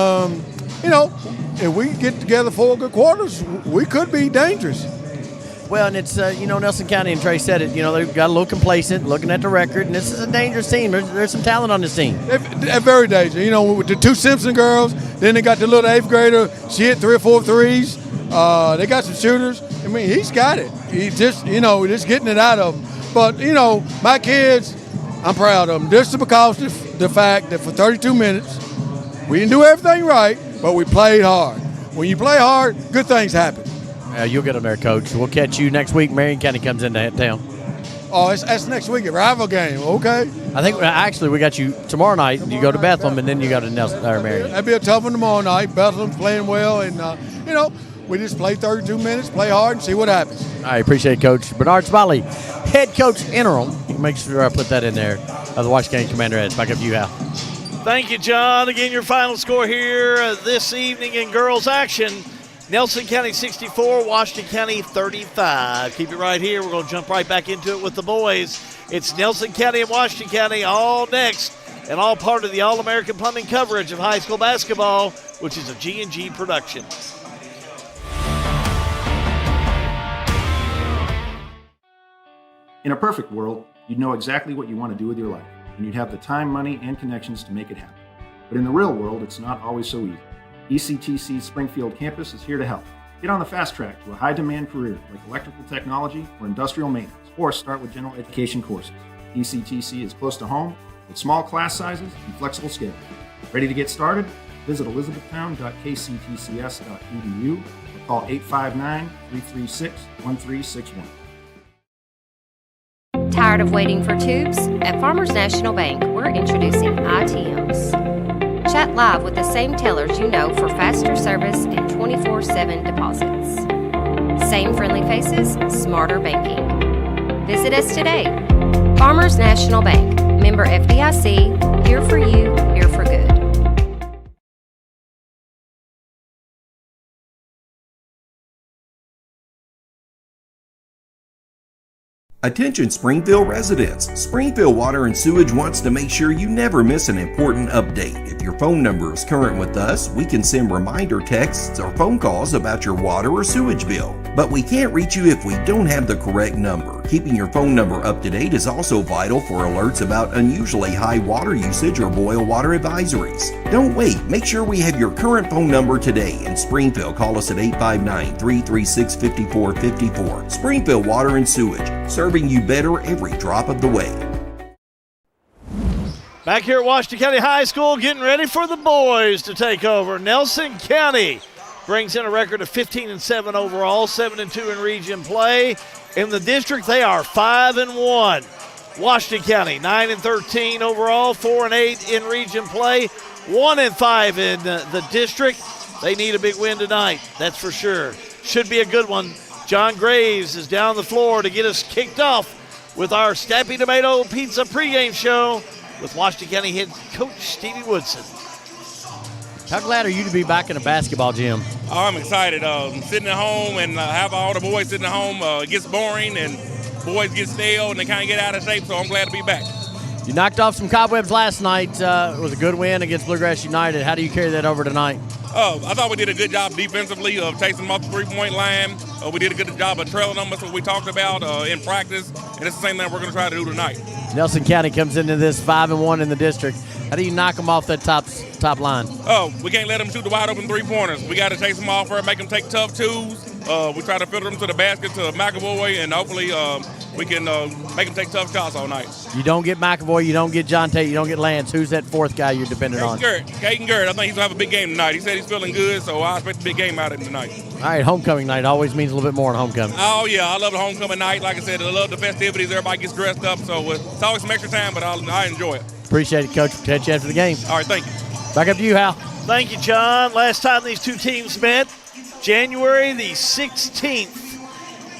if we get together 4 good quarters, we could be dangerous. Well, and it's, Nelson County, and Trey said it, they got a little complacent looking at the record, and this is a dangerous team. There's some talent on this team. They're very dangerous. With the 2 Simpson girls, then they got the little 8th grader. She hit 3 or 4 threes. They got some shooters. I mean, he's got it. He's just, just getting it out of them. But, my kids, I'm proud of them. Just because the fact that for 32 minutes, we didn't do everything right, but we played hard. When you play hard, good things happen. You'll get them there, Coach. We'll catch you next week. Marion County comes into town. Oh, that's next week, a rival game. Okay. I think actually we got you tomorrow night. You go to Bethlehem, and then you go to Nelson or Marion. That'd be a tough one tomorrow night. Bethlehem's playing well, and we just play 32 minutes, play hard, and see what happens. I appreciate it, Coach. Bernard Smallley, head coach interim. Make sure I put that in there. Of the Washington County Commanderettes. Back up to you, Al. Thank you, John. Again, your final score here this evening in girls action. Nelson County 64, Washington County 35. Keep it right here. We're going to jump right back into it with the boys. It's Nelson County and Washington County all next, and all part of the All-American Plumbing coverage of high school basketball, which is a G&G production. In a perfect world, you'd know exactly what you want to do with your life, and you'd have the time, money, and connections to make it happen. But in the real world, it's not always so easy. ECTC's Springfield campus is here to help. Get on the fast track to a high-demand career like electrical technology or industrial maintenance, or start with general education courses. ECTC is close to home with small class sizes and flexible schedules. Ready to get started? Visit elizabethtown.kctcs.edu or call 859-336-1361. Tired of waiting for tubes? At Farmers National Bank, we're introducing ITMs. Chat live with the same tellers you know for faster service and 24/7 deposits. Same friendly faces, smarter banking. Visit us today. Farmers National Bank, member FDIC, here for you, here for good. Attention Springfield residents. Springfield Water and Sewage wants to make sure you never miss an important update. If your phone number is current with us, we can send reminder texts or phone calls about your water or sewage bill. but we can't reach you if we don't have the correct number. Keeping your phone number up to date is also vital for alerts about unusually high water usage or boil water advisories. Don't wait. Make sure we have your current phone number today. In Springfield, call us at 859-336-5454. Springfield Water and Sewage, serving you better every drop of the way. Back here at Washington County High School, getting ready for the boys to take over. Nelson County brings in a record of 15-7 overall, 7-2 in region play. In the district, they are 5-1. Washington County 9-13 overall, 4-8 in region play, 1-5 in the district. They need a big win tonight, that's for sure. Should be a good one. John Graves is down the floor to get us kicked off with our Snappy Tomato Pizza pregame show with Washington County head coach Stevie Woodson. How glad are you to be back in a basketball gym? Oh, I'm excited. Sitting at home and have all the boys sitting at home. It gets boring and boys get stale and they kind of get out of shape, so I'm glad to be back. You knocked off some cobwebs last night. It was a good win against Bluegrass United. How do you carry that over tonight? I thought we did a good job defensively of chasing them off the three-point line. We did a good job of trailing them. That's what we talked about in practice, and it's the same thing we're going to try to do tonight. Nelson County comes into this 5-1 in the district. How do you knock them off that top line? We can't let them shoot the wide-open three-pointers. We got to chase them off there, make them take tough twos. We try to filter them to the basket, to McAvoy, and hopefully we can make them take tough shots all night. You don't get McAvoy, you don't get John Tate, you don't get Lance. Who's that fourth guy you're dependent on? Caden Garrett. I think he's going to have a big game tonight. He said he's feeling good, so I expect a big game out of him tonight. All right, homecoming night always means a little bit more on homecoming. Oh, yeah, I love the homecoming night. Like I said, I love the festivities. Everybody gets dressed up, so it's always some extra time, but I enjoy it. Appreciate it, Coach. Catch you after the game. All right, thank you. Back up to you, Hal. Thank you, John. Last time these two teams met, January the 16th,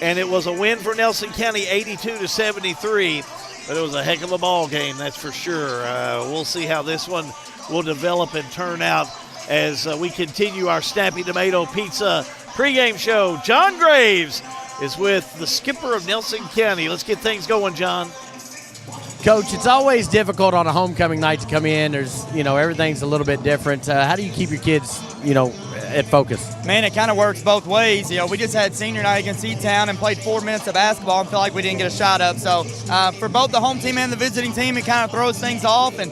and it was a win for Nelson County, 82-73, but it was a heck of a ball game, that's for sure. We'll see how this one will develop and turn out as we continue our Snappy Tomato Pizza pregame show. John Graves is with the skipper of Nelson County. Let's get things going, John. Coach, it's always difficult on a homecoming night to come in. There's, everything's a little bit different. How do you keep your kids, at focus? Man, it kind of works both ways. We just had senior night against E-Town and played 4 minutes of basketball and feel like we didn't get a shot up. So for both the home team and the visiting team, it kind of throws things off. And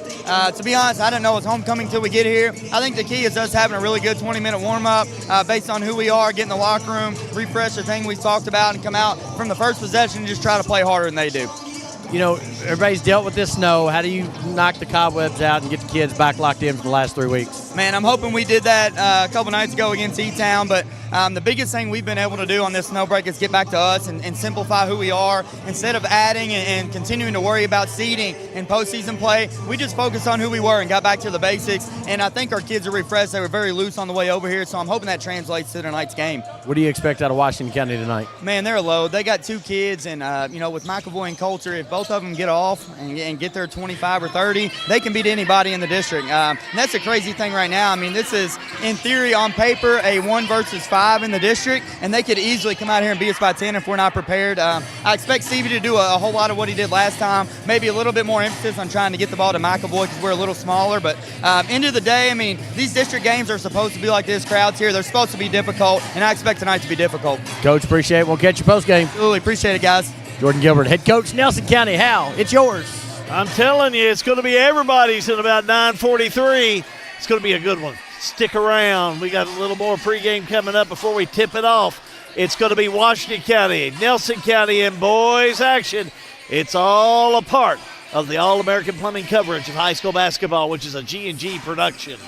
to be honest, I didn't know it was homecoming until we get here. I think the key is us having a really good 20-minute warm-up based on who we are, get in the locker room, refresh the thing we talked about, and come out from the first possession and just try to play harder than they do. Everybody's dealt with this snow. How do you knock the cobwebs out and get the kids back locked in for the last 3 weeks? Man, I'm hoping we did that a couple nights ago against E-Town, but the biggest thing we've been able to do on this snow break is get back to us and simplify who we are. Instead of adding and continuing to worry about seeding and postseason play, we just focused on who we were and got back to the basics, and I think our kids are refreshed. They were very loose on the way over here, so I'm hoping that translates to tonight's game. What do you expect out of Washington County tonight? Man, they're a load. They got 2 kids, and, with McAvoy and Coulter, if both of them get off and get their 25 or 30, they can beat anybody in the district. And that's a crazy thing right now. I mean, this is, in theory, on paper, a 1 versus 5 in the district, and they could easily come out here and beat us by 10 if we're not prepared. I expect Stevie to do a whole lot of what he did last time, maybe a little bit more emphasis on trying to get the ball to McAvoy because we're a little smaller. But end of the day, I mean, these district games are supposed to be like this. Crowds here, they're supposed to be difficult, and I expect tonight to be difficult. Coach, appreciate it. We'll catch you post-game. Absolutely. Appreciate it, guys. Jordan Gilbert, head coach, Nelson County. Hal, it's yours. I'm telling you, it's going to be everybody's at about 9:43. It's going to be a good one. Stick around. We got a little more pregame coming up before we tip it off. It's going to be Washington County, Nelson County, and boys action. It's all a part of the All-American Plumbing coverage of high school basketball, which is a G&G production.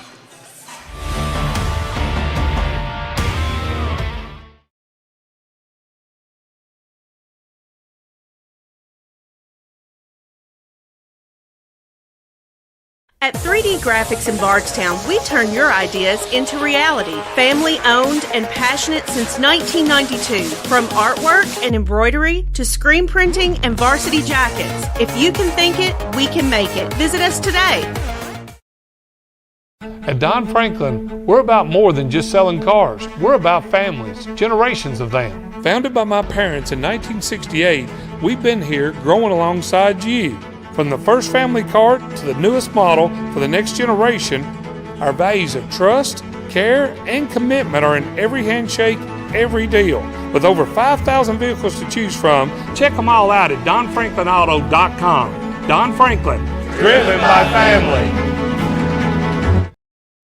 At 3D Graphics in Bardstown, we turn your ideas into reality. Family owned and passionate since 1992. From artwork and embroidery to screen printing and varsity jackets. If you can think it, we can make it. Visit us today. At Don Franklin, we're about more than just selling cars. We're about families, generations of them. Founded by my parents in 1968, we've been here growing alongside you. From the first family car to the newest model for the next generation, our values of trust, care, and commitment are in every handshake every deal. With over 5,000 vehicles to choose from, check them all out at DonFranklinAuto.com. Don Franklin, driven by family.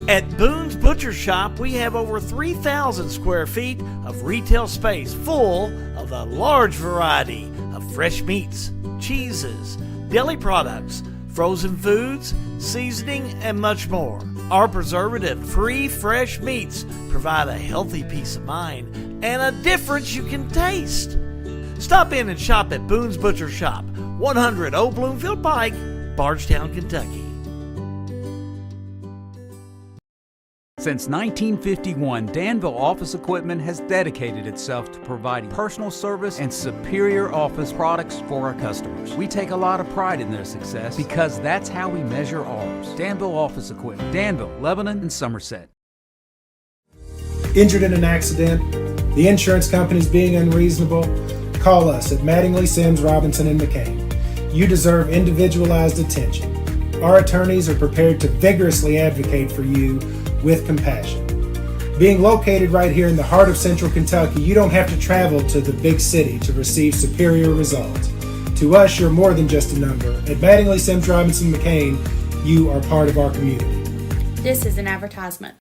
At Boone's Butcher Shop, we have over 3,000 square feet of retail space full of a large variety of fresh meats, cheeses, deli products, frozen foods, seasoning, and much more. Our preservative-free fresh meats provide a healthy peace of mind and a difference you can taste. Stop in and shop at Boone's Butcher Shop, 100 Old Bloomfield Pike, Bardstown, Kentucky. Since 1951, Danville Office Equipment has dedicated itself to providing personal service and superior office products for our customers. We take a lot of pride in their success because that's how we measure ours. Danville Office Equipment, Danville, Lebanon, and Somerset. Injured in an accident, the insurance company's being unreasonable, call us at Mattingly, Sims, Robinson, and McCain. You deserve individualized attention. Our attorneys are prepared to vigorously advocate for you with compassion. Being located right here in the heart of Central Kentucky, you don't have to travel to the big city to receive superior results. To us, you're more than just a number. At Mattingly, Sims, Robinson, McCain, you are part of our community. This is an advertisement.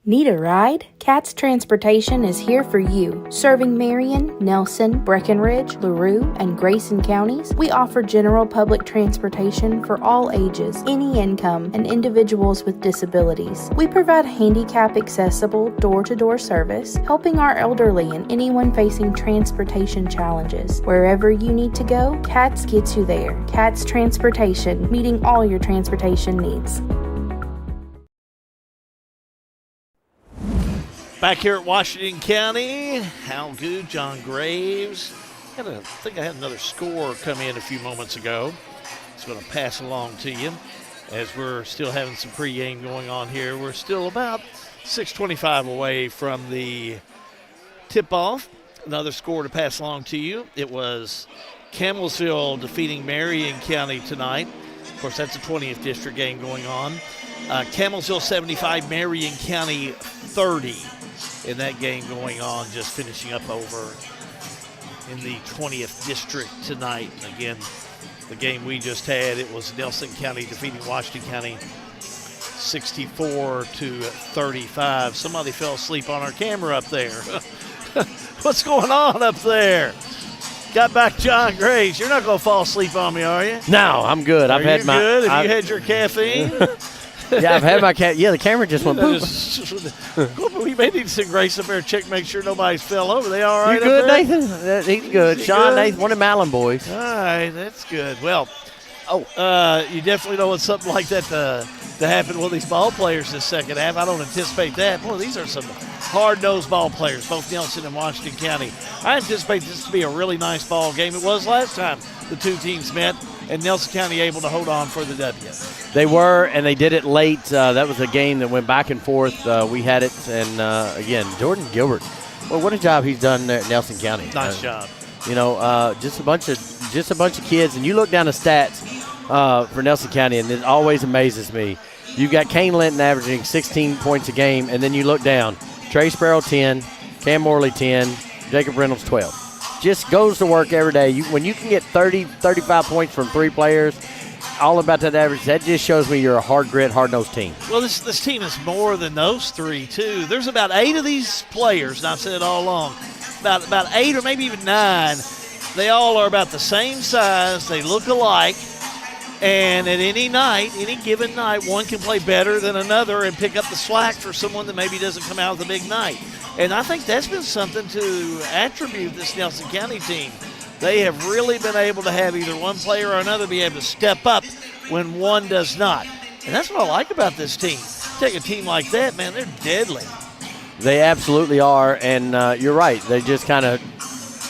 Need a ride? Cat's Transportation is here for you. Serving Marion, Nelson, Breckenridge, LaRue, and Grayson counties, we offer general public transportation for all ages, any income, and individuals with disabilities. We provide handicap-accessible, door-to-door service, helping our elderly and anyone facing transportation challenges. Wherever you need to go, Cat's gets you there. Cat's Transportation, meeting all your transportation needs. Back here at Washington County, Hal Good, John Graves. I think I had another score come in a few moments ago. It's going to pass along to you as we're still having some pregame going on here. We're still about 6:25 away from the tip-off. Another score to pass along to you. It was Campbellsville defeating Marion County tonight. Of course, that's a 20th district game going on. Campbellsville 75, Marion County 30 in that game going on, just finishing up over in the 20th district tonight. And again, the game we just had, it was Nelson County defeating Washington County 64-35. Somebody fell asleep on our camera up there. What's going on up there? Got back John Graves. You're not going to fall asleep on me, are you? No, I'm good. Have you had your caffeine? Yeah, I've had my cat. Yeah, the camera just went boom. We may need to send Grace up there and check, make sure nobody's fell over. They all right? You good, up there? Nathan? He's good. Sean, good? Nathan, one of Allen boys. All right, that's good. Well, you definitely don't want something like that to happen with these ball players this second half. I don't anticipate that. Boy, these are some hard-nosed ball players, both Nelson and Washington County. I anticipate this to be a really nice ball game. It was last time the two teams met, and Nelson County able to hold on for the W. They were, and they did it late. That was a game that went back and forth. We had it, and again, Jordan Gilbert. Well, what a job he's done there at Nelson County. Nice job. You know, just a bunch of kids, and you look down the stats for Nelson County, and it always amazes me. You got Kane Linton averaging 16 points a game, and then you look down. Trey Sparrow 10, Cam Morley 10, Jacob Reynolds 12. Just goes to work every day. When you can get 30, 35 points from three players, all about that average, that just shows me you're a hard grit, hard-nosed team. Well, this team is more than those three, too. There's about 8 of these players, and I've said it all along, about 8 or maybe even 9. They all are about the same size. They look alike. And at any given night, one can play better than another and pick up the slack for someone that maybe doesn't come out with a big night. And I think that's been something to attribute this Nelson County team. They have really been able to have either one player or another be able to step up when one does not. And that's what I like about this team. Take a team like that, man, they're deadly. They absolutely are, and you're right. They just kind of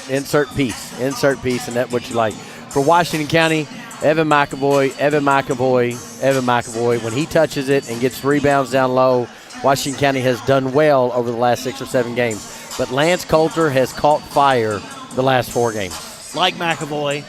insert piece, and that's what you like. For Washington County, Evan McAvoy, when he touches it and gets rebounds down low, Washington County has done well over the last 6 or 7 games. But Lance Coulter has caught fire the last 4 games. Like McAvoy,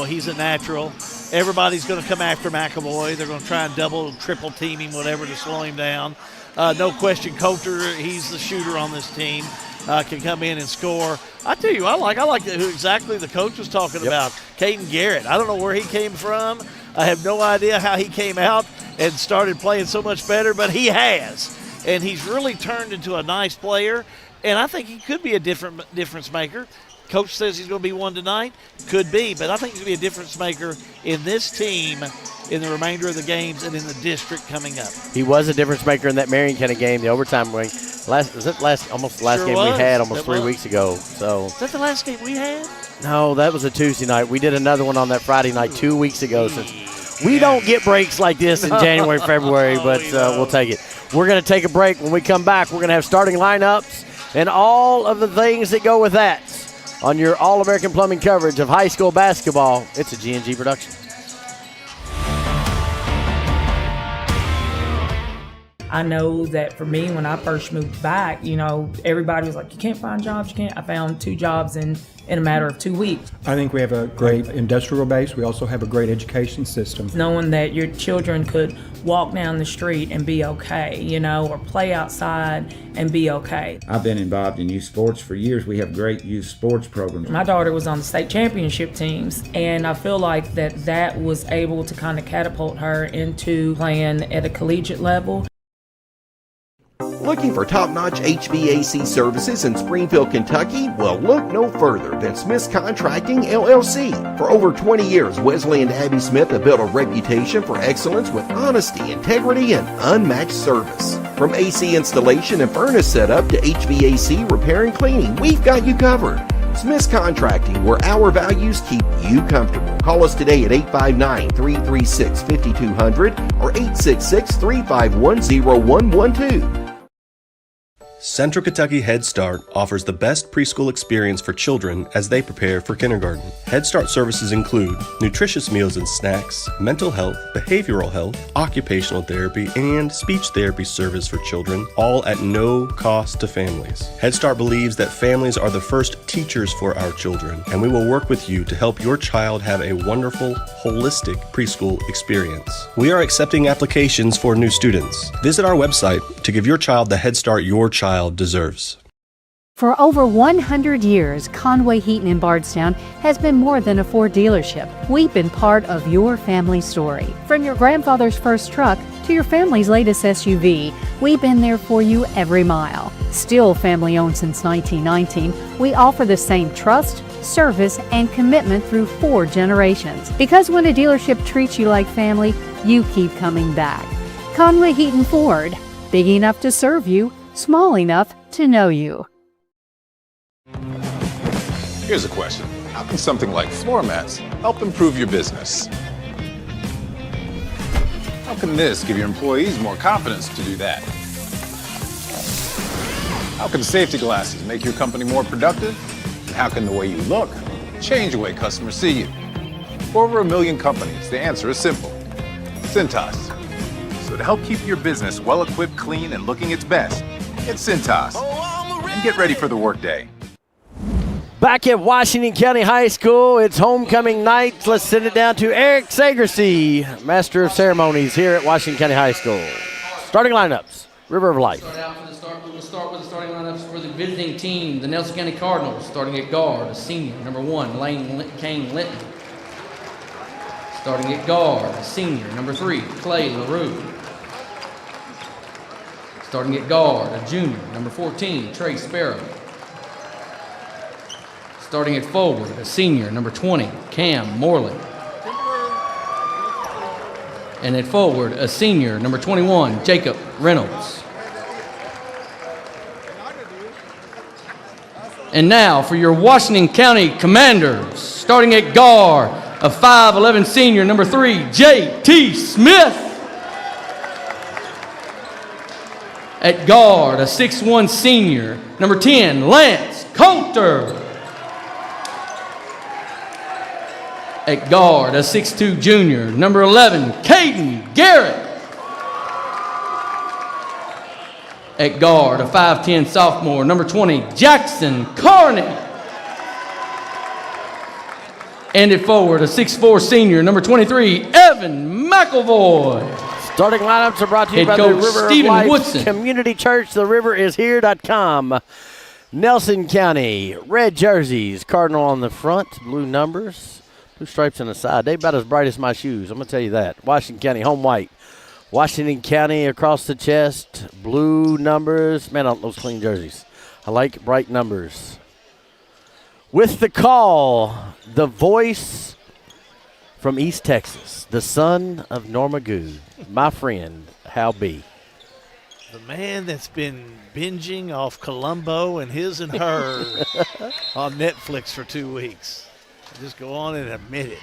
he's a natural. Everybody's going to come after McAvoy. They're going to try and double, triple team him, whatever, to slow him down. No question, Coulter, he's the shooter on this team. can come in and score. I tell you, I like who exactly the coach was talking about, Caden Garrett. I don't know where he came from. I have no idea how he came out and started playing so much better, but he has. And he's really turned into a nice player, and I think he could be a difference maker. Coach says he's going to be one tonight. Could be, but I think he's going to be a difference maker in this team in the remainder of the games and in the district coming up. He was a difference maker in that Marion County game, the overtime wing. Almost the last game we had almost 3 weeks ago. So is that the last game we had? No, that was a Tuesday night. We did another one on that Friday night 2 weeks ago. Since we don't get breaks like this in January, February, but we'll take it. We're going to take a break. When we come back, we're going to have starting lineups and all of the things that go with that on your All-American Plumbing coverage of high school basketball. It's a G&G production. I know that for me, when I first moved back, everybody was like, you can't find jobs, you can't. I found 2 jobs in a matter of 2 weeks. I think we have a great industrial base. We also have a great education system. Knowing that your children could walk down the street and be okay, or play outside and be okay. I've been involved in youth sports for years. We have great youth sports programs. My daughter was on the state championship teams, and I feel like that was able to kind of catapult her into playing at a collegiate level. Looking for top-notch HVAC services in Springfield, Kentucky? Well, look no further than Smith's Contracting, LLC. For over 20 years, Wesley and Abby Smith have built a reputation for excellence with honesty, integrity, and unmatched service. From AC installation and furnace setup to HVAC repair and cleaning, we've got you covered. Smith's Contracting, where our values keep you comfortable. Call us today at 859-336-5200 or 866-351-0112. Central Kentucky Head Start offers the best preschool experience for children as they prepare for kindergarten. Head Start services include nutritious meals and snacks, mental health, behavioral health, occupational therapy, and speech therapy service for children, all at no cost to families. Head Start believes that families are the first teachers for our children, and we will work with you to help your child have a wonderful, holistic preschool experience. We are accepting applications for new students. Visit our website to give your child the Head Start your child deserves. For over 100 years, Conway Heaton in Bardstown has been more than a Ford dealership. We've been part of your family story. From your grandfather's first truck to your family's latest SUV, we've been there for you every mile. Still family owned since 1919, we offer the same trust, service, and commitment through 4 generations. Because when a dealership treats you like family, you keep coming back. Conway Heaton Ford, big enough to serve you, small enough to know you. Here's a question. How can something like floor mats help improve your business? How can this give your employees more confidence to do that? How can safety glasses make your company more productive? And how can the way you look change the way customers see you? For over 1 million companies, the answer is simple. Cintas. So to help keep your business well-equipped, clean, and looking its best, get Cintas and get ready for the workday. Back at Washington County High School, it's homecoming night. Let's send it down to Eric Sagersey, Master of Ceremonies here at Washington County High School. Starting lineups, River of Life. We'll start with the starting lineups for the visiting team, the Nelson County Cardinals. Starting at guard, a senior, number 1, Kane Linton. Starting at guard, a senior, number 3, Clay LaRue. Starting at guard, a junior, number 14, Trey Sparrow. Starting at forward, a senior, number 20, Cam Morley. And at forward, a senior, number 21, Jacob Reynolds. And now for your Washington County Commanders, starting at guard, a 5'11 senior, number 3, J.T. Smith. At guard, a 6'1 senior, number 10, Lance Coulter. At guard, a 6'2 junior, number 11, Caden Garrett. At guard, a 5'10 sophomore, number 20, Jackson Carney. And at forward, a 6'4 senior, number 23, Evan McElvoy. Starting lineups are brought to you by the River of Life Community Church, theriverishere.com. Nelson County, red jerseys, Cardinal on the front, blue numbers, blue stripes on the side. They about as bright as my shoes, I'm going to tell you that. Washington County, home white. Washington County across the chest, blue numbers. Man, those clean jerseys. I like bright numbers. With the call, the voice from East Texas, the son of Norma Goo, my friend, Hal B. The man that's been binging off Columbo and His and Her on Netflix for 2 weeks. Just go on and admit it.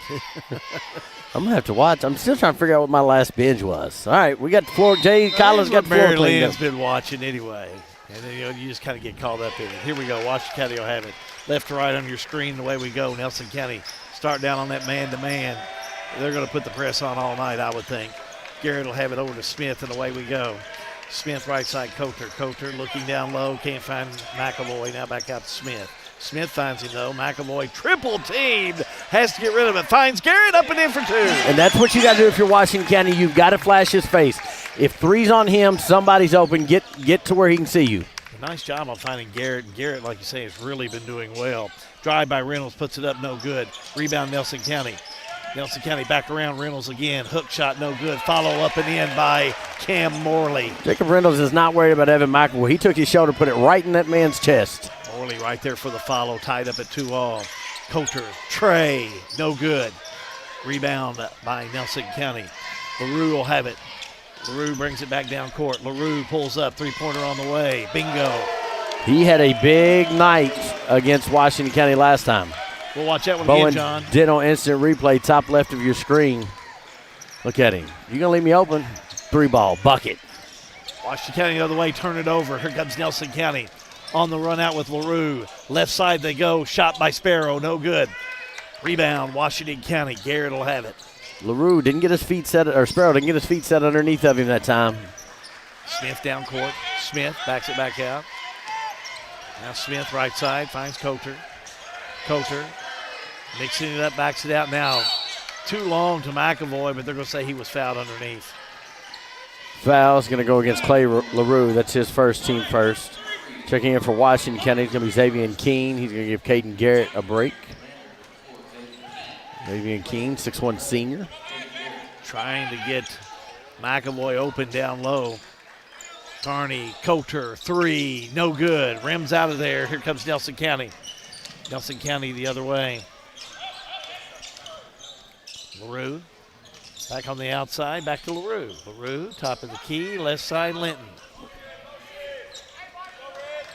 I'm going to have to watch. I'm still trying to figure out what my last binge was. All right, we got the floor. Jay Collins got the floor Mary cleaned Lynn's up. been watching anyway. And then you just kind of get caught up in it. Here we go. Washington County will have it. Left to right on your screen, the way we go. Nelson County start down on that man-to-man. They're going to put the press on all night, I would think. Garrett will have it over to Smith, and away we go. Smith right side, Coulter. Coulter looking down low, can't find McAvoy. Now back out to Smith. Smith finds him, though. McAvoy triple teamed. Has to get rid of it. Finds Garrett up and in for 2. And that's what you got to do if you're Washington County. You've got to flash his face. If 3's on him, somebody's open. Get to where he can see you. Nice job on finding Garrett. And Garrett, like you say, has really been doing well. Drive by Reynolds, puts it up, no good. Rebound Nelson County. Nelson County back around Reynolds again. Hook shot, no good. Follow up and in by Cam Morley. Jacob Reynolds is not worried about Evan McAvoy. He took his shoulder, put it right in that man's chest. Morley right there for the follow, tied up at 2-all. Coulter, Trey, no good. Rebound by Nelson County. LaRue will have it. LaRue brings it back down court. LaRue pulls up, three-pointer on the way. Bingo. He had a big night against Washington County last time. We'll watch that one Bowen again, John. did on instant replay, top left of your screen. Look at him. You going to leave me open? 3-ball, bucket. Washington County the other way, turn it over. Here comes Nelson County on the run out with LaRue. Left side they go, shot by Sparrow, no good. Rebound, Washington County. Garrett will have it. LaRue didn't get his feet set, or Sparrow didn't get his feet set underneath of him that time. Smith down court. Smith backs it back out. Now Smith right side finds Coulter. Coulter mixing it up, backs it out now. Too long to McAvoy, but they're going to say he was fouled underneath. Foul's going to go against Clay LaRue. That's his first, team first. Checking in for Washington County is going to be Xavier Keene. He's going to give Caden Garrett a break. Xavier Keene, 6'1" senior. Trying to get McAvoy open down low. Carney, Coulter, 3, no good. Rims out of there. Here comes Nelson County. Nelson County the other way. LaRue back on the outside, back to LaRue. LaRue, top of the key, left side, Linton.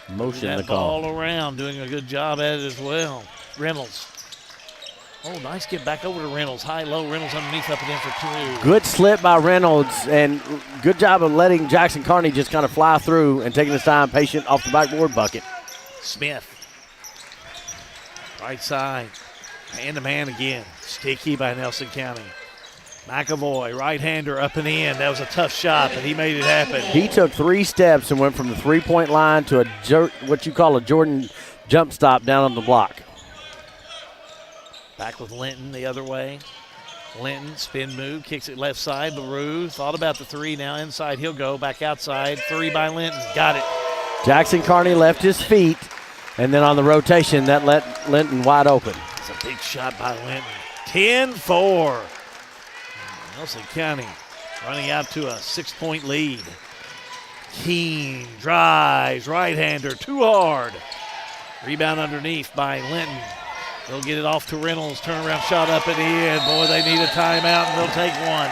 Motion that the call. ball around, doing a good job at it as well. Reynolds. Oh, nice get back over to Reynolds. High, low, Reynolds underneath, up and in for 2. Good slip by Reynolds, and good job of letting Jackson Carney just kind of fly through and taking his time, patient off the backboard bucket. Smith. Right side. Man-to-man again. Sticky by Nelson County. McAvoy, right-hander, up and in. That was a tough shot, but he made it happen. He took 3 steps and went from the three-point line to what you call a Jordan jump stop down on the block. Back with Linton the other way. Linton, spin move, kicks it left side. LaRue thought about the 3. Now inside he'll go. Back outside. 3 by Linton. Got it. Jackson Carney left his feet, and then on the rotation, that let Linton wide open. It's a big shot by Linton. 10-4. Nelson County running out to a 6-point lead. Keene drives, right-hander, too hard. Rebound underneath by Linton. They'll get it off to Reynolds. Turnaround shot up and in. Boy, they need a timeout, and they'll take one.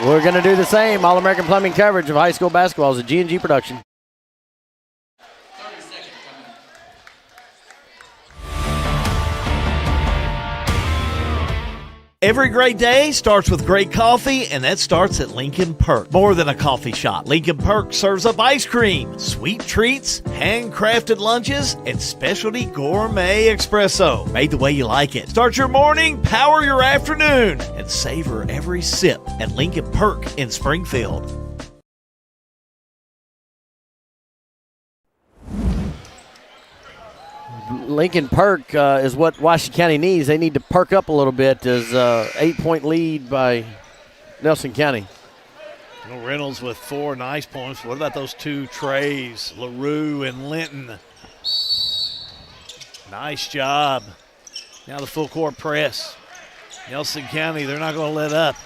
We're going to do the same. All-American Plumbing coverage of high school basketball is a G&G production. Every great day starts with great coffee, and that starts at Lincoln Perk. More than a coffee shop, Lincoln Perk serves up ice cream, sweet treats, handcrafted lunches, and specialty gourmet espresso. Made the way you like it. Start your morning, power your afternoon, and savor every sip at Lincoln Perk in Springfield. Lincoln Perk is what Washington County needs. They need to perk up a little bit as 8-point lead by Nelson County. Reynolds with 4 nice points. What about those 2 Treys, LaRue and Linton? Nice job. Now the full court press. Nelson County, they're not going to let up.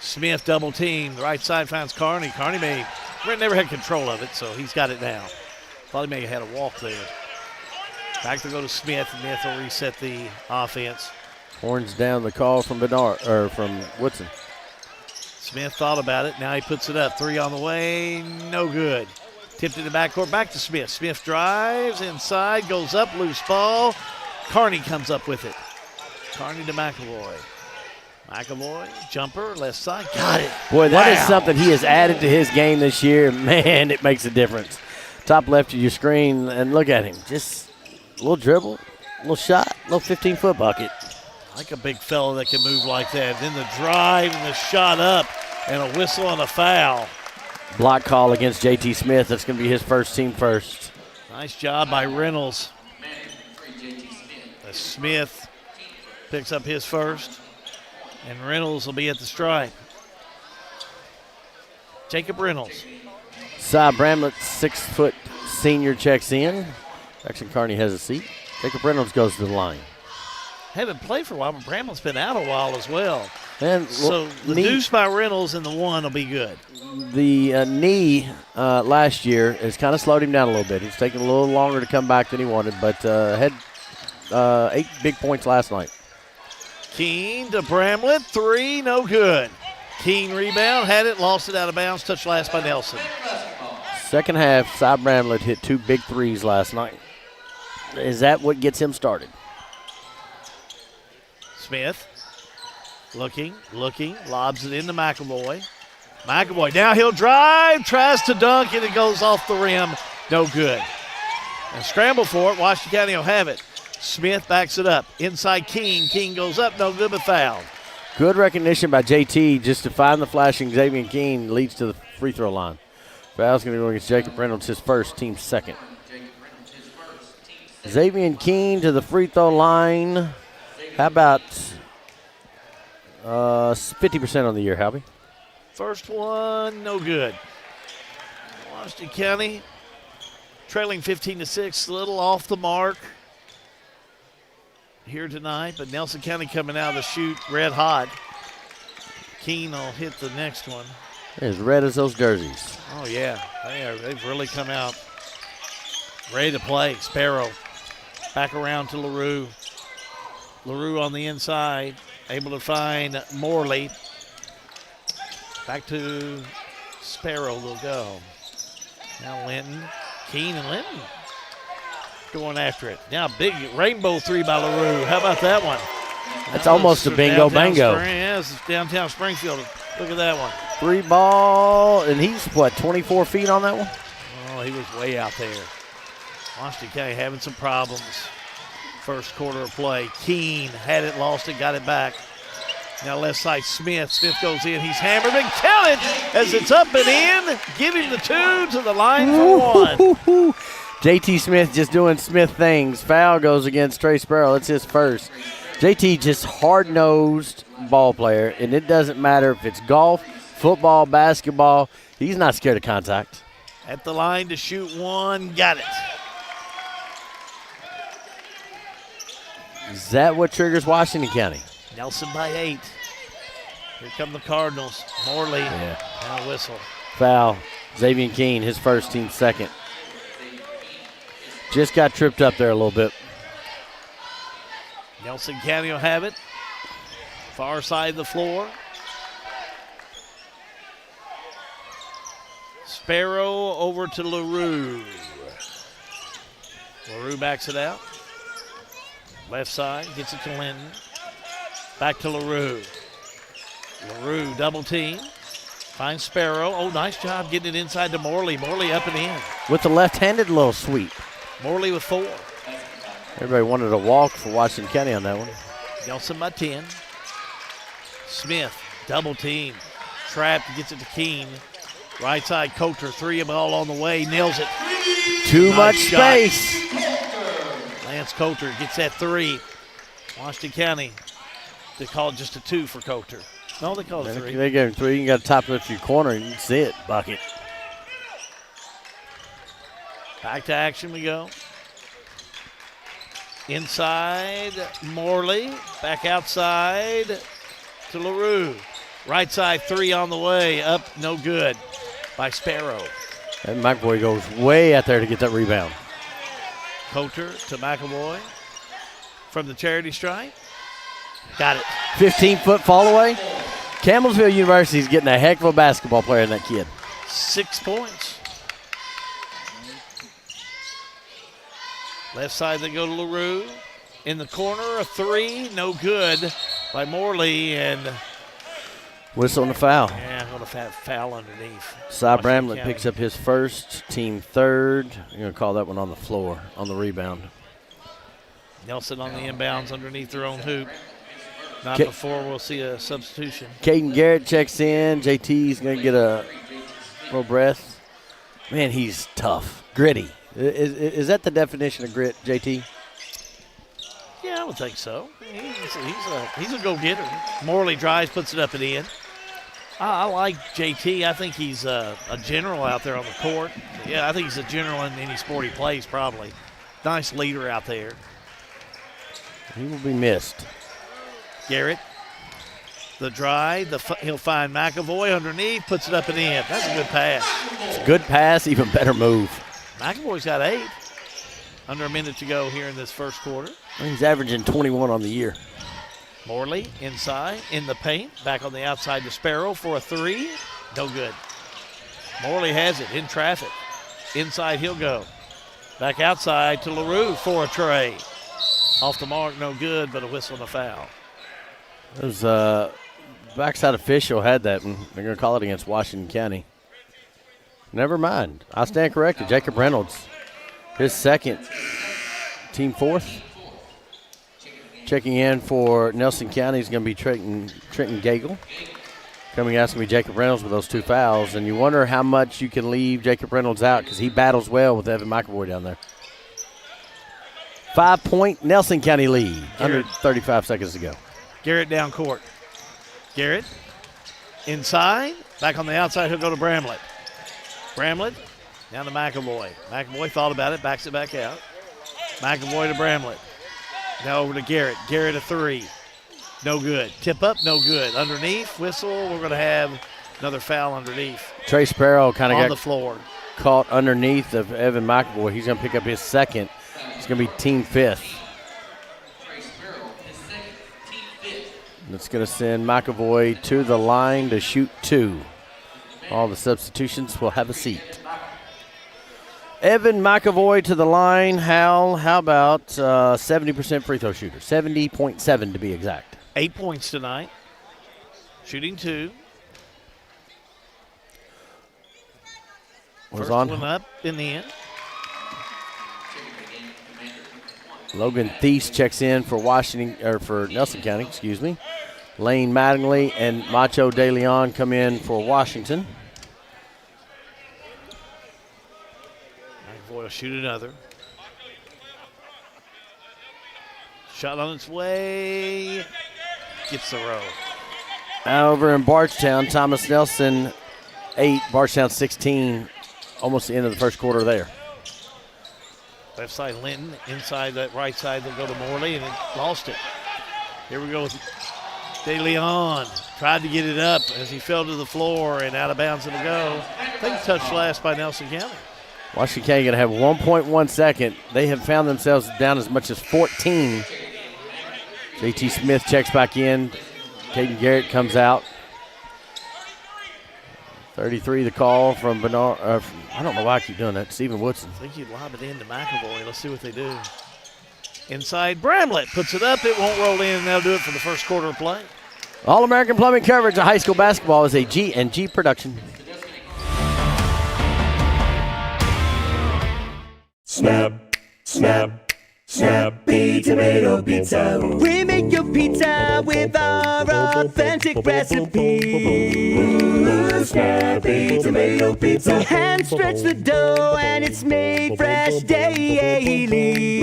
Smith double team. The right side finds Carney. Carney never had control of it, so he's got it now. Thought he may have had a walk there. Back to go to Smith, and Smith will reset the offense. Horns down the call from from Woodson. Smith thought about it. Now he puts it up. 3 on the way. No good. Tipped in the backcourt. Back to Smith. Smith drives inside. Goes up. Loose ball. Carney comes up with it. Carney to McAvoy. McAvoy, jumper, left side. Got it. Boy, that is something he has added to his game this year. Man, it makes a difference. Top left of your screen, and look at him. Just a little dribble, a little shot, a little 15-foot bucket. Like a big fella that can move like that. Then the drive and the shot up and a whistle and a foul. Block call against J.T. Smith. That's going to be his first team first. Nice job by Reynolds. Smith picks up his first, and Reynolds will be at the stripe. Jacob Reynolds. Cy Bramlett, 6-foot senior, checks in. Jackson Carney has a seat. Jacob Reynolds goes to the line. Haven't played for a while, but Bramlett's been out a while as well. And so the deuce by Reynolds and the 1 will be good. The knee last year has kind of slowed him down a little bit. He's taking a little longer to come back than he wanted, but had 8 big points last night. Keene to Bramlett, 3, no good. Keene rebound, had it, lost it out of bounds, touched last by Nelson. Second half, Cy Bramlett hit 2 big threes last night. Is that what gets him started? Smith looking, lobs it into McAvoy. McAvoy, now he'll drive, tries to dunk, and it goes off the rim, no good. And scramble for it, Washington County will have it. Smith backs it up. Inside Keene. Keene goes up, no good, but fouled. Good recognition by JT just to find the flashing Xavier Keene leads to the free throw line. Foul's going to go against Jacob Reynolds, his first, team second. Xavier Keene to the free throw line. How about 50% on the year, Halby? First one, no good. Washington County trailing 15-6, a little off the mark here tonight, but Nelson County coming out of the chute red hot. Keene will hit the next one. As red as those jerseys. Oh, yeah. They've really come out ready to play. Sparrow back around to LaRue. LaRue on the inside, able to find Morley. Back to Sparrow will go. Now Linton. Keene and Linton going after it. Now big rainbow 3 by LaRue. How about that one? That's almost a bingo bango. Yeah, this is downtown Springfield. Look at that one. 3 ball, and he's, 24 feet on that one? Oh, he was way out there. Washington County having some problems. First quarter of play. Keene had it, lost it, got it back. Now left side, Smith. Smith goes in. He's hammered and counted as it's up and in. Give him the 2 to the line for 1. JT Smith just doing Smith things. Foul goes against Trey Sparrow. That's his first. JT just hard-nosed ball player, and it doesn't matter if it's golf, football, basketball. He's not scared of contact. At the line to shoot 1. Got it. Is that what triggers Washington County? Nelson by 8. Here come the Cardinals. Morley. And a whistle. Foul. Xavier Keene, his first, team second. Just got tripped up there a little bit. Nelson County will have it. Far side of the floor. Sparrow over to LaRue. LaRue backs it out. Left side, gets it to Linton. Back to LaRue. LaRue double team. Finds Sparrow. Oh, nice job getting it inside to Morley. Morley up and in. With the left-handed little sweep. Morley with 4. Everybody wanted a walk for Washington County on that one. Nelson by 10. Smith, double team. Trapped, gets it to Keene. Right side, Coulter, 3 ball on the way, nails it. Too much space. Lance Coulter gets that 3. Washington County, they call it just a 2 for Coulter. No, they call it 3. They gave him 3. You got to top lift your corner and you see it. Bucket. Back to action we go. Inside, Morley. Back outside to LaRue. Right side 3 on the way. Up, no good by Sparrow. And McAvoy goes way out there to get that rebound. Coulter to McAvoy from the charity stripe. Got it. 15-foot fall away. Campbellsville University is getting a heck of a basketball player in that kid. 6 points. Left side they go to LaRue. In the corner, a 3, no good by Morley, and whistle on the foul. yeah, going to foul underneath. Cy Bramlett picks up his first, team third. You're going to call that one on the floor, on the rebound. Nelson on the inbounds underneath their own hoop. Not before we'll see a substitution. Caden Garrett checks in. JT's going to get a little breath. Man, he's tough, gritty. Is that the definition of grit, JT? Yeah, I would think so. He's a go-getter. Morley drives, puts it up and in. I like JT. I think he's a general out there on the court. Yeah, I think he's a general in any sport he plays probably. Nice leader out there. He will be missed. Garrett, the drive. He'll find McAvoy underneath, puts it up and in. That's a good pass. It's a good pass, even better move. McAvoy's got 8. Under a minute to go here in this first quarter. He's averaging 21 on the year. Morley inside, in the paint. Back on the outside to Sparrow for a 3. No good. Morley has it in traffic. Inside he'll go. Back outside to LaRue for a tray. Off the mark, no good, but a whistle and a foul. It was backside official had that, and they're going to call it against Washington County. Never mind. I stand corrected. Jacob Reynolds, his second, team 4th. Checking in for Nelson County is going to be Trenton Gagel. Coming out is going to be Jacob Reynolds with those 2 fouls. And you wonder how much you can leave Jacob Reynolds out because he battles well with Evan McAvoy down there. 5-point Nelson County lead. Under 35 seconds to go. Garrett down court. Garrett inside. Back on the outside, he'll go to Bramlett. Bramlett down to McAvoy. McAvoy thought about it, backs it back out. McAvoy to Bramlett. Now over to Garrett. Garrett a 3. No good. Tip up, no good. Underneath, whistle. We're going to have another foul underneath. Trey Sparrow kind of got on the floor. Caught underneath of Evan McAvoy. He's going to pick up his second. It's going to be team 5th. That's going to send McAvoy to the line to shoot 2. All the substitutions will have a seat. Evan McAvoy to the line. Hal, how about 70% free throw shooter? 70.7 to be exact. 8 points tonight. Shooting 2. Was First on one up in the end. Logan Thies checks in for for Nelson County, excuse me. Lane Mattingly and Macho De Leon come in for Washington. McAvoy will shoot another. Shot on its way. Gets the row. Over in Bardstown, Thomas Nelson 8, Bardstown 16. Almost the end of the first quarter there. Left side Linton, inside that right side they'll go to Morley, and it lost it. Here we go with De Leon. Tried to get it up as he fell to the floor and out of bounds it'll go. I think touched last by Nelson County. Washington County going to have 1.1 second. They have found themselves down as much as 14. JT Smith checks back in. Caden Garrett comes out. 33 the call from Bernard. I don't know why I keep doing that. Stephen Woodson. I think he'd lob it into McAvoy. Let's see what they do. Inside, Bramlett puts it up. It won't roll in, and they'll do it for the first quarter of play. All-American Plumbing coverage of high school basketball is a G&G production. Snap, snap, Snappy Tomato Pizza. We make your pizza with our authentic recipe. Snappy Tomato Pizza. Hand stretch the dough and it's made fresh daily.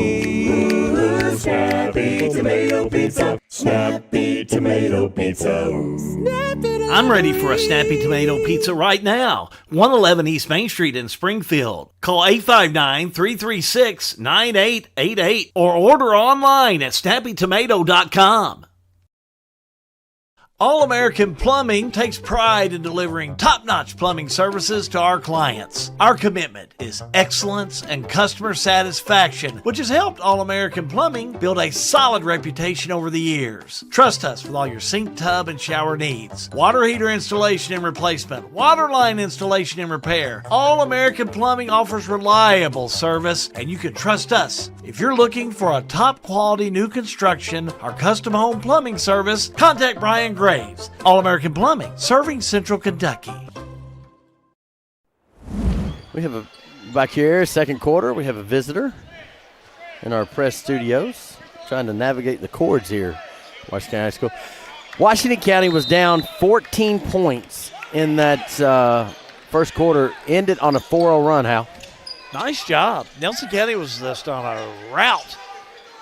Snappy Tomato Pizza. Snappy Tomato Pizza. I'm ready for a Snappy Tomato Pizza right now. 111 East Main Street in Springfield. Call 859-336-9888 or order online at snappytomato.com. All-American Plumbing takes pride in delivering top-notch plumbing services to our clients. Our commitment is excellence and customer satisfaction, which has helped All-American Plumbing build a solid reputation over the years. Trust us with all your sink, tub, and shower needs. Water heater installation and replacement, water line installation and repair. All-American Plumbing offers reliable service, and you can trust us. If you're looking for a top-quality new construction or custom home plumbing service, contact Brian Gray. All-American Plumbing, serving Central Kentucky. We have back here, second quarter, we have a visitor in our press studios trying to navigate the cords here. Washington County High School. Washington County was down 14 points in that first quarter, ended on a 4-0 run, Hal. Nice job. Nelson County was just on a rout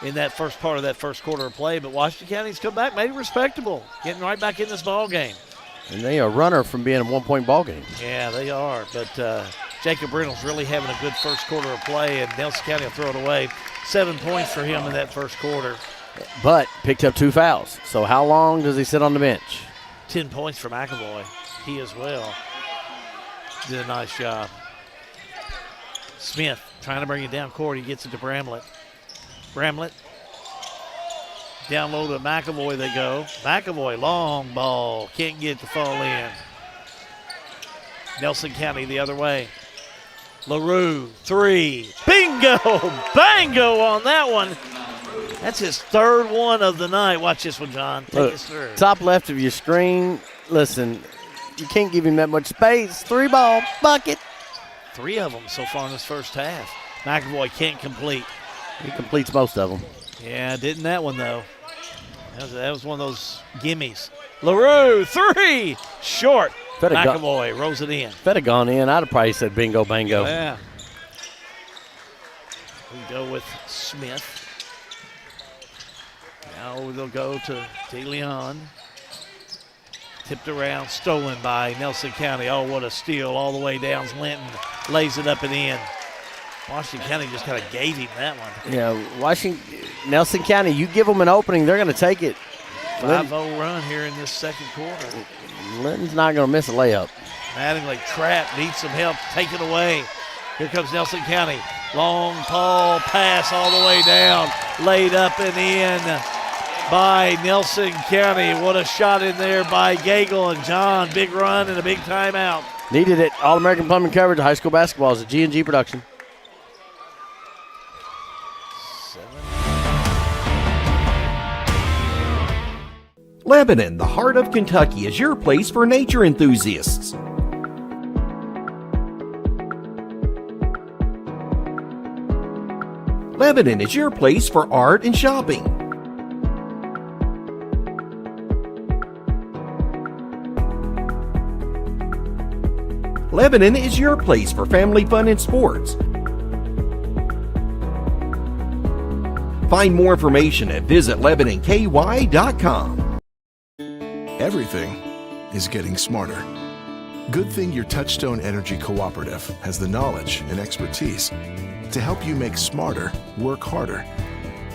in that first part of that first quarter of play, but Washington County's come back, made it respectable, getting right back in this ball game. And they are a runner from being a one-point ball game. Yeah, they are, but Jacob Reynolds really having a good first quarter of play, and Nelson County will throw it away. 7 points for him in that first quarter. But picked up 2 fouls. So how long does he sit on the bench? 10 points for McAvoy. He as well did a nice job. Smith trying to bring it down court. He gets it to Bramlett. Bramlett. Down low to McAvoy they go. McAvoy, long ball. Can't get it to fall in. Nelson County the other way. LaRue, 3. Bingo! Bango on that one. That's his third one of the night. Watch this one, John. Take us through. Top left of your screen. Listen, you can't give him that much space. 3-ball bucket. 3 of them so far in this first half. McAvoy can't complete. He completes most of them. Yeah, didn't that one, though. That was one of those gimmies. LaRue, 3. Short. McAvoy rolls it in. If that had gone in, I'd have probably said bingo, bango. Yeah. We go with Smith. Now they'll go to DeLeon. Tipped around, stolen by Nelson County. Oh, what a steal all the way down. Linton lays it up and in. Washington County just kind of gave him that one. Yeah, Nelson County, you give them an opening, they're going to take it. 5-0 run here in this second quarter. Linton's not going to miss a layup. Mattingly trapped, needs some help, take it away. Here comes Nelson County. Long Paul pass all the way down, laid up and in by Nelson County. What a shot in there by Gagel and John. Big run and a big timeout. Needed it. All-American Plumbing coverage of high school basketball is a G&G production. Lebanon, the heart of Kentucky, is your place for nature enthusiasts. Lebanon is your place for art and shopping. Lebanon is your place for family fun and sports. Find more information at visitlebanonky.com. Everything is getting smarter. Good thing your Touchstone Energy Cooperative has the knowledge and expertise to help you make smarter work harder.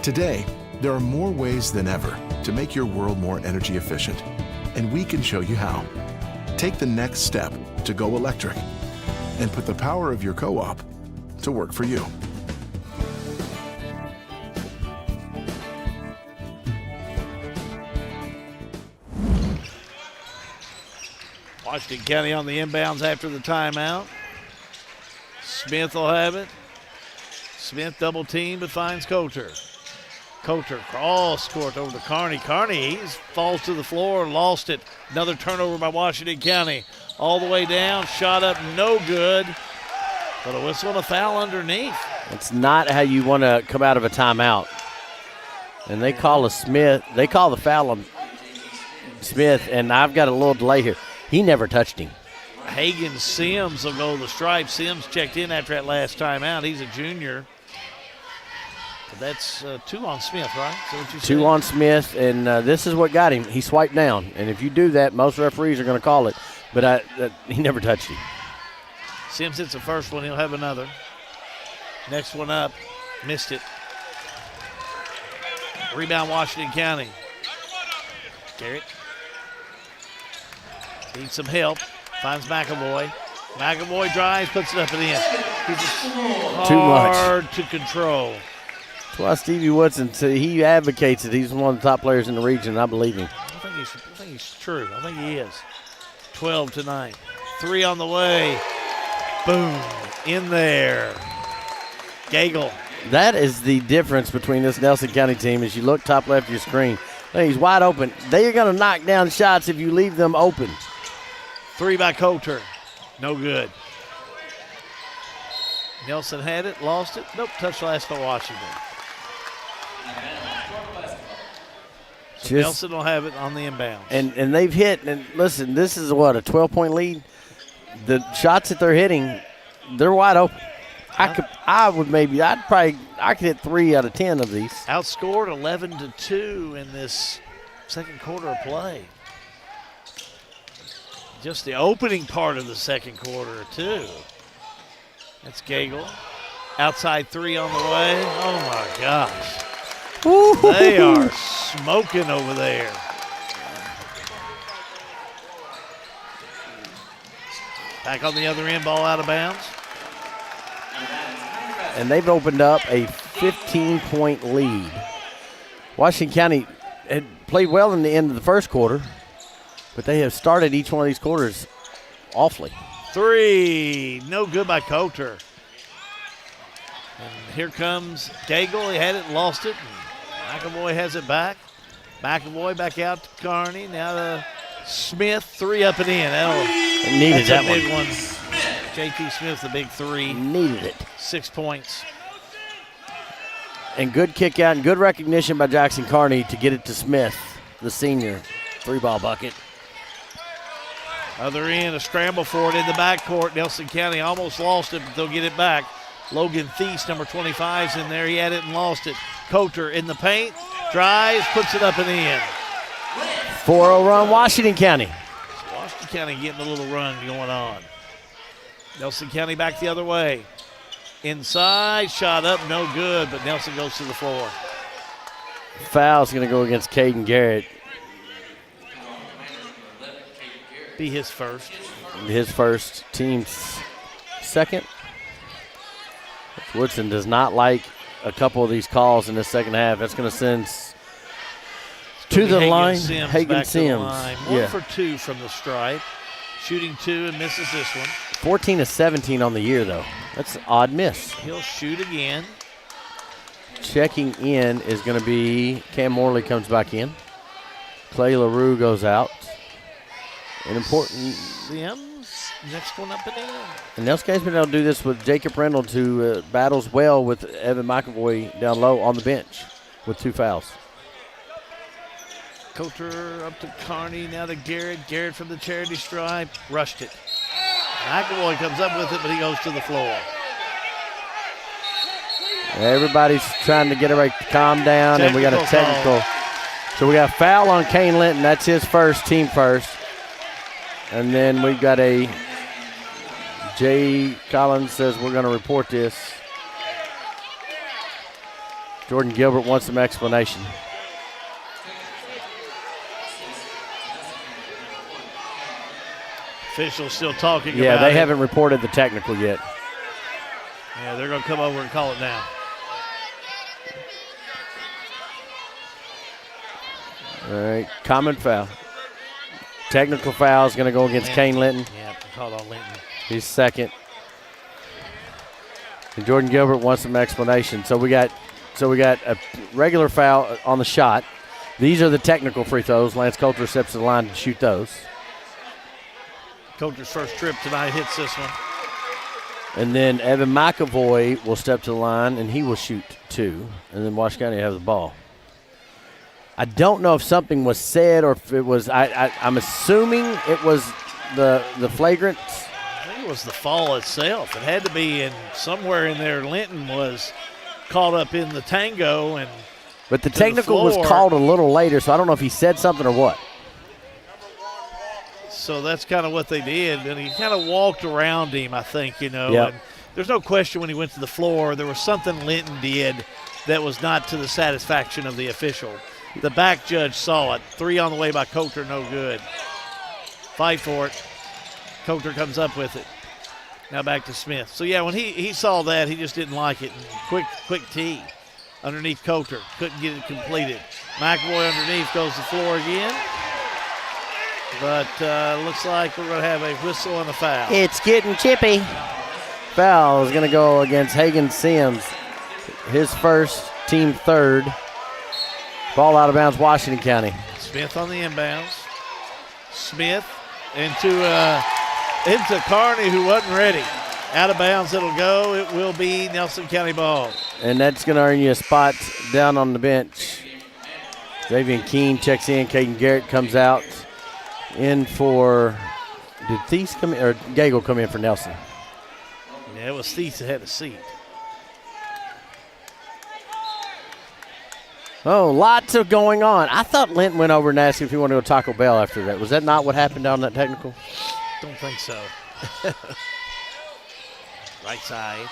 Today, there are more ways than ever to make your world more energy efficient, and we can show you how. Take the next step to go electric and put the power of your co-op to work for you. Washington County on the inbounds after the timeout. Smith will have it. Smith double team but finds Coulter. Coulter cross court over to Carney. Carney falls to the floor, lost it. Another turnover by Washington County. All the way down, shot up, no good. But a whistle and a foul underneath. It's not how you want to come out of a timeout. And they call a Smith. They call the foul on Smith, and I've got a little delay here. He never touched him. Hagan Sims will go the stripe. Sims checked in after that last timeout. He's a junior. That's 2 on Smith, right? So what you 2 said? on Smith, and this is what got him. He swiped down, and if you do that, most referees are going to call it. But he never touched him. Sims hits the first one. He'll have another. Next one up. Missed it. Rebound, Washington County. Garrett needs some help. Finds McAvoy. McAvoy drives, puts it up and in. He's Too much. hard to control. That's why Stevie Woodson, he advocates that he's one of the top players in the region, and I believe him. I think he's true. I think he is. 12-9. 3 on the way. Boom. In there. Gagel. That is the difference between this Nelson County team. As you look top left of your screen, he's wide open. They are going to knock down shots if you leave them open. 3 by Coulter. No good. Nelson had it, lost it. Nope, touch last for Washington. So Nelson will have it on the inbounds. And they've hit, and listen, this is what, a 12-point lead? The shots that they're hitting, they're wide open. I could hit 3 out of 10 of these. Outscored 11-2 in this second quarter of play. Just the opening part of the second quarter, too. That's Gagel. Outside 3 on the way. Oh, my gosh. Woo-hoo-hoo. They are smoking over there. Back on the other end, ball out of bounds. And they've opened up a 15-point lead. Washington County had played well in the end of the first quarter, but they have started each one of these quarters awfully. 3, no good by Coulter. And here comes Gagel. He had it, lost it. And McAvoy has it back. McAvoy back out to Kearney. Now to Smith, 3 up and in. Needed that's that a big one. JT Smith, the big 3. Needed it. 6 points. And good kick out and good recognition by Jackson Kearney to get it to Smith, the senior. 3-ball bucket. Other end, a scramble for it in the backcourt. Nelson County almost lost it, but they'll get it back. Logan Thies, number 25, is in there. He had it and lost it. Coulter in the paint, drives, puts it up and in. 4-0 run, Washington County. Washington County getting a little run going on. Nelson County back the other way. Inside, shot up, no good, but Nelson goes to the floor. Foul's going to go against Caden Garrett. Be his first. His first, team's second. Woodson does not like a couple of these calls in the second half. That's going to send to the line. Hagen Sims. 1 for 2 from the stripe. Shooting 2 and misses this one. 14 of 17 on the year, though. That's an odd miss. He'll shoot again. Checking in is going to be Cam Morley comes back in. Clay LaRue goes out. An important. Sims, next one up and in. And Nelson County's been able to do this with Jacob Reynolds, who battles well with Evan McAvoy down low on the bench with 2 fouls. Coulter up to Kearney, now to Garrett. Garrett from the charity stripe, rushed it. McAvoy comes up with it, but he goes to the floor. Everybody's trying to get everybody to calm down, and we got a technical. So we got a foul on Kane Linton. That's his first, team first. And then we got a Jay Collins says we're going to report this. Jordan Gilbert wants some explanation. Officials still talking about it. Yeah, they haven't reported the technical yet. Yeah, they're going to come over and call it now. All right, common foul. Technical foul is going to go against Kane Linton. Yeah, called on Linton. He's second. And Jordan Gilbert wants some explanation. So we got a regular foul on the shot. These are the technical free throws. Lance Coulter steps to the line to shoot those. Coulter's first trip tonight hits this one. And then Evan McAvoy will step to the line, and he will shoot 2. And then Washington County has the ball. I don't know if something was said or if it was. I'm assuming it was the flagrant. I think it was the fall itself. It had to be in somewhere in there. Linton was caught up in the tango. But the technical was called a little later, so I don't know if he said something or what. So that's kind of what they did. And he kind of walked around him, I think, Yep. And there's no question when he went to the floor, there was something Linton did that was not to the satisfaction of the official. The back judge saw it. 3 on the way by Coulter, no good. Fight for it. Coulter comes up with it. Now back to Smith. So, yeah, when he saw that, he just didn't like it. And quick tee underneath Coulter. Couldn't get it completed. McAvoy underneath goes to the floor again. But looks like we're going to have a whistle and a foul. It's getting chippy. Foul is going to go against Hagan Sims. His first, team third. Ball out of bounds, Washington County. Smith on the inbounds. Smith into Carney, who wasn't ready. Out of bounds it'll go. It will be Nelson County ball. And that's going to earn you a spot down on the bench. Xavier Keene checks in. Caden Garrett comes out. In for, did Thies come in, or Gagel come in for Nelson? Yeah, it was Thies that had a seat. Oh, lots of going on. I thought Linton went over and asked if he wanted to go Taco Bell after that. Was that not what happened down that technical? Don't think so. Right side.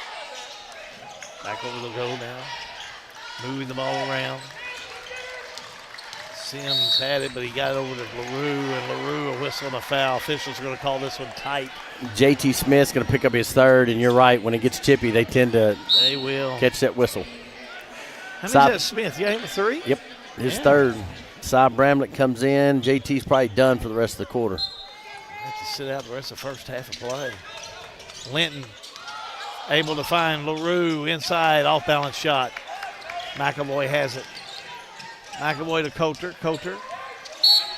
Back over the goal now. Moving the ball around. Sims had it, but he got it over to LaRue, and LaRue a whistle and a foul. Officials are going to call this one tight. JT Smith's going to pick up his third, and you're right. When it gets chippy, they tend to catch that whistle. How many is that, Smith? You got him a 3? Yep, his third. Cy Bramlett comes in. JT's probably done for the rest of the quarter. Have to sit out the rest of the first half of play. Linton able to find LaRue inside, off-balance shot. McAvoy has it. McAvoy to Coulter. Coulter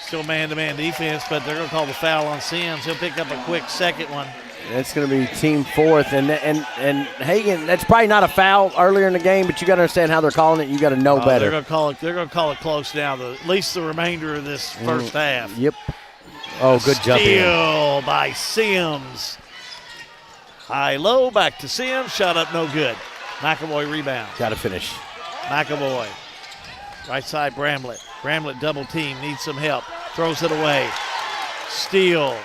still man-to-man defense, but they're going to call the foul on Sims. He'll pick up a quick second one. That's going to be team fourth. And Hagan, that's probably not a foul earlier in the game, but you got to understand how they're calling it. You got to know better. They're going to call it close now, at least the remainder of this first half. Yep. Oh, good jump in. Steal by Sims. High-low, back to Sims. Shot up, no good. McAvoy rebound. Got to finish. McAvoy. Right side, Bramlett. Bramlett double team, needs some help. Throws it away. Steal.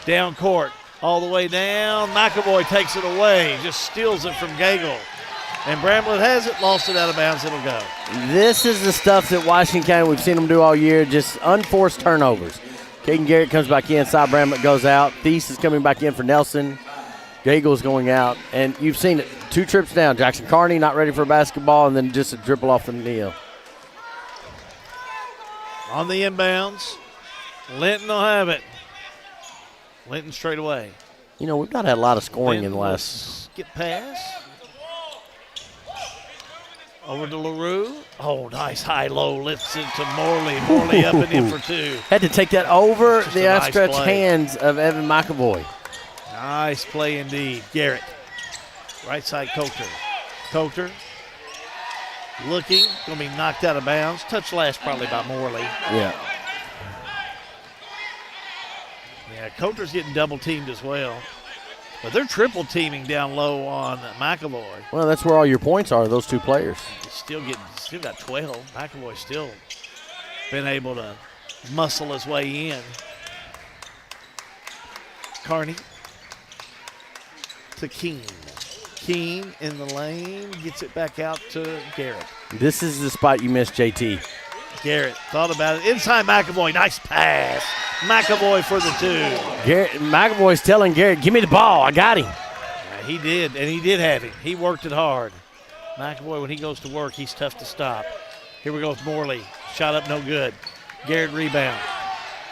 Down court. All the way down. McAvoy takes it away. Just steals it from Gagel. And Bramlett has it. Lost it out of bounds. It'll go. This is the stuff that Washington County, we've seen them do all year. Just unforced turnovers. Caden Garrett comes back in. Cy Bramlett goes out. Thies is coming back in for Nelson. Gagel's going out. And you've seen it. 2 trips down. Jackson Carney not ready for basketball, and then just a dribble off the knee. On the inbounds, Linton will have it. Linton straight away. You know, we've not had a lot of scoring in the last. Skip pass. Over to LaRue. Oh, nice high-low. Lifts it to Morley. Morley up and in for 2. Had to take that over the outstretched hands of Evan McAvoy. Nice play indeed. Garrett. Right side, Coulter. Coulter. Looking, going to be knocked out of bounds. Touch last probably by Morley. Yeah. Yeah, Coulter's getting double teamed as well. But they're triple teaming down low on McAvoy. Well, that's where all your points are, those 2 players. Still got 12. McAvoy still been able to muscle his way in. Carney to Keene. Keene in the lane, gets it back out to Garrett. This is the spot you missed, JT. Garrett thought about it. Inside McAvoy, nice pass. McAvoy for the 2. McAvoy's telling Garrett, give me the ball, I got him. Yeah, he did, and he did have him. He worked it hard. McAvoy, when he goes to work, he's tough to stop. Here we go with Morley. Shot up, no good. Garrett rebound.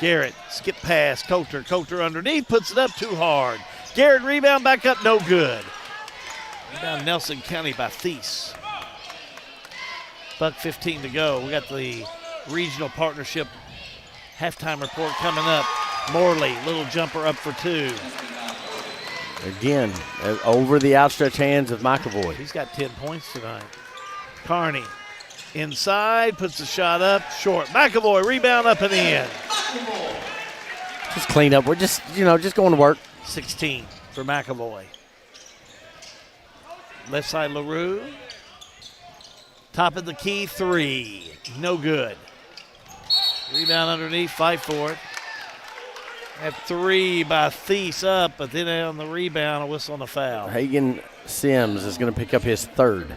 Garrett, skip pass, Coulter. Coulter underneath, puts it up too hard. Garrett rebound, back up, no good. Rebound Nelson County by Thies. $1:15 to go. We got the regional partnership halftime report coming up. Morley, little jumper up for 2. Again, over the outstretched hands of McAvoy. He's got 10 points tonight. Carney inside, puts the shot up, short. McAvoy, rebound up and in. Just clean up. We're just going to work. 16 for McAvoy. Left side, LaRue. Top of the key, 3. No good. Rebound underneath, fight for it. At 3 by Thies up, but then on the rebound, a whistle on the foul. Hagen Sims is going to pick up his 3rd.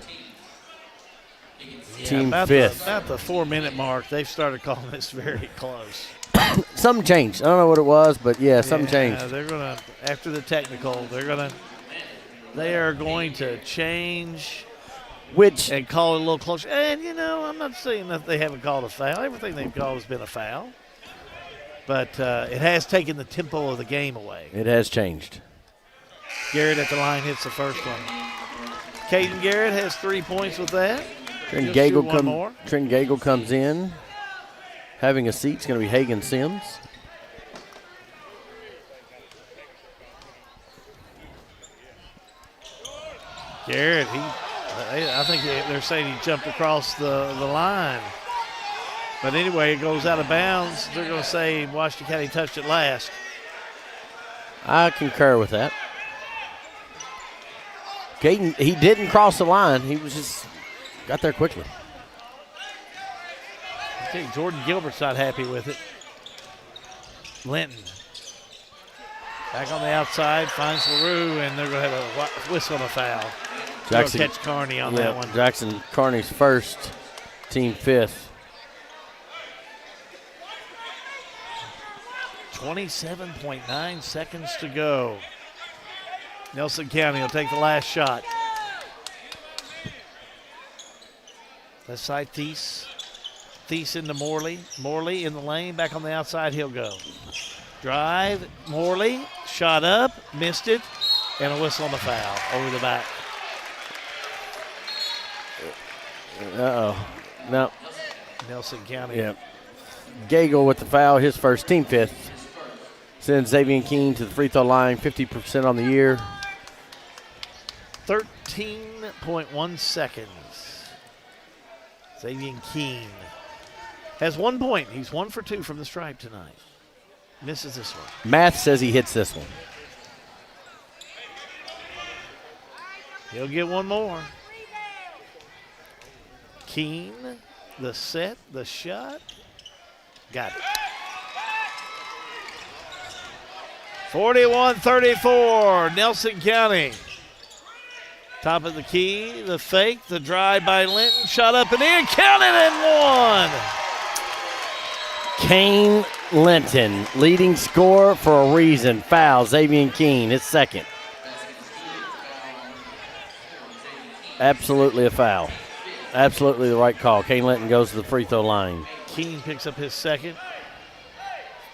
Yeah, Team about 5th. About the 4-minute mark, they've started calling this very close. Something changed. I don't know what it was, but something changed. They're going to, after the technical, they are going to change and call it a little closer. And, I'm not saying that they haven't called a foul. Everything they've called has been a foul. But it has taken the tempo of the game away. It has changed. Garrett at the line hits the first one. Caden Garrett has 3 points with that. Trent Gagel comes in. Having a seat is going to be Hagen Sims. Garrett, I think they're saying he jumped across the line. But anyway, it goes out of bounds. They're going to say Washington County touched it last. I concur with that. Caden, he didn't cross the line. He was just got there quickly. I think Jordan Gilbert's not happy with it. Linton back on the outside, finds LaRue, and they're going to have a whistle and a foul. Jackson catch Carney on that one. Jackson Carney's 1st, team 5th. 27.9 seconds to go. Nelson County will take the last shot. Left side, Thies. Thies into Morley. Morley in the lane, back on the outside, he'll go. Drive, Morley, shot up, missed it, and a whistle on the foul over the back. No. Nelson County. Yep. Gagel with the foul, his 1st, team 5th. Sends Xavier Keene to the free throw line, 50% on the year. 13.1 seconds. Xavier Keene has 1 point. He's 1 for 2 from the stripe tonight. Misses this one. Math says he hits this one. He'll get one more. Keene, the set, the shot. Got it. 41-34, Nelson County. Top of the key, the fake, the drive by Linton, shot up and in, counted and one. Kane Linton, leading scorer for a reason. Foul, Xavier Keene, his 2nd. Absolutely a foul. Absolutely the right call. Kane Linton goes to the free throw line. Keene picks up his 2nd.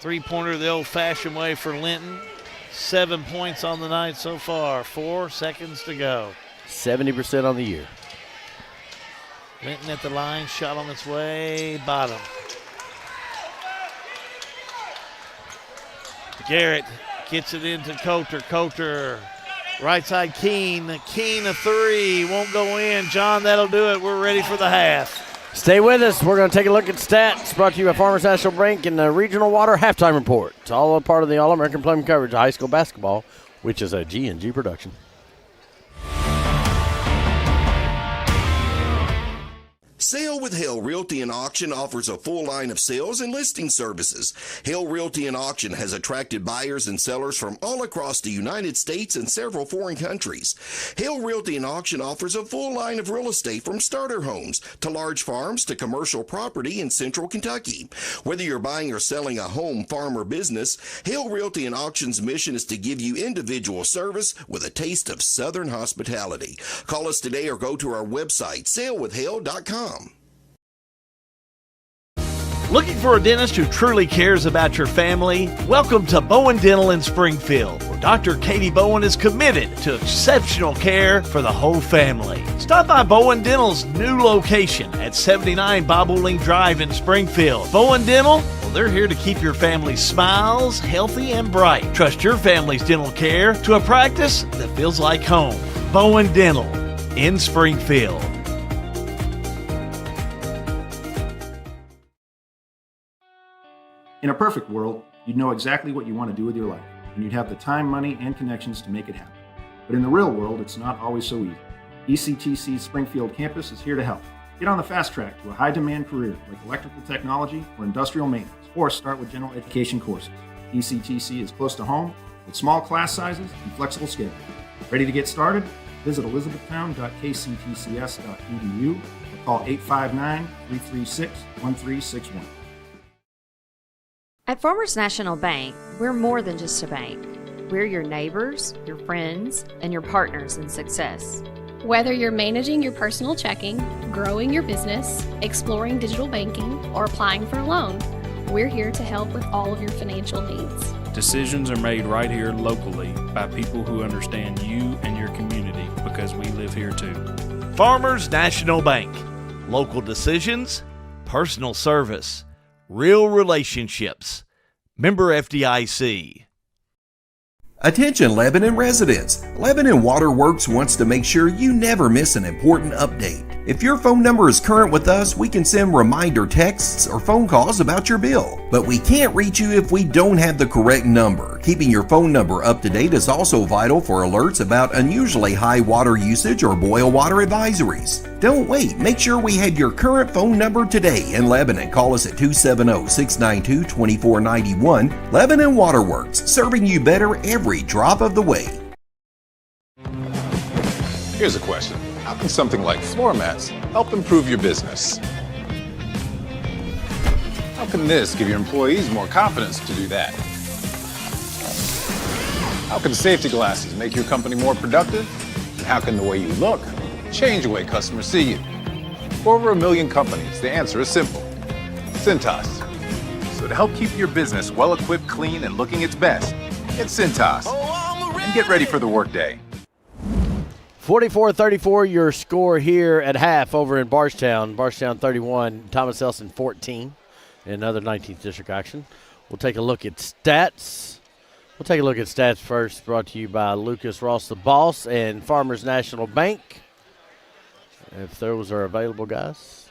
3-pointer the old-fashioned way for Linton. 7 points on the night so far. 4 seconds to go. 70% on the year. Linton at the line, shot on its way, bottom. Garrett gets it into Coulter. Coulter, right side Keene. Keene a 3, won't go in. John, that'll do it. We're ready for the half. Stay with us. We're going to take a look at stats brought to you by Farmers National Bank and the Regional Water Halftime Report. It's all a part of the All-American Plumbing coverage of high school basketball, which is a G&G production. Sale with Hale Realty and Auction offers a full line of sales and listing services. Hale Realty and Auction has attracted buyers and sellers from all across the United States and several foreign countries. Hale Realty and Auction offers a full line of real estate from starter homes to large farms to commercial property in central Kentucky. Whether you're buying or selling a home, farm, or business, Hale Realty and Auction's mission is to give you individual service with a taste of Southern hospitality. Call us today or go to our website, salewithhale.com. Looking for a dentist who truly cares about your family? Welcome to Bowen Dental in Springfield, where Dr. Katie Bowen is committed to exceptional care for the whole family. Stop by Bowen Dental's new location at 79 Bobolink Drive in Springfield. Bowen Dental, well, they're here to keep your family's smiles healthy and bright. Trust your family's dental care to a practice that feels like home. Bowen Dental in Springfield. In a perfect world, you'd know exactly what you want to do with your life, and you'd have the time, money, and connections to make it happen. But in the real world, it's not always so easy. ECTC's Springfield campus is here to help. Get on the fast track to a high-demand career like electrical technology or industrial maintenance, or start with general education courses. ECTC is close to home with small class sizes and flexible schedules. Ready to get started? Visit elizabethtown.kctcs.edu or call 859-336-1361. At Farmers National Bank, we're more than just a bank. We're your neighbors, your friends, and your partners in success. Whether you're managing your personal checking, growing your business, exploring digital banking, or applying for a loan, we're here to help with all of your financial needs. Decisions are made right here locally by people who understand you and your community because we live here too. Farmers National Bank. Local decisions, personal service, real relationships. Member FDIC. Attention Lebanon residents, Lebanon Waterworks wants to make sure you never miss an important update. If your phone number is current with us, we can send reminder texts or phone calls about your bill. But we can't reach you if we don't have the correct number. Keeping your phone number up to date is also vital for alerts about unusually high water usage or boil water advisories. Don't wait, make sure we have your current phone number today in Lebanon. Call us at 270-692-2491. Lebanon Waterworks, serving you better every drop of the way. Here's a question. How can something like floor mats help improve your business? How can this give your employees more confidence to do that? How can safety glasses make your company more productive? And how can the way you look change the way customers see you? For over 1 million companies, the answer is simple. Cintas. So to help keep your business well-equipped, clean, and looking its best, get Cintas. And get ready for the workday. 44-34, your score here at half over in Bardstown. Bardstown 31, Thomas Nelson 14 in another 19th district action. We'll take a look at stats. We'll take a look at stats first, brought to you by Lucas Ross, the boss, and Farmers National Bank. If those are available, guys.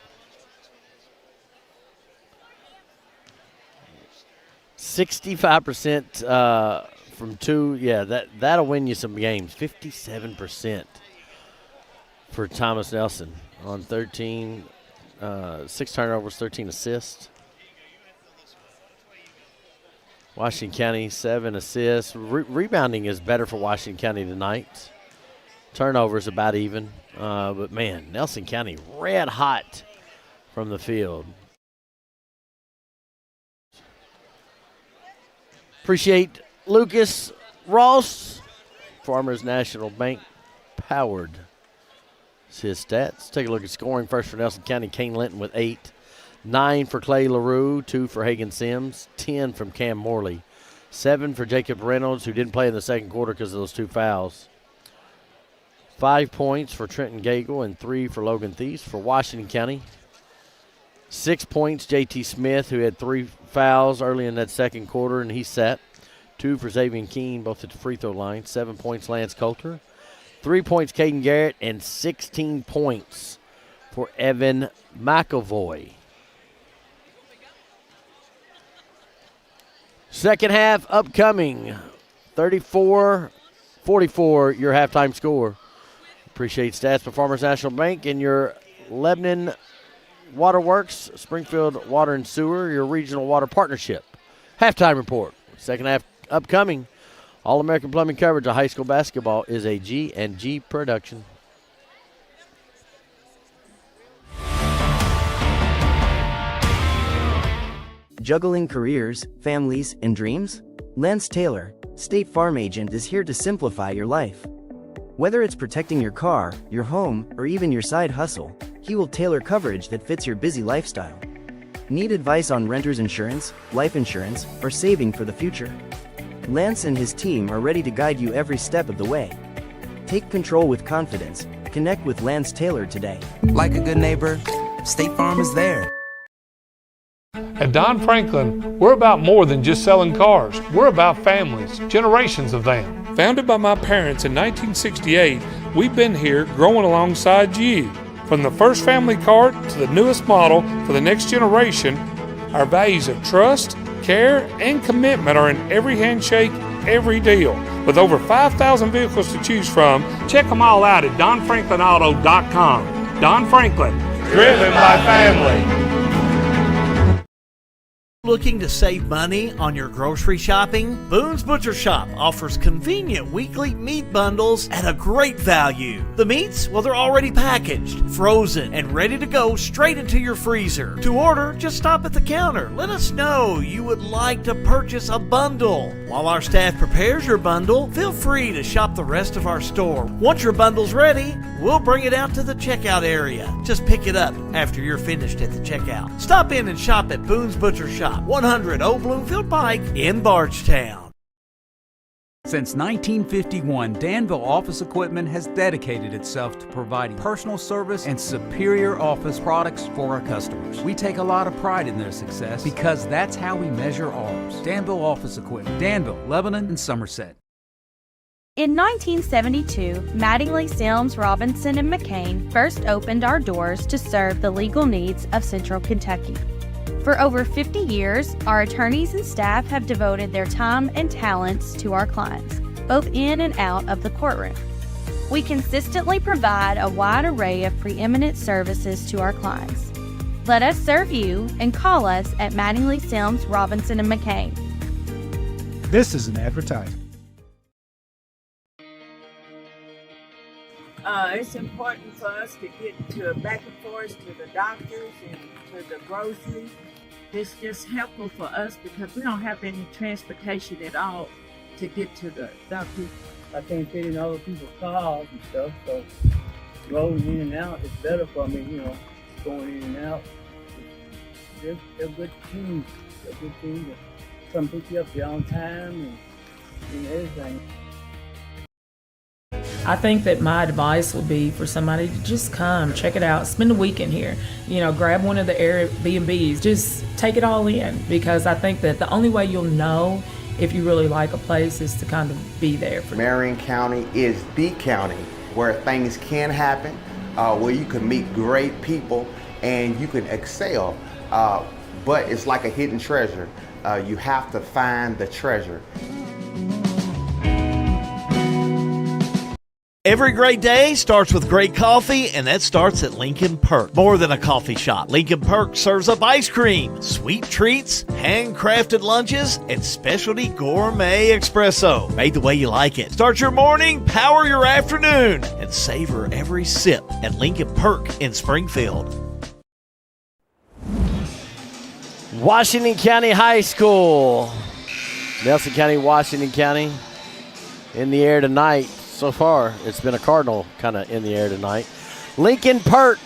65% from two. Yeah, that'll win you some games. 57% for Thomas Nelson on 13, 6 turnovers, 13 assists. Washington County, 7 assists. Rebounding is better for Washington County tonight. Turnovers about even. But, man, Nelson County red hot from the field. Appreciate Lucas Ross, Farmers National Bank, powered. It's his stats. Take a look at scoring. First for Nelson County, Kane Linton with 8. 9 for Clay LaRue, 2 for Hagan Sims, 10 from Cam Morley. 7 for Jacob Reynolds, who didn't play in the second quarter because of those 2 fouls. 5 points for Trenton Gagel and 3 for Logan Thies for Washington County. 6 points, J.T. Smith, who had 3 fouls early in that second quarter, and he's set. 2 for Xavier Keene, both at the free throw line. 7 points, Lance Coulter. 3 points, Caden Garrett, and 16 points for Evan McAvoy. Second half upcoming. 34-44, your halftime score. Appreciate stats for Farmers National Bank and your Lebanon Waterworks, Springfield Water and Sewer, your regional water partnership. Halftime report. Second half upcoming. All-American Plumbing coverage of high school basketball is a G&G production. Juggling careers, families, and dreams? Lance Taylor, State Farm Agent, is here to simplify your life. Whether it's protecting your car, your home, or even your side hustle, he will tailor coverage that fits your busy lifestyle. Need advice on renter's insurance, life insurance, or saving for the future? Lance and his team are ready to guide you every step of the way. Take control with confidence. Connect with Lance Taylor today. Like a good neighbor, State Farm is there. At Don Franklin, we're about more than just selling cars. We're about families, generations of them. Founded by my parents in 1968, we've been here growing alongside you. From the first family car to the newest model for the next generation, our values of trust, care, and commitment are in every handshake, every deal. With over 5,000 vehicles to choose from, check them all out at DonFranklinAuto.com. Don Franklin, driven by family. Looking to save money on your grocery shopping? Boone's Butcher Shop offers convenient weekly meat bundles at a great value. The meats, well, they're already packaged, frozen, and ready to go straight into your freezer. To order, just stop at the counter. Let us know you would like to purchase a bundle. While our staff prepares your bundle, feel free to shop the rest of our store. Once your bundle's ready, we'll bring it out to the checkout area. Just pick it up after you're finished at the checkout. Stop in and shop at Boone's Butcher Shop, 100 Old Bloomfield Pike in Bardstown. Since 1951, Danville Office Equipment has dedicated itself to providing personal service and superior office products for our customers. We take a lot of pride in their success because that's how we measure ours. Danville Office Equipment, Danville, Lebanon, and Somerset. In 1972, Mattingly, Sims, Robinson, and McCain first opened our doors to serve the legal needs of Central Kentucky. For over 50 years, our attorneys and staff have devoted their time and talents to our clients, both in and out of the courtroom. We consistently provide a wide array of preeminent services to our clients. Let us serve you and call us at Mattingly, Sims, Robinson, and McCain. This is an advertisement. It's important for us to get to back and forth to the doctors and to the groceries. It's just helpful for us because we don't have any transportation at all to get to the doctor. I can't fit in other people's cars and stuff, so rolling in and out is better for me, going in and out. They're good teams. They're good teams that come pick you up there on time and everything. I think that my advice would be for somebody to just come, check it out, spend a weekend here. Grab one of the Airbnbs, just take it all in, because I think that the only way you'll know if you really like a place is to kind of be there. Marion County is the county where things can happen, where you can meet great people and you can excel, but it's like a hidden treasure. You have to find the treasure. Every great day starts with great coffee, and that starts at Lincoln Perk. More than a coffee shop, Lincoln Perk serves up ice cream, sweet treats, handcrafted lunches, and specialty gourmet espresso. Made the way you like it. Start your morning, power your afternoon, and savor every sip at Lincoln Perk in Springfield. Washington County High School. Nelson County, Washington County in the air tonight. So far, it's been a Cardinal kind of in the air tonight. Lincoln Perk,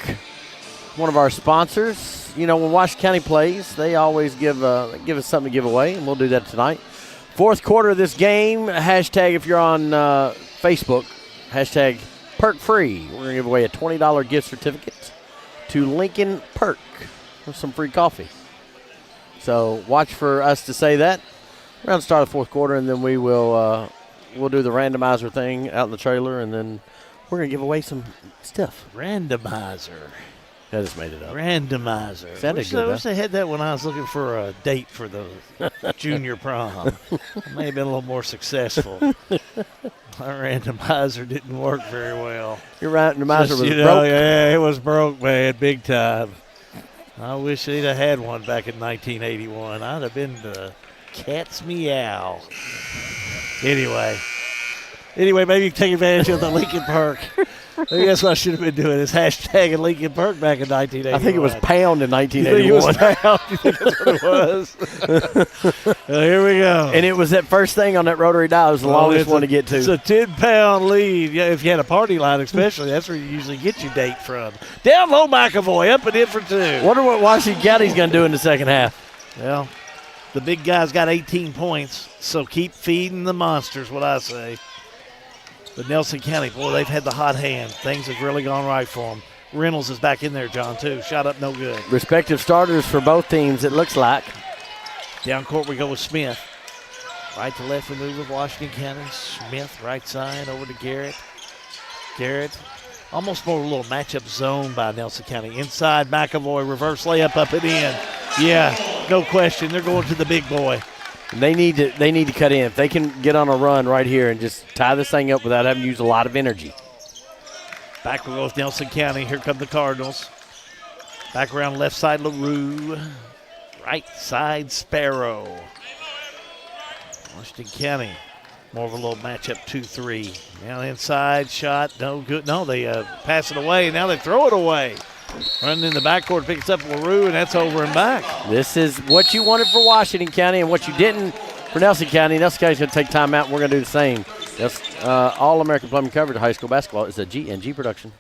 one of our sponsors. When Washington County plays, they always give us something to give away, and we'll do that tonight. Fourth quarter of this game, hashtag if you're on Facebook, hashtag Perk Free. We're going to give away a $20 gift certificate to Lincoln Perk for some free coffee. So watch for us to say that around the start of the fourth quarter, and then we will we'll do the randomizer thing out in the trailer, and then we're going to give away some stuff. Randomizer. I just made it up. Randomizer. Sounded good, I wish they had that when I was looking for a date for the junior prom. I may have been a little more successful. My randomizer didn't work very well. Your randomizer was broke? Yeah, it was broke, man, big time. I wish they'd have had one back in 1981. I'd have been the cat's meow. Anyway, maybe you can take advantage of the Lincoln Perk. Maybe that's what I should have been doing, is hashtagging Lincoln Perk back in 1981. I think it was pound in 1981. You think it was pound? You think that's what it was? Well, here we go. And it was that first thing on that rotary dial. It was the longest one to get to. It's a 10-pound lead. Yeah, if you had a party line especially, that's where you usually get your date from. Down low, McAvoy, up and in for two. Wonder what Washington County's going to do in the second half. Well, the big guy's got 18 points, so keep feeding the monsters, what I say. But Nelson County, boy, they've had the hot hand. Things have really gone right for them. Reynolds is back in there, John, too. Shot up no good. Respective starters for both teams, it looks like. Down court we go with Smith. Right to left we move with Washington County. Smith, right side, over to Garrett. Garrett, almost more a little matchup zone by Nelson County. Inside, McAvoy, reverse layup up and in. Yeah, no question. They're going to the big boy. They need to cut in. If they can get on a run right here and just tie this thing up without having to use a lot of energy. Back we go with Nelson County. Here come the Cardinals. Back around left side, LaRue. Right side, Sparrow. Washington County, more of a little matchup, 2-3. Now inside, shot, no good. No, they pass it away. Now they throw it away. Running in the backcourt, picks up LaRue, and that's over and back. This is what you wanted for Washington County and what you didn't for Nelson County. Nelson County's going to take time out, and we're going to do the same. That's All-American Plumbing coverage of high school basketball. It's a G&G production.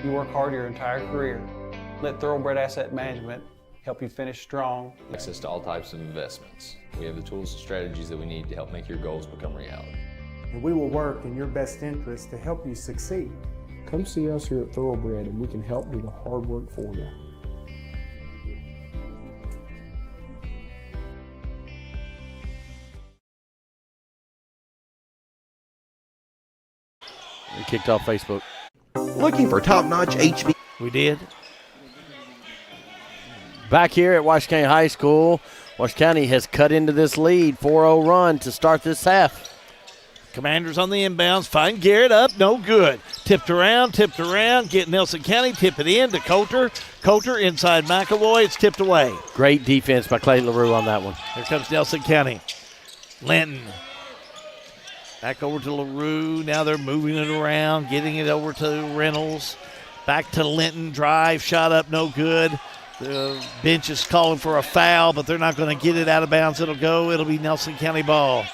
You work hard your entire career. Let Thoroughbred Asset Management help you finish strong. Access to all types of investments. We have the tools and strategies that we need to help make your goals become reality. And we will work in your best interest to help you succeed. Come see us here at Thoroughbred and we can help do the hard work for you. We kicked off Facebook. Looking for top-notch HV. We did. Back here at Washington County High School, Washington County has cut into this lead, 4-0 run to start this half. Commanders on the inbounds, find Garrett up, no good. Tipped around, get Nelson County, tip it in to Coulter. Coulter inside McAvoy, it's tipped away. Great defense by Clay LaRue on that one. Here comes Nelson County. Linton. Back over to LaRue. Now they're moving it around, getting it over to Reynolds. Back to Linton. Drive, shot up, no good. The bench is calling for a foul, but they're not going to get it out of bounds. It'll be Nelson County ball.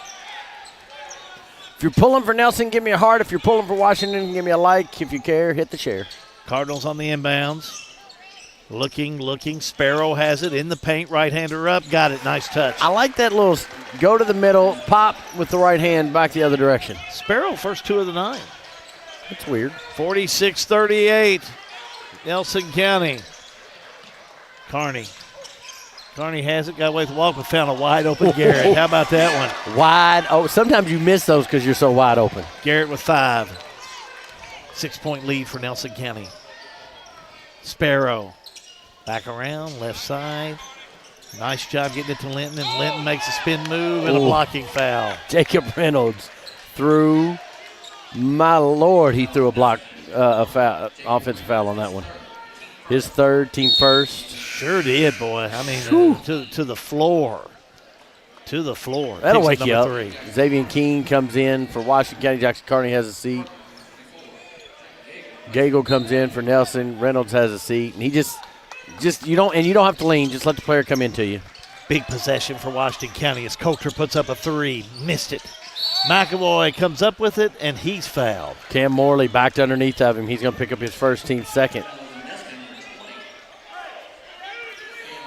If you're pulling for Nelson, give me a heart. If you're pulling for Washington, give me a like. If you care, hit the share. Cardinals on the inbounds. Looking. Sparrow has it in the paint. Right-hander up. Got it. Nice touch. I like that little go to the middle, pop with the right hand back the other direction. Sparrow, first 2 of the 9. That's weird. 46-38. Nelson County. Carney has it. Got away with the walk, but found a wide-open Garrett. How about that one? Wide. Oh, sometimes you miss those because you're so wide open. Garrett with 5. 6-point lead for Nelson County. Sparrow. Back around, left side. Nice job getting it to Linton, and Linton makes a spin move and a blocking foul. Jacob Reynolds threw, my Lord, he threw offensive foul on that one. His third, team first. Sure did, boy. I mean, to the floor. To the floor. That'll wake you up. 3. Xavier King comes in for Washington County. Jackson Carney has a seat. Gagel comes in for Nelson. Reynolds has a seat. And he just you don't have to lean. Just let the player come into you. Big possession for Washington County as Coulter puts up a 3. Missed it. McAvoy comes up with it, and he's fouled. Cam Morley backed underneath of him. He's going to pick up his first, team second.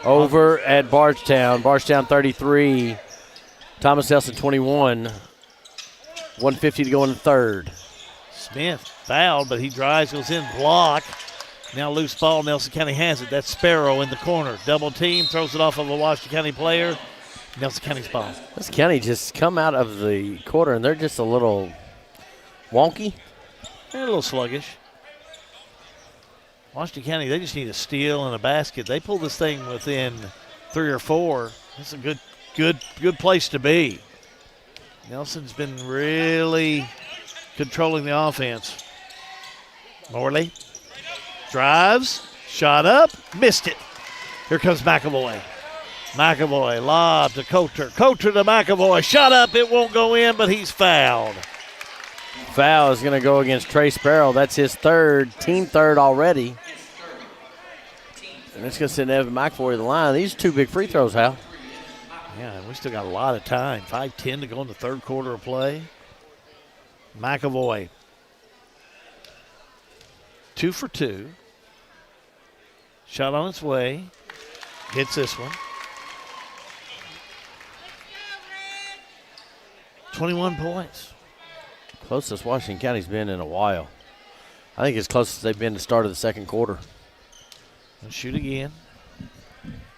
Over at Bardstown. Bardstown 33. Thomas Nelson 21. 150 to go in the third. Smith fouled, but he drives, goes in, block. Now loose ball, Nelson County has it. That's Sparrow in the corner. Double team, throws it off of a Washington County player. Nelson County's ball. Nelson County just come out of the quarter, and they're just a little wonky. They're a little sluggish. Washington County, they just need a steal and a basket. They pull this thing within 3 or 4. It's a good place to be. Nelson's been really controlling the offense. Morley drives, shot up, missed it. Here comes McAvoy. McAvoy, lob to Coulter. Coulter to McAvoy, shot up, it won't go in, but he's fouled. Foul is going to go against Trey Sparrow. That's his third, team third already. And it's going to send Evan McAvoy to the line. These are 2 big free throws, Hal. Yeah, we still got a lot of time. 5:10 to go in the third quarter of play. McAvoy. 2 for 2. Shot on its way. Hits this one. 21 points. Closest Washington County's been in a while. I think as close as they've been to the start of the second quarter. And shoot again.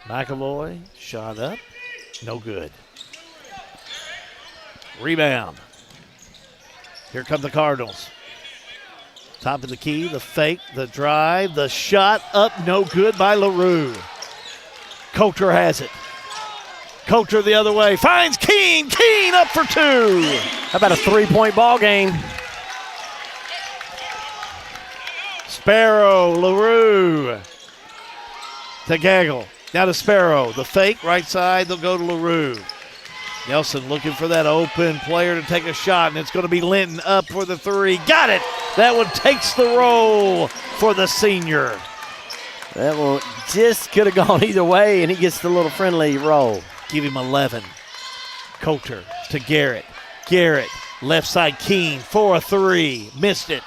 McAvoy, shot up. No good. Rebound. Here come the Cardinals. Top of the key, the fake, the drive, the shot up, no good by LaRue. Coulter has it. Coulter the other way. Finds Keene. Keene up for 2. How about a 3-point ball game? Sparrow, LaRue to Gaggle. Now to Sparrow. The fake, right side, they'll go to LaRue. Nelson looking for that open player to take a shot, and it's going to be Linton up for the 3. Got it! That one takes the roll for the senior. That one just could have gone either way, and he gets the little friendly roll. Give him 11. Coulter to Garrett. Garrett, left side Keene for a 3. Missed it.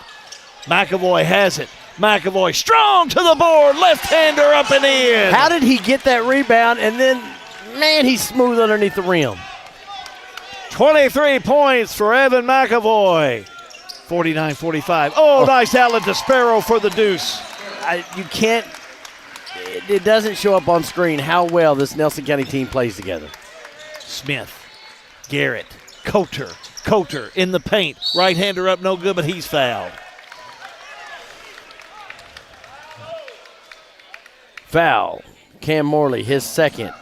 McAvoy has it. McAvoy strong to the board. Left-hander up and in. How did he get that rebound? And then, man, he's smooth underneath the rim. 23 points for Evan McAvoy. 49-45. Oh, nice outlet to Sparrow for the deuce. You can't, it doesn't show up on screen how well this Nelson County team plays together. Smith, Garrett, Coulter in the paint. Right-hander up, no good, but he's fouled. Foul. Cam Morley, his second.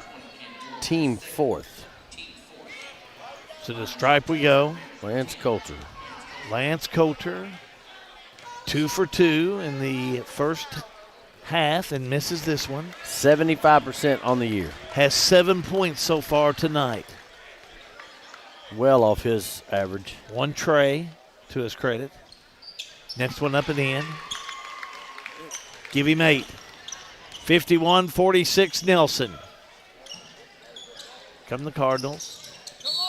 Team 4th. To the stripe we go. Lance Coulter. 2 for 2 in the first half and misses this one. 75% on the year. Has 7 points so far tonight. Well off his average. One Trey to his credit. Next one up and in. Give him 8. 51-46 Nelson. Come the Cardinals.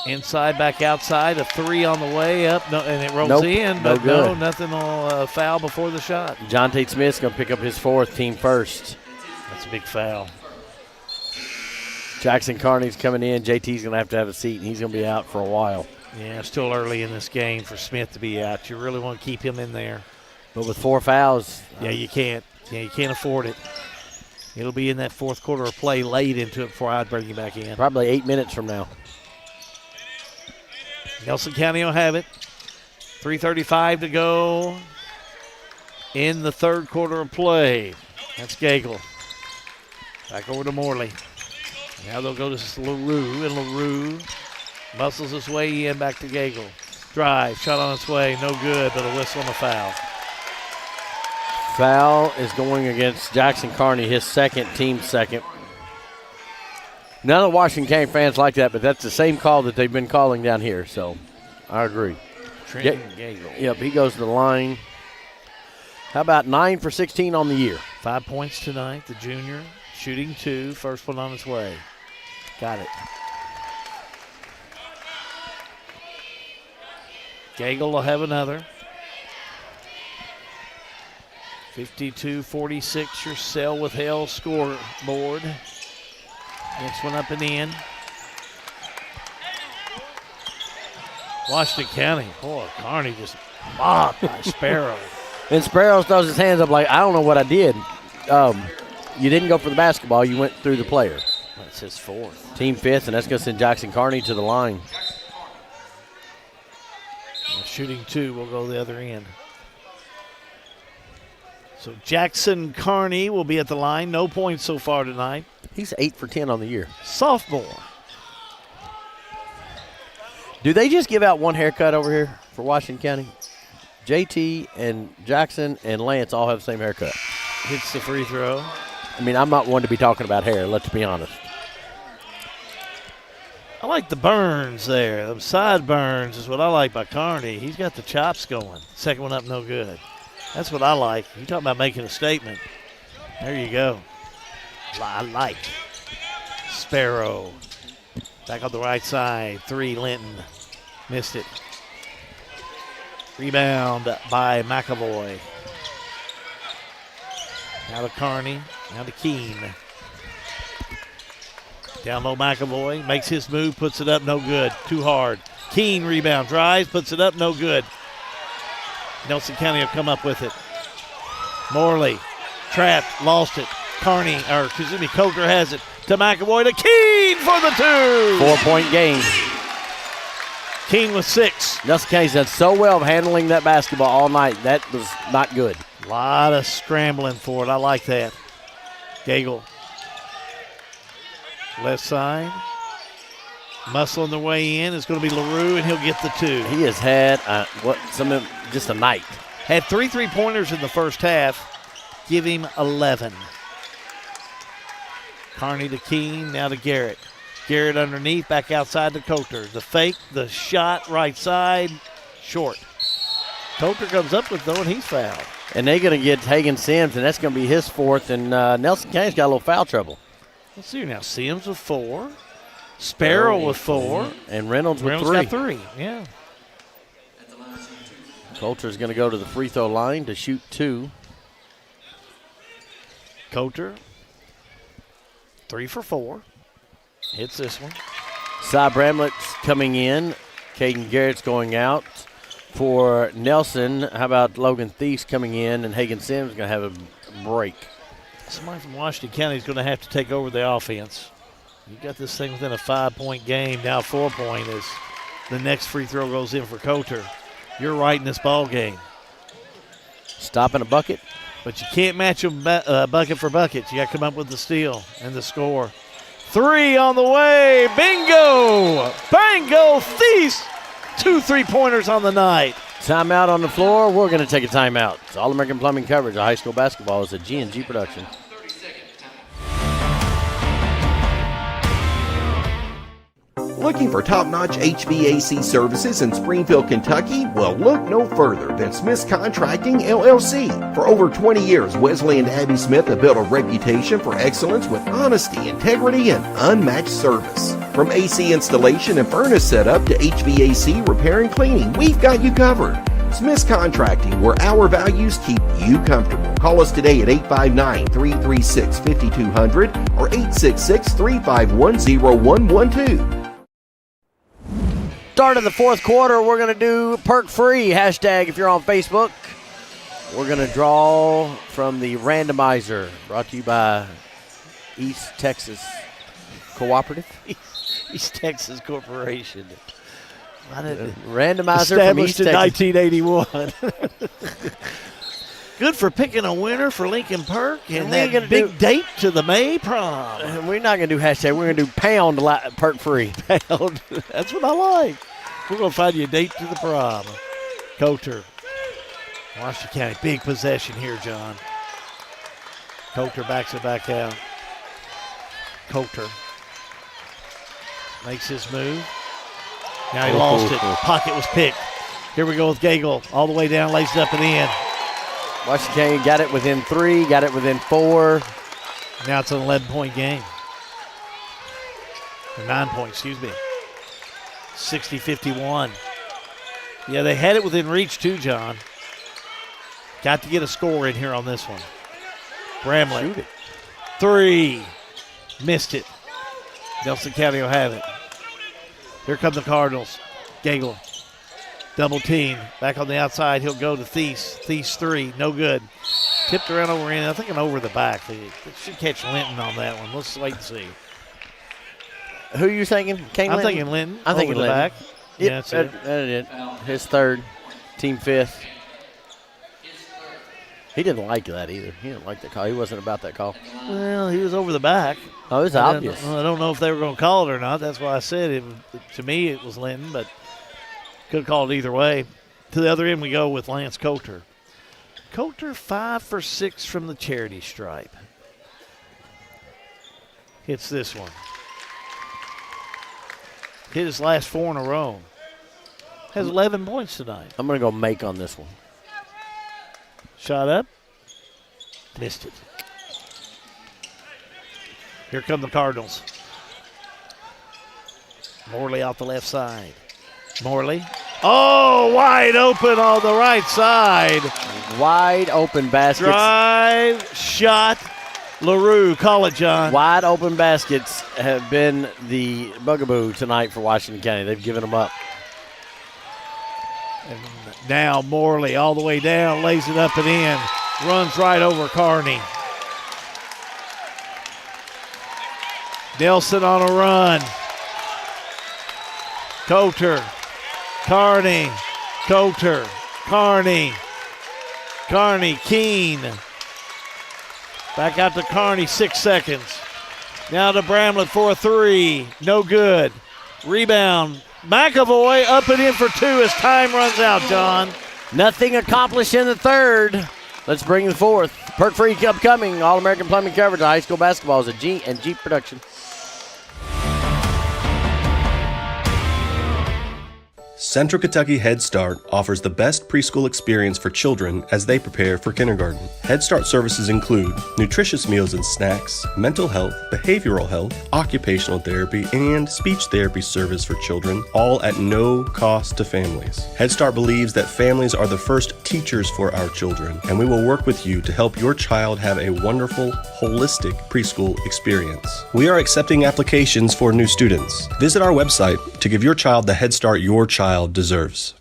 Inside, back outside. A 3 on the way up. No, and it rolls in, but no, nothing will foul before the shot. John Tate Smith's going to pick up his 4th, team first. That's a big foul. Jackson Carney's coming in. JT's going to have a seat, and he's going to be out for a while. Yeah, still early in this game for Smith to be out. You really want to keep him in there. But with 4 fouls. Yeah, you can't. Yeah, you can't afford it. It'll be in that fourth quarter of play late into it before I'd bring you back in. Probably 8 minutes from now. Nelson County will have it. 3:35 to go in the third quarter of play. That's Gagel. Back over to Morley. Now they'll go to LaRue, and LaRue muscles his way in back to Gagel. Drive, shot on its way, no good, but a whistle and a foul. Foul is going against Jackson Carney, his second, team second. None of the Washington County fans like that, but that's the same call that they've been calling down here, so I agree. Trenton Gagel. Yep, he goes to the line. How about 9 for 16 on the year? 5 points tonight, the junior. Shooting 2, first one on its way. Got it. Gagel will have another. 52-46, your Sell with Hell scoreboard. Next one up and in. Washington County. Boy, Carney just mopped by Sparrow. And Sparrow throws his hands up like, I don't know what I did. You didn't go for the basketball. You went through the player. That's his 4th. Team 5th, and that's going to send Jackson Carney to the line. Shooting 2 will go the other end. So Jackson Carney will be at the line. No points so far tonight. He's 8 for 10 on the year. Sophomore. Do they just give out one haircut over here for Washington County? JT and Jackson and Lance all have the same haircut. Hits the free throw. I mean, I'm not one to be talking about hair, let's be honest. I like the burns there. The side burns is what I like by Carney. He's got the chops going. Second one up, no good. That's what I like. You talking about making a statement. There you go. I like. Sparrow. Back on the right side. 3, Linton. Missed it. Rebound by McAvoy. Now to Carney. Now to Keene. Down low McAvoy. Makes his move. Puts it up. No good. Too hard. Keene rebound. Drives. Puts it up. No good. Nelson County will come up with it. Morley. Trapped. Lost it. Coulter has it. To McAvoy. To Keene for the 2. 4-point game. Keene with 6. Nelson County's done so well of handling that basketball all night. That was not good. A lot of scrambling for it. I like that. Gagel. Left side. Muscling the way in is going to be LaRue, and he'll get the 2. He has had just a night. Had 3 3-pointers in the first half. Give him 11. Carney to Keene, now to Garrett. Garrett underneath, back outside to Coulter. The fake, the shot, right side, short. Coulter comes up with though, and he's fouled. And they're going to get Hagan Sims, and that's going to be his 4th, and Nelson County's got a little foul trouble. Let's see now. Sims with 4. Sparrow with 4. And Reynolds with 3. Got 3, yeah. Coulter's going to go to the free throw line to shoot 2. Coulter, 3 for 4. Hits this one. Cy Bramlett's coming in. Caden Garrett's going out. For Nelson, how about Logan Thies coming in, and Hagan Sims is going to have a break. Somebody from Washington County is going to have to take over the offense. You got this thing within a 5-point game, now 4-point as the next free throw goes in for Coulter. You're right in this ball game. Stopping a bucket. But you can't match them bucket for bucket. You got to come up with the steal and the score. 3 on the way. Bingo! Bango! Thies! 2 3-pointers on the night. Timeout on the floor. We're going to take a timeout. It's All-American Plumbing coverage of high school basketball is a G&G production. Looking for top-notch HVAC services in Springfield, Kentucky? Well, look no further than Smith's Contracting, LLC. For over 20 years, Wesley and Abby Smith have built a reputation for excellence with honesty, integrity, and unmatched service. From AC installation and furnace setup to HVAC repair and cleaning, we've got you covered. Smith's Contracting, where our values keep you comfortable. Call us today at 859-336-5200 or 866-351-0112. Start of the 4th quarter, we're going to do Perk Free. Hashtag if you're on Facebook. We're going to draw from the randomizer brought to you by East Texas Cooperative. East Texas Corporation. Randomizer from East Texas. Established in 1981. Good for picking a winner for Lincoln Perk and that big date to the May prom. We're not going to do hashtag. We're going to do pound Perk Free. Pound. That's what I like. We're going to find you a date to the prom. Coulter. Washington County. Big possession here, John. Coulter backs it back out. Coulter makes his move. Now he lost it. Pocket was picked. Here we go with Gagel. All the way down, lays it up and in. Washington County got it within 3, got it within 4. Now it's an 11-point game. Or 9 points, excuse me. 60-51. Yeah, they had it within reach too, John. Got to get a score in here on this one. Bramlett. 3. Missed it. Nelson County will have it. Here come the Cardinals. Gagel. Double team. Back on the outside. He'll go to Thies. Thies 3. No good. Tipped around over in. I think an over the back. They should catch Linton on that one. Let's wait and see. Who are you thinking? I'm thinking Linton. I'm thinking over the Linton. back. Yeah, that's it. That his 3rd. Team 5th. He didn't like that either. He didn't like the call. He wasn't about that call. Well, he was over the back. Oh, it was obvious. I don't know if they were going to call it or not. That's why I said it. To me, it was Linton, but could have called it either way. To the other end, we go with Lance Coulter. Coulter 5 for 6 from the charity stripe. Hits this one. Hit his last 4 in a row. Has 11 points tonight. I'm going to go make on this one. Shot up. Missed it. Here come the Cardinals. Morley out the left side. Morley. Oh, wide open on the right side. Wide open baskets. Drive, shot. LaRue, call it, John. Wide open baskets have been the bugaboo tonight for Washington County. They've given them up. And now Morley all the way down, lays it up and in. Runs right over Carney. Nelson on a run. Coulter. Carney. Coulter. Carney. Carney. Keene. Back out to Carney, 6 seconds. Now to Bramlett for a 3. No good. Rebound. McAvoy up and in for 2 as time runs out, John. Nothing accomplished in the third. Let's bring the fourth. Perk Free upcoming. All-American Plumbing coverage of high school basketball is a G and Jeep production. Central Kentucky Head Start offers the best preschool experience for children as they prepare for kindergarten. Head Start services include nutritious meals and snacks, mental health, behavioral health, occupational therapy, and speech therapy service for children, all at no cost to families. Head Start believes that families are the first teachers for our children, and we will work with you to help your child have a wonderful, holistic preschool experience. We are accepting applications for new students. Visit our website to give your child the Head Start your child deserves.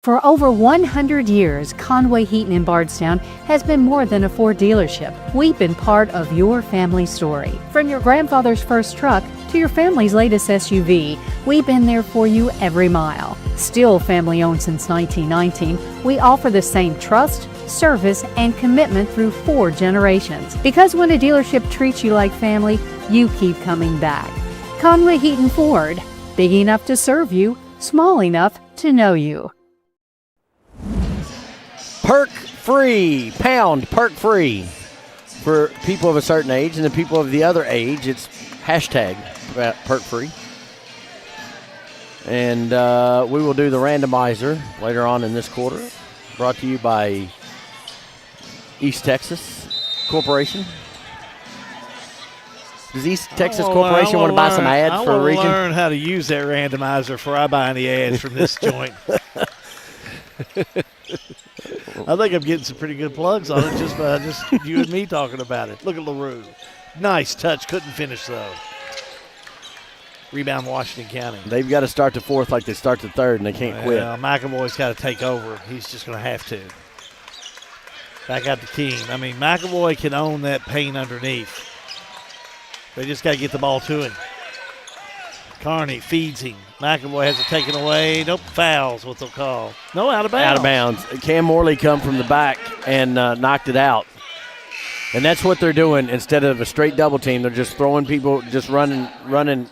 For over 100 years, Conway Heaton in Bardstown has been more than a Ford dealership. We've been part of your family story. From your grandfather's first truck to your family's latest SUV, we've been there for you every mile. Still family owned since 1919, we offer the same trust, service, and commitment through 4 generations. Because when a dealership treats you like family, you keep coming back. Conway Heaton Ford, big enough to serve you, small enough to know you. Perk Free, pound Perk Free. For people of a certain age and the people of the other age, it's hashtag Perk Free. And we will do the randomizer later on in this quarter. Brought to you by East Texas Corporation. Does East Texas Corporation want to buy some ads for a region? I want to learn how to use that randomizer before I buy any ads from this joint. I think I'm getting some pretty good plugs on it just by just you and me talking about it. Look at LaRue. Nice touch. Couldn't finish, though. Rebound Washington County. They've got to start the fourth like they start the third, and they can't quit. McAvoy's got to take over. He's just going to have to. Back out to King. I mean, McAvoy can own that paint underneath. They just got to get the ball to him. Carney feeds him. McAvoy has it taken away. Nope, fouls, what they'll call. No, out of bounds. Out of bounds. Cam Morley come from the back and knocked it out. And that's what they're doing. Instead of a straight double team, they're just throwing people, just running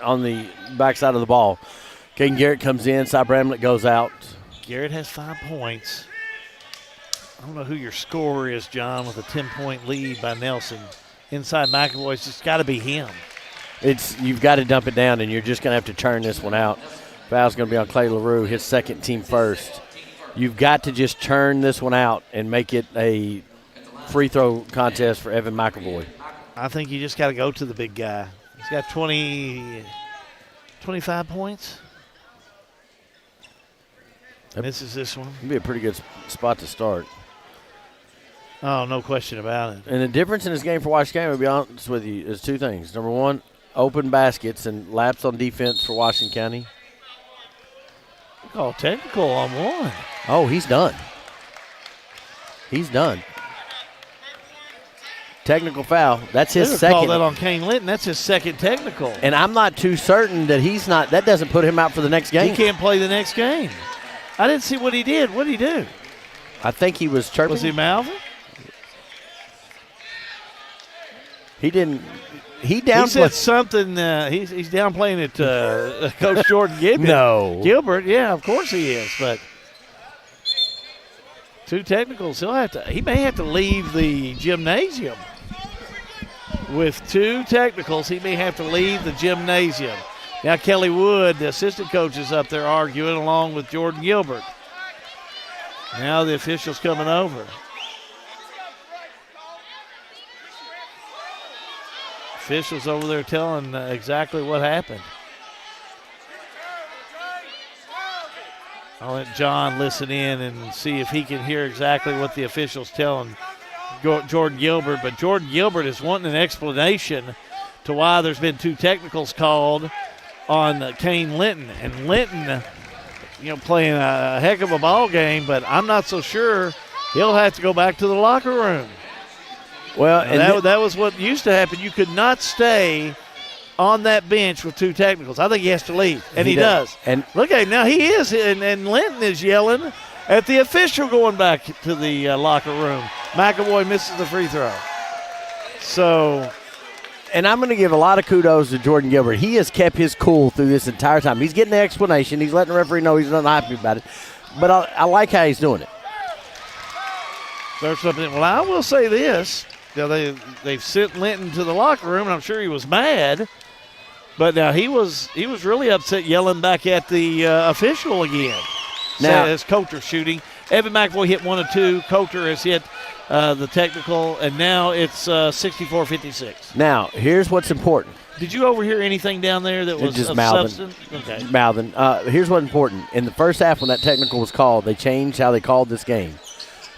on the backside of the ball. Caden Garrett comes in. Cy Bramlett goes out. Garrett has 5 points. I don't know who your scorer is, John, with a 10-point lead by Nelson. Inside McAvoy's just got to be him. You've got to dump it down, and you're just going to have to turn this one out. Foul's going to be on Clay LaRue, his second team first. You've got to just turn this one out and make it a free throw contest for Evan McAvoy. I think you just got to go to the big guy. He's got 25 points. Misses this one. It'd be a pretty good spot to start. Oh, no question about it. And the difference in this game for Washington, to be honest with you, is 2 things. Number 1, open baskets and laps on defense for Washington County. Oh, technical on one. Oh, he's done. He's done. Technical foul. That's his second. Call that on Kane Linton. That's his second technical. And I'm not too certain that he's not. That doesn't put him out for the next game. He can't play the next game. I didn't see what he did. What did he do? I think he was chirping. Was he mouthing? He didn't. He downplayed. He said something. He's downplaying it. Coach Jordan Gilbert. Yeah, of course he is. But 2 technicals. He may have to leave the gymnasium. With 2 technicals, he may have to leave the gymnasium. Now Kelly Wood, the assistant coach, is up there arguing along with Jordan Gilbert. Now the official's coming over. Officials over there telling exactly what happened. I'll let John listen in and see if he can hear exactly what the official's telling Jordan Gilbert. But Jordan Gilbert is wanting an explanation to why there's been 2 technicals called on Kane Linton. And Linton, playing a heck of a ball game, but I'm not so sure he'll have to go back to the locker room. Well, and that was what used to happen. You could not stay on that bench with 2 technicals. I think he has to leave, and he does. And look at him now. He is, and Linton is yelling at the official going back to the locker room. McAvoy misses the free throw. So And I'm going to give a lot of kudos to Jordan Gilbert. He has kept his cool through this entire time. He's getting the explanation. He's letting the referee know he's not happy about it. But I like how he's doing it. There's something. Well, I will say this. You know, they've sent Linton to the locker room, and I'm sure he was mad. But now he was really upset, yelling back at the official again. Now, as Coulter shooting. Evan McAvoy hit 1 of 2. Coulter has hit the technical, and now it's 64-56. Now, here's what's important. Did you overhear anything down there that was just of mouthing. substance? Okay. Mouthing. Here's what's important. In the first half when that technical was called, they changed how they called this game.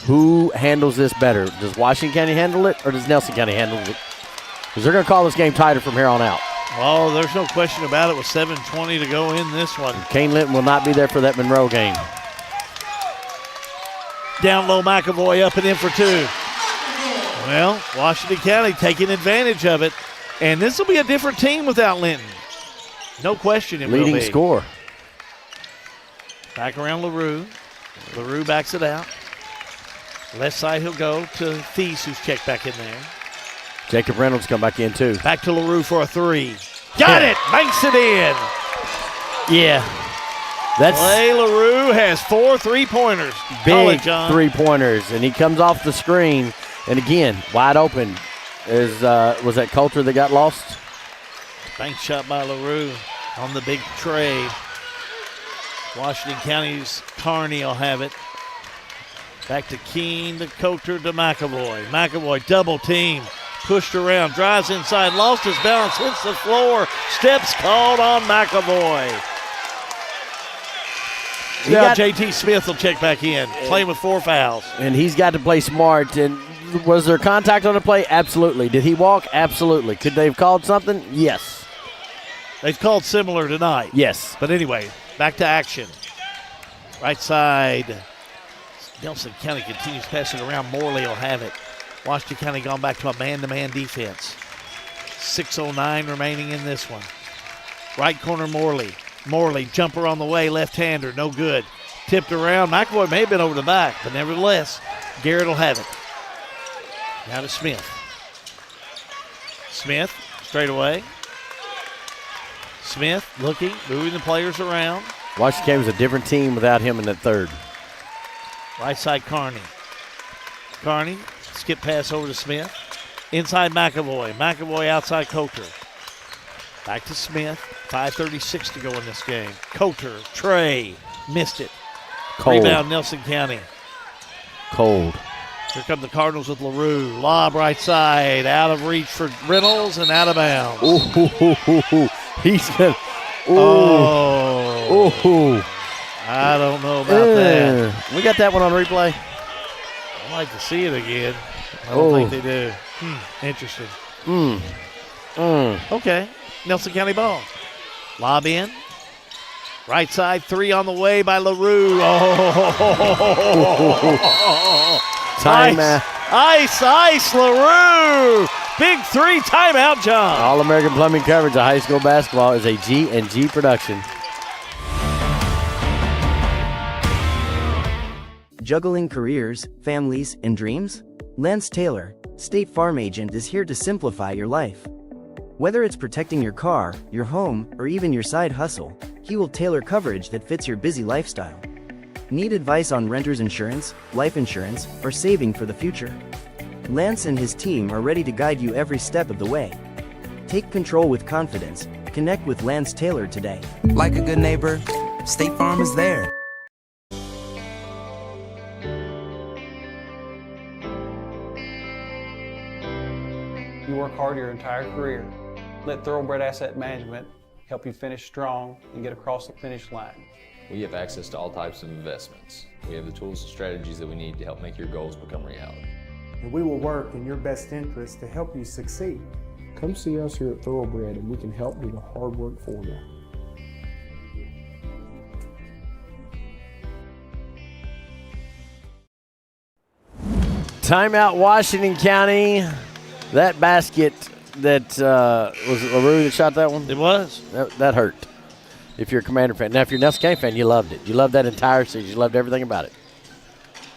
Who handles this better? Does Washington County handle it, or does Nelson County handle it? Because they're going to call this game tighter from here on out. Oh, there's no question about it with 7:20 to go in this one. Kane Linton will not be there for that Monroe game. Down low, McAvoy up and in for 2. Well, Washington County taking advantage of it. And this will be a different team without Linton. No question it will be. Leading score. Back around LaRue. LaRue backs it out. Left side he'll go to Thies, who's checked back in there. Jacob Reynolds come back in too. Back to LaRue for a 3. Got it! Banks it in. Yeah. Clay LaRue has 4 3-pointers. Big 3-pointers. And he comes off the screen. And again, wide open. Was that Coulter that got lost? Bank shot by LaRue on the big tray. Washington County's Carney will have it. Back to Keene, to Coulter, to McAvoy. McAvoy double team. Pushed around, drives inside, lost his balance, hits the floor. Steps called on McAvoy. Now JT Smith will check back in, playing with 4 fouls. And he's got to play smart. And was there contact on the play? Absolutely. Did he walk? Absolutely. Could they have called something? Yes. They've called similar tonight. Yes. But anyway, back to action. Right side. Nelson County continues passing around. Morley will have it. Washington County gone back to a man-to-man defense. 6:09 remaining in this one. Right corner, Morley. Morley, jumper on the way, left-hander, no good. Tipped around. McAvoy may have been over the back, but nevertheless, Garrett will have it. Now to Smith. Smith, straight away. Smith looking, moving the players around. Washington County was a different team without him in that third. Right side, Carney. Carney, skip pass over to Smith. Inside, McAvoy. McAvoy outside, Coulter. Back to Smith. 5:36 to go in this game. Coulter, Trey, missed it. Cold. Rebound, Nelson County. Cold. Here come the Cardinals with LaRue. Lob right side, out of reach for Reynolds and out of bounds. Ooh, he's good. Oh. I don't know about that. We got that one on replay. I'd like to see it again. I don't think they do. Interesting. Okay. Nelson County ball. Lob in. Right side, 3 on the way by LaRue. Timeout. Ice, LaRue. Big 3 timeout, John. All-American Plumbing coverage of high school basketball is a G&G production. Juggling careers, families, and dreams? Lance Taylor, State Farm Agent, is here to simplify your life. Whether it's protecting your car, your home, or even your side hustle, he will tailor coverage that fits your busy lifestyle. Need advice on renter's insurance, life insurance, or saving for the future? Lance and his team are ready to guide you every step of the way. Take control with confidence. Connect with Lance Taylor today. Like a good neighbor, State Farm is there. You work hard your entire career. Let Thoroughbred Asset Management help you finish strong and get across the finish line. We have access to all types of investments. We have the tools and strategies that we need to help make your goals become reality. And we will work in your best interest to help you succeed. Come see us here at Thoroughbred and we can help do the hard work for you. Timeout, Washington County. That basket that was it LaRue that shot that one? It was. That hurt. If you're a Commander fan. Now, if you're a Nelson County fan, you loved it. You loved that entire season. You loved everything about it.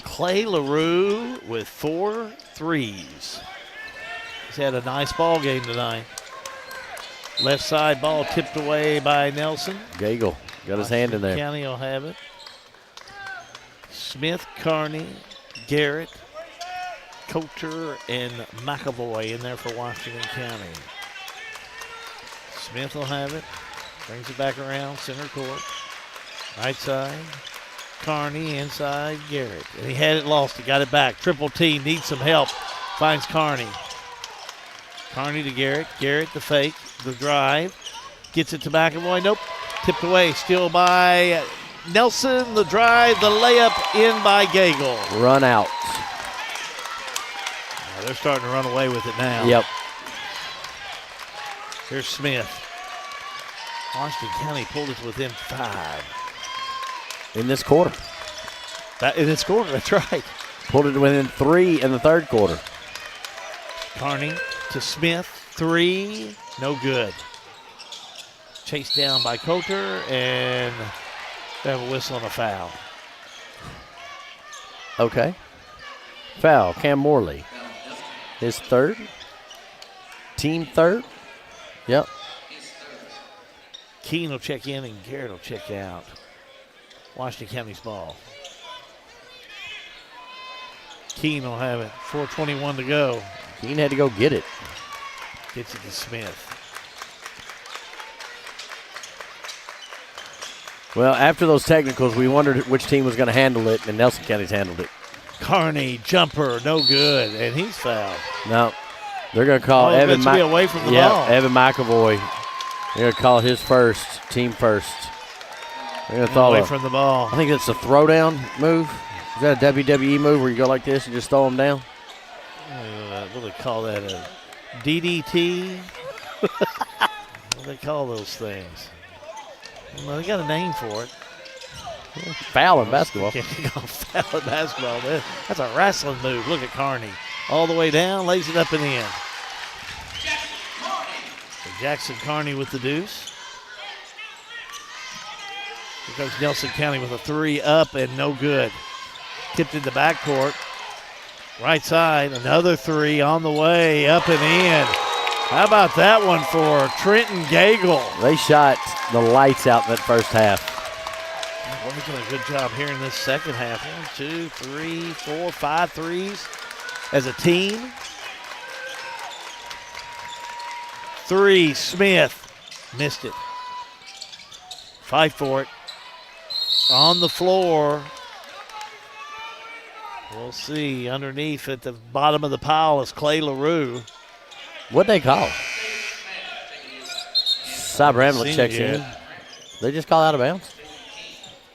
Clay LaRue with 4 threes. He's had a nice ball game tonight. Left side ball tipped away by Nelson. Gagel got his hand in there. County will have it. Smith, Carney, Garrett, Coulter, and McAvoy in there for Washington County. Smith will have it. Brings it back around center court. Right side. Carney inside Garrett. And he had it lost. He got it back. Triple T needs some help. Finds Carney. Carney to Garrett. Garrett the fake. The drive. Gets it to McAvoy. Nope. Tipped away. Still by Nelson. The drive. The layup in by Gagel. Run out. They're starting to run away with it now. Yep. Here's Smith. Washington County pulled it within 5. In this quarter. In this quarter, that's right. Pulled it within 3 in the third quarter. Carney to Smith. 3. No good. Chased down by Coulter, and they have a whistle and a foul. Okay. Foul, Cam Morley. His third. Team third. Yep. Keene will check in and Garrett will check out. Washington County's ball. Keene will have it. 4:21 to go. Keene had to go get it. Gets it to Smith. Well, after those technicals, we wondered which team was going to handle it, and Nelson County's handled it. Carney, jumper, no good, and he's fouled. No, they're going to call Evan. Be away from the ball. Evan McAvoy. They're going to call his first, team first. They're going to throw away from the ball. I think it's a throwdown move. Is that a WWE move where you go like this and just throw them down? What do they call that? A DDT? What do they call those things? Well, they got a name for it. Foul in basketball. Foul in basketball. That's a wrestling move. Look at Carney. All the way down, lays it up and in. So Jackson Carney with the deuce. Here comes Nelson County with a 3 up and no good. Tipped in the backcourt. Right side, another 3 on the way, up and in. How about that one for Trenton Gagel? They shot the lights out in that first half. We're making a good job here in this second half. 1, 2, 3, 4, 5 threes as a team. 3, Smith. Missed it. Fight for it. On the floor. We'll see. Underneath at the bottom of the pile is Clay LaRue. What'd they call? Cy Bramlett checks in. They just call out of bounds?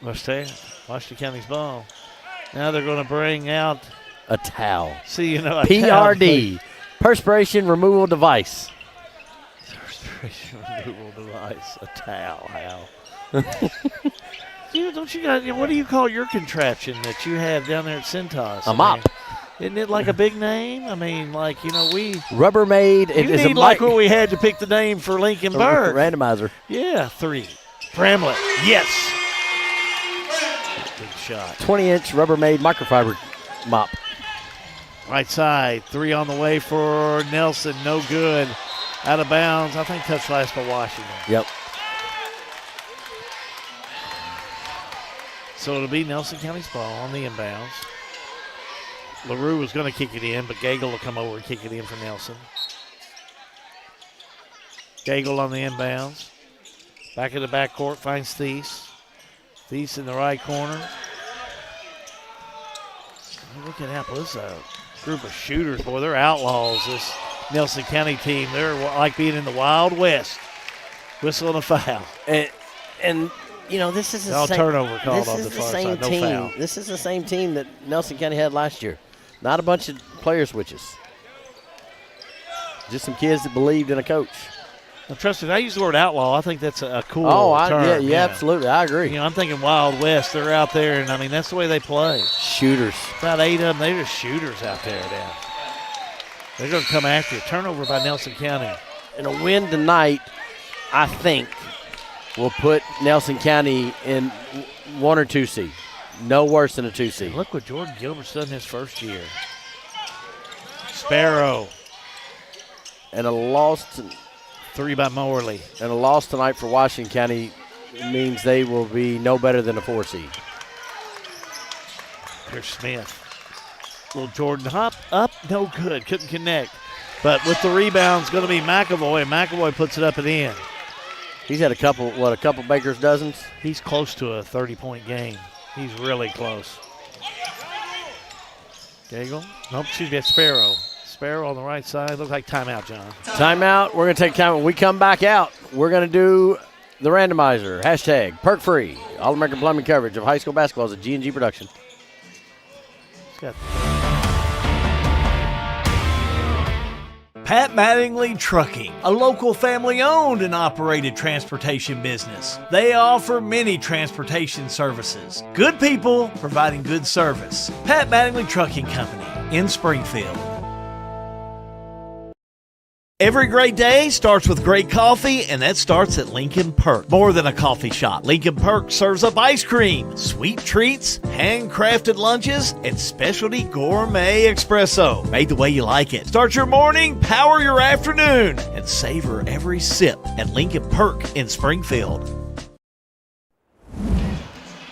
Must have. Washington County's ball. Now they're going to bring out a towel. See, you know, PRD, perspiration removal device. Perspiration removal device. A towel. How? Don't you guys? What do you call your contraption that you have down there at Cintas? A mop. Isn't it like a big name? I mean, like, you know, we Rubbermaid. It is like what we had to pick the name for Lincoln Burke. Randomizer. Yeah, 3. Bramlett. Yes. Big shot. 20-inch Rubbermaid microfiber mop. Right side. 3 on the way for Nelson. No good. Out of bounds. I think touch last by Washington. Yep. So it'll be Nelson County's ball on the inbounds. LaRue was going to kick it in, but Gagel will come over and kick it in for Nelson. Gagel on the inbounds. Back in the backcourt, finds Thies. Thies in the right corner. Look at Apple. This is a group of shooters, boy. They're outlaws, this Nelson County team. They're like being in the Wild West. Whistle and a foul. And you know, this is the same turnover called off the far side. No foul. This is the same team that Nelson County had last year. Not a bunch of player switches. Just some kids that believed in a coach. Now, trust me, I use the word outlaw. I think that's a cool term. Yeah, absolutely. I agree. You know, I'm thinking Wild West. They're out there, and, I mean, that's the way they play. Shooters. About 8 of them. They're just shooters out there now. They're going to come after you. Turnover by Nelson County. And a win tonight, I think, will put Nelson County in 1 or 2 seed. No worse than a 2 seed. Look what Jordan Gilbert's done his first year. Sparrow. And a loss 3 by Morley. And a loss tonight for Washington County means they will be no better than a 4 seed. Here's Smith. Little Jordan hop up, no good. Couldn't connect. But with the rebounds, going to be McAvoy, and McAvoy puts it up and in. He's had a couple Baker's dozens? He's close to a 30-point game. He's really close. Gagel? Nope, excuse me, it's Sparrow. Sparrow on the right side. Looks like timeout, John. Timeout. We're going to take time. When we come back out, we're going to do the randomizer. Hashtag perk free. All-American Plumbing coverage of high school basketball is a G&G production. Pat Mattingly Trucking, a local family-owned and operated transportation business. They offer many transportation services. Good people providing good service. Pat Mattingly Trucking Company in Springfield. Every great day starts with great coffee, and that starts at Lincoln Perk. More than a coffee shop, Lincoln Perk serves up ice cream, sweet treats, handcrafted lunches, and specialty gourmet espresso. Made the way you like it. Start your morning, power your afternoon, and savor every sip at Lincoln Perk in Springfield.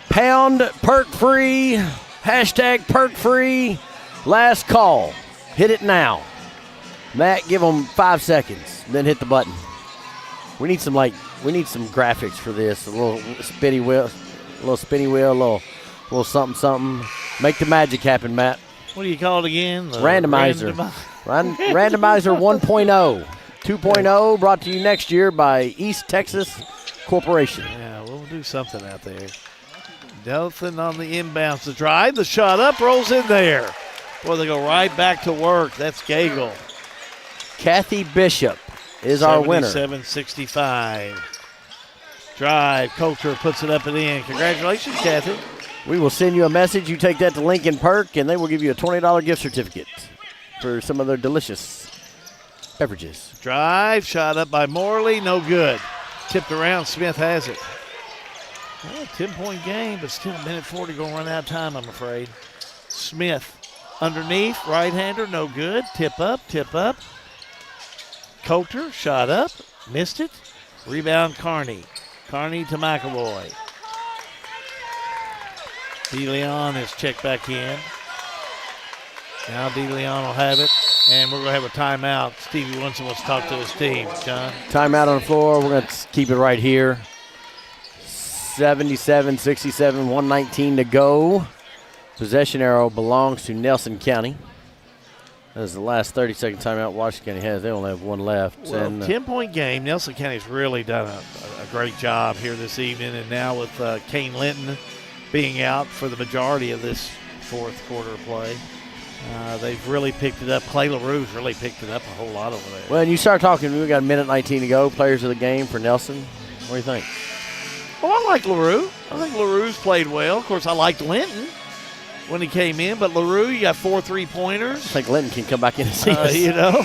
Pound perk free. Hashtag perk free. Last call. Hit it now. Matt, give them 5 seconds, then hit the button. We need some graphics for this. A little spinny wheel, a little something. Make the magic happen, Matt. What do you call it again? Randomizer. Randomizer 1.0. 2.0 brought to you next year by East Texas Corporation. Yeah, we'll do something out there. Nothing on the inbounds to drive. The shot up, rolls in there. Boy, they go right back to work. That's Gagel. Kathy Bishop is our winner. 77-65. Drive. Coulter puts it up and in. Congratulations, Kathy. We will send you a message. You take that to Lincoln Perk, and they will give you a $20 gift certificate for some of their delicious beverages. Drive. Shot up by Morley. No good. Tipped around. Smith has it. Well, 10-point game, but still a minute 40 going to run out of time, I'm afraid. Smith underneath. Right-hander. No good. Tip up. Coulter, shot up, missed it. Rebound, Carney. Carney to McAvoy. DeLeon is checked back in. Now DeLeon will have it, and we're going to have a timeout. Stevie Winston wants to talk to his team. John? Timeout on the floor. We're going to keep it right here. 77-67, 119 to go. Possession arrow belongs to Nelson County. That is the last 30-second timeout Washington County has. They only have one left. Well, 10-point game. Nelson County's really done a great job here this evening. And now with Kane Linton being out for the majority of this fourth quarter of play, they've really picked it up. Clay LaRue's really picked it up a whole lot over there. Well, and you start talking, we got a minute 19 to go. Players of the game for Nelson. What do you think? Well, I like LaRue. I think LaRue's played well. Of course, I liked Linton when he came in, but LaRue, you got 4 3-pointers. I think Linton can come back in and see us. You know?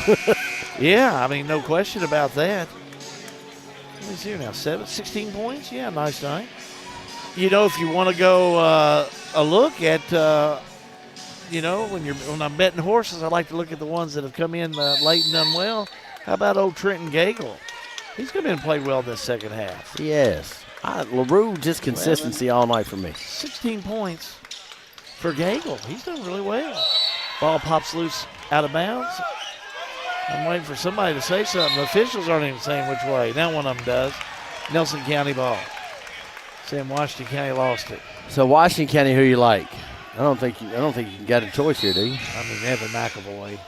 Yeah, I mean, no question about that. What is here now, 16 points? Yeah, nice night. You know, if you want to go a look at, when I'm betting horses, I like to look at the ones that have come in late and done well. How about old Trenton Gagel? He's come in and played well this second half. Yes. LaRue, just consistency all night for me. 16 points. For Gagel, he's done really well. Ball pops loose out of bounds. I'm waiting for somebody to say something. The officials aren't even saying which way. Now one of them does. Nelson County ball. Saying Washington County lost it. So Washington County, who you like? I don't think you got a choice here, do you? I mean, Evan McAvoy.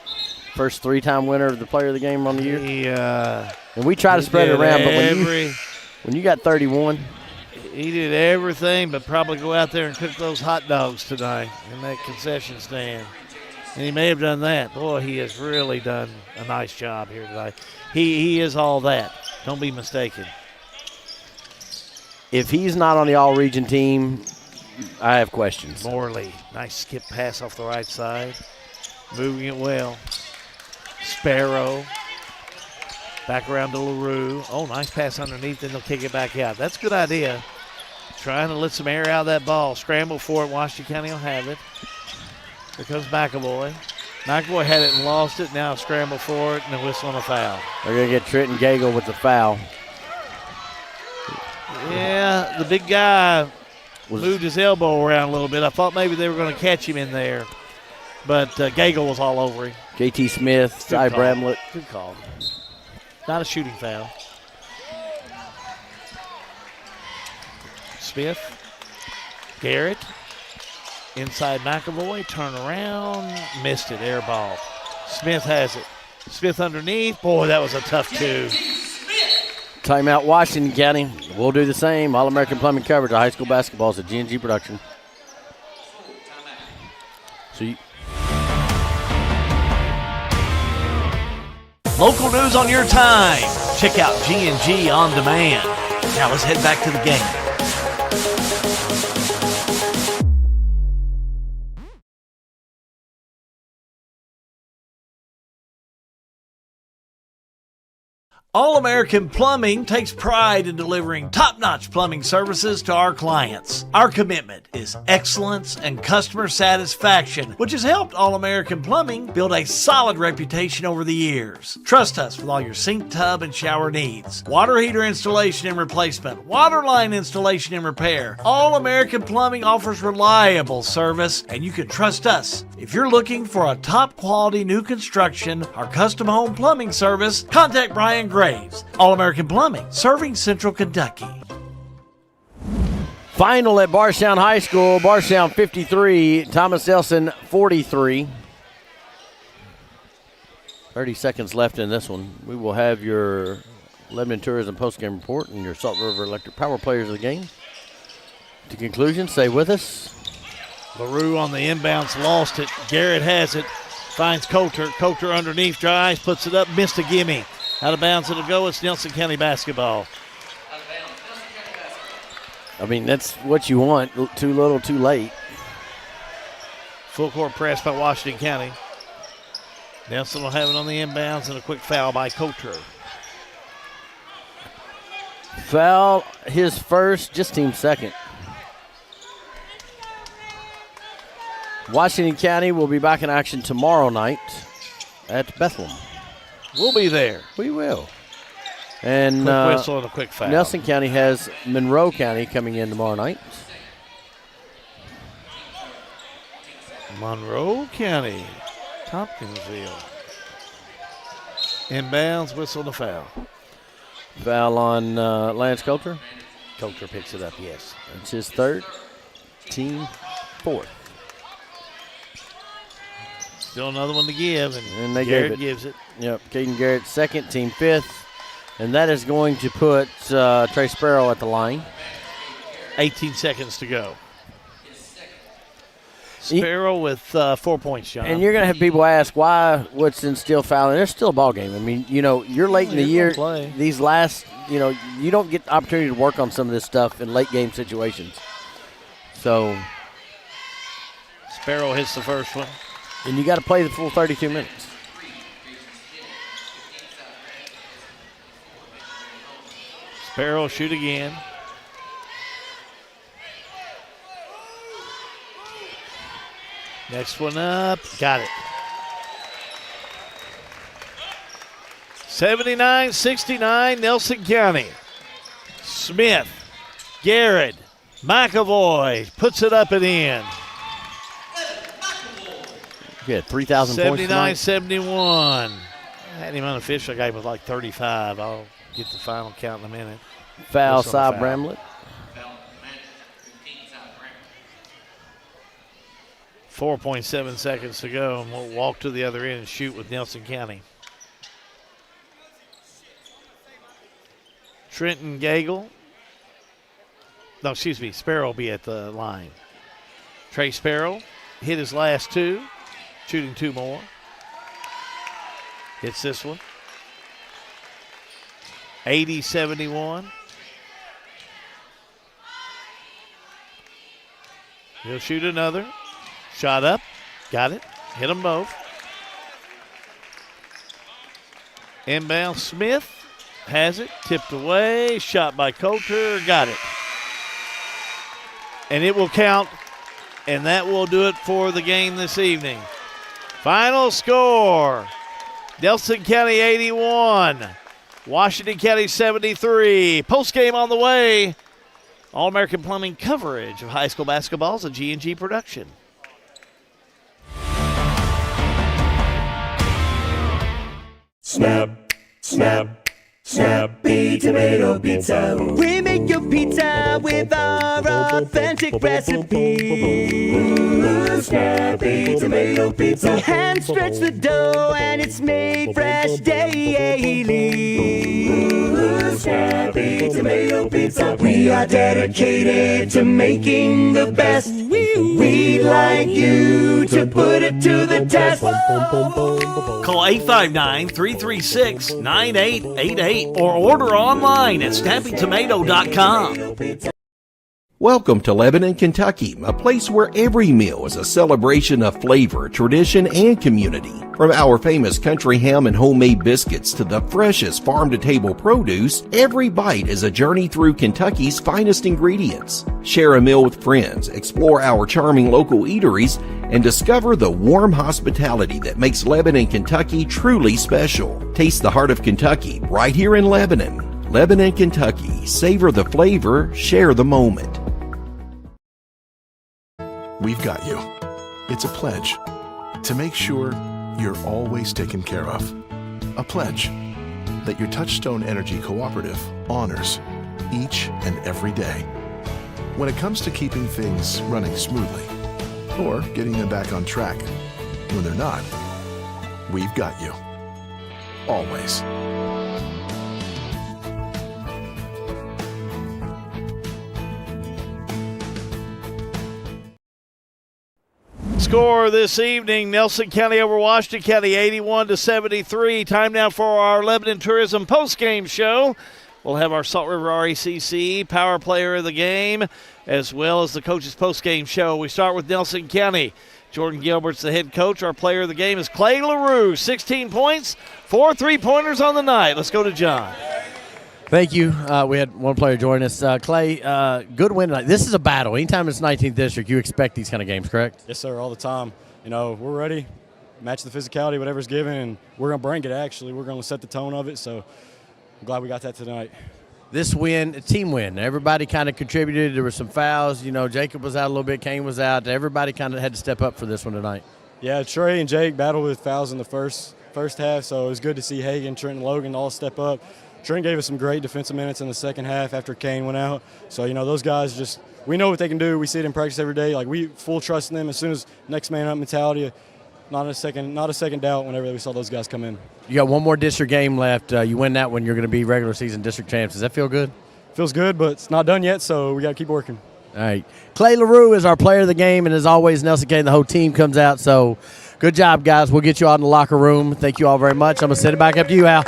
First 3-time winner of the player of the game on the year. And we try to spread it around, but when you got 31. He did everything but probably go out there and cook those hot dogs tonight in that concession stand. And he may have done that. Boy, he has really done a nice job here tonight. He is all that. Don't be mistaken. If he's not on the all-region team, I have questions. Morley, nice skip pass off the right side. Moving it well. Sparrow. Back around to LaRue. Oh, nice pass underneath, then they'll kick it back out. That's a good idea. Trying to let some air out of that ball. Scramble for it. Washington County will have it. Here comes McAvoy. McAvoy had it and lost it. Now a scramble for it and a whistle on a foul. They're going to get Trenton Gagel with the foul. Yeah, the big guy moved his elbow around a little bit. I thought maybe they were going to catch him in there. But Gagel was all over him. J.T. Smith, Cy Bramlett. Good call. Not a shooting foul. Smith. Garrett. Inside McAvoy. Turn around. Missed it. Air ball. Smith has it. Smith underneath. Boy, that was a tough two. Timeout, Washington County. We'll do the same. All-American Plumbing coverage of high school basketball is a G&G production. Local news on your time. Check out G&G On Demand. Now let's head back to the game. All-American Plumbing takes pride in delivering top-notch plumbing services to our clients. Our commitment is excellence and customer satisfaction, which has helped All-American Plumbing build a solid reputation over the years. Trust us with all your sink, tub, and shower needs. Water heater installation and replacement, water line installation and repair. All-American Plumbing offers reliable service, and you can trust us. If you're looking for a top-quality new construction or custom home plumbing service, contact Brian Graves, All-American Plumbing, serving Central Kentucky. Final at Barstown High School. Barstown 53, Thomas Elson 43. 30 seconds left in this one. We will have your Lebanon Tourism postgame report and your Salt River Electric Power players of the game. To conclusion, stay with us. LaRue on the inbounds, lost it. Garrett has it, finds Coulter. Coulter underneath, drives, puts it up, missed a gimme. Out of bounds it'll go. It's Nelson County basketball. I mean, that's what you want. Too little, too late. Full court press by Washington County. Nelson will have it on the inbounds and a quick foul by Coulter. Foul, his first, just team second. Washington County will be back in action tomorrow night at Bethlehem. We'll be there. We will. And quick whistle and a quick foul. Nelson County has Monroe County coming in tomorrow night. Monroe County, Tompkinsville. Inbounds, whistle and a foul. Foul on Lance Coulter. Coulter picks it up, yes. It's his third, team fourth. Still another one to give, and they Garrett gives it. Yep, Caden Garrett second, team fifth. And that is going to put Trey Sparrow at the line. 18 seconds to go. Sparrow with 4 points, John. And you're going to have people ask why Woodson still fouling. There's still a ball game. I mean, you know, you're late in the year. These last, you know, you don't get the opportunity to work on some of this stuff in late game situations. So Sparrow hits the first one. And you got to play the full 32 minutes. Sparrow shoot again. Next one up. Got it. 79-69, Nelson County. Smith, Garrett, McAvoy puts it up and in. You had 3,000 points tonight. 79-71. I had him unofficial game with like 35. I'll get the final count in a minute. Foul, Cy Bramlett. 4.7 seconds to go, and we'll walk to the other end and shoot with Nelson County. Trenton Gagel. No, excuse me. Sparrow will be at the line. Trey Sparrow hit his last two. Shooting two more. Hits this one. 80-71. He'll shoot another. Shot up. Got it. Hit them both. Inbound Smith. Has it. Tipped away. Shot by Coulter. Got it. And it will count. And that will do it for the game this evening. Final score, Nelson County 81, Washington County 73. Postgame on the way. All-American Plumbing coverage of high school basketball is a G&G production. Snap, snap, Snappy Tomato Pizza. We make your pizza with our authentic recipe. Snappy Tomato Pizza. Hand stretch the dough and it's made fresh daily. Snappy Tomato Pizza. We are dedicated to making the best. We'd like you to put it to the test. Call 859-336-9888 or order online at snappytomato.com. Welcome to Lebanon, Kentucky, a place where every meal is a celebration of flavor, tradition, and community. From our famous country ham and homemade biscuits to the freshest farm-to-table produce, every bite is a journey through Kentucky's finest ingredients. Share a meal with friends, explore our charming local eateries, and discover the warm hospitality that makes Lebanon, Kentucky truly special. Taste the heart of Kentucky right here in Lebanon. Lebanon, Kentucky. Savor the flavor, share the moment. We've got you. It's a pledge to make sure you're always taken care of. A pledge that your Touchstone Energy Cooperative honors each and every day. When it comes to keeping things running smoothly or getting them back on track when they're not, we've got you. Always. Score this evening, Nelson County over Washington County 81-73. Time now for our Lebanon Tourism postgame show. We'll have our Salt River RECC Power Player of the Game, as well as the Coach's postgame show. We start with Nelson County. Jordan Gilbert's the head coach. Our player of the game is Clay LaRue, 16 points, 4 3-pointers on the night. Let's go to John. Thank you. We had one player join us. Clay, good win tonight. This is a battle. Anytime it's 19th District, you expect these kind of games, correct? Yes, sir, all the time. You know, we're ready, match the physicality, whatever's given, and we're going to bring it, actually. We're going to set the tone of it, so I'm glad we got that tonight. This win, a team win. Everybody kind of contributed. There were some fouls. You know, Jacob was out a little bit. Kane was out. Everybody kind of had to step up for this one tonight. Yeah, Trey and Jake battled with fouls in the first half, so it was good to see Hagan, Trent, and Logan all step up. Trent gave us some great defensive minutes in the second half after Kane went out. So, you know, those guys just – we know what they can do. We see it in practice every day. Like, we full trust in them. As soon as next man up mentality, not a second doubt whenever we saw those guys come in. You got one more district game left. You win that one, you're going to be regular season district champs. Does that feel good? Feels good, but it's not done yet, so we got to keep working. All right. Clay LaRue is our player of the game, and as always, Nelson County, the whole team comes out. So good job, guys. We'll get you out in the locker room. Thank you all very much. I'm going to send it back up to you, Al.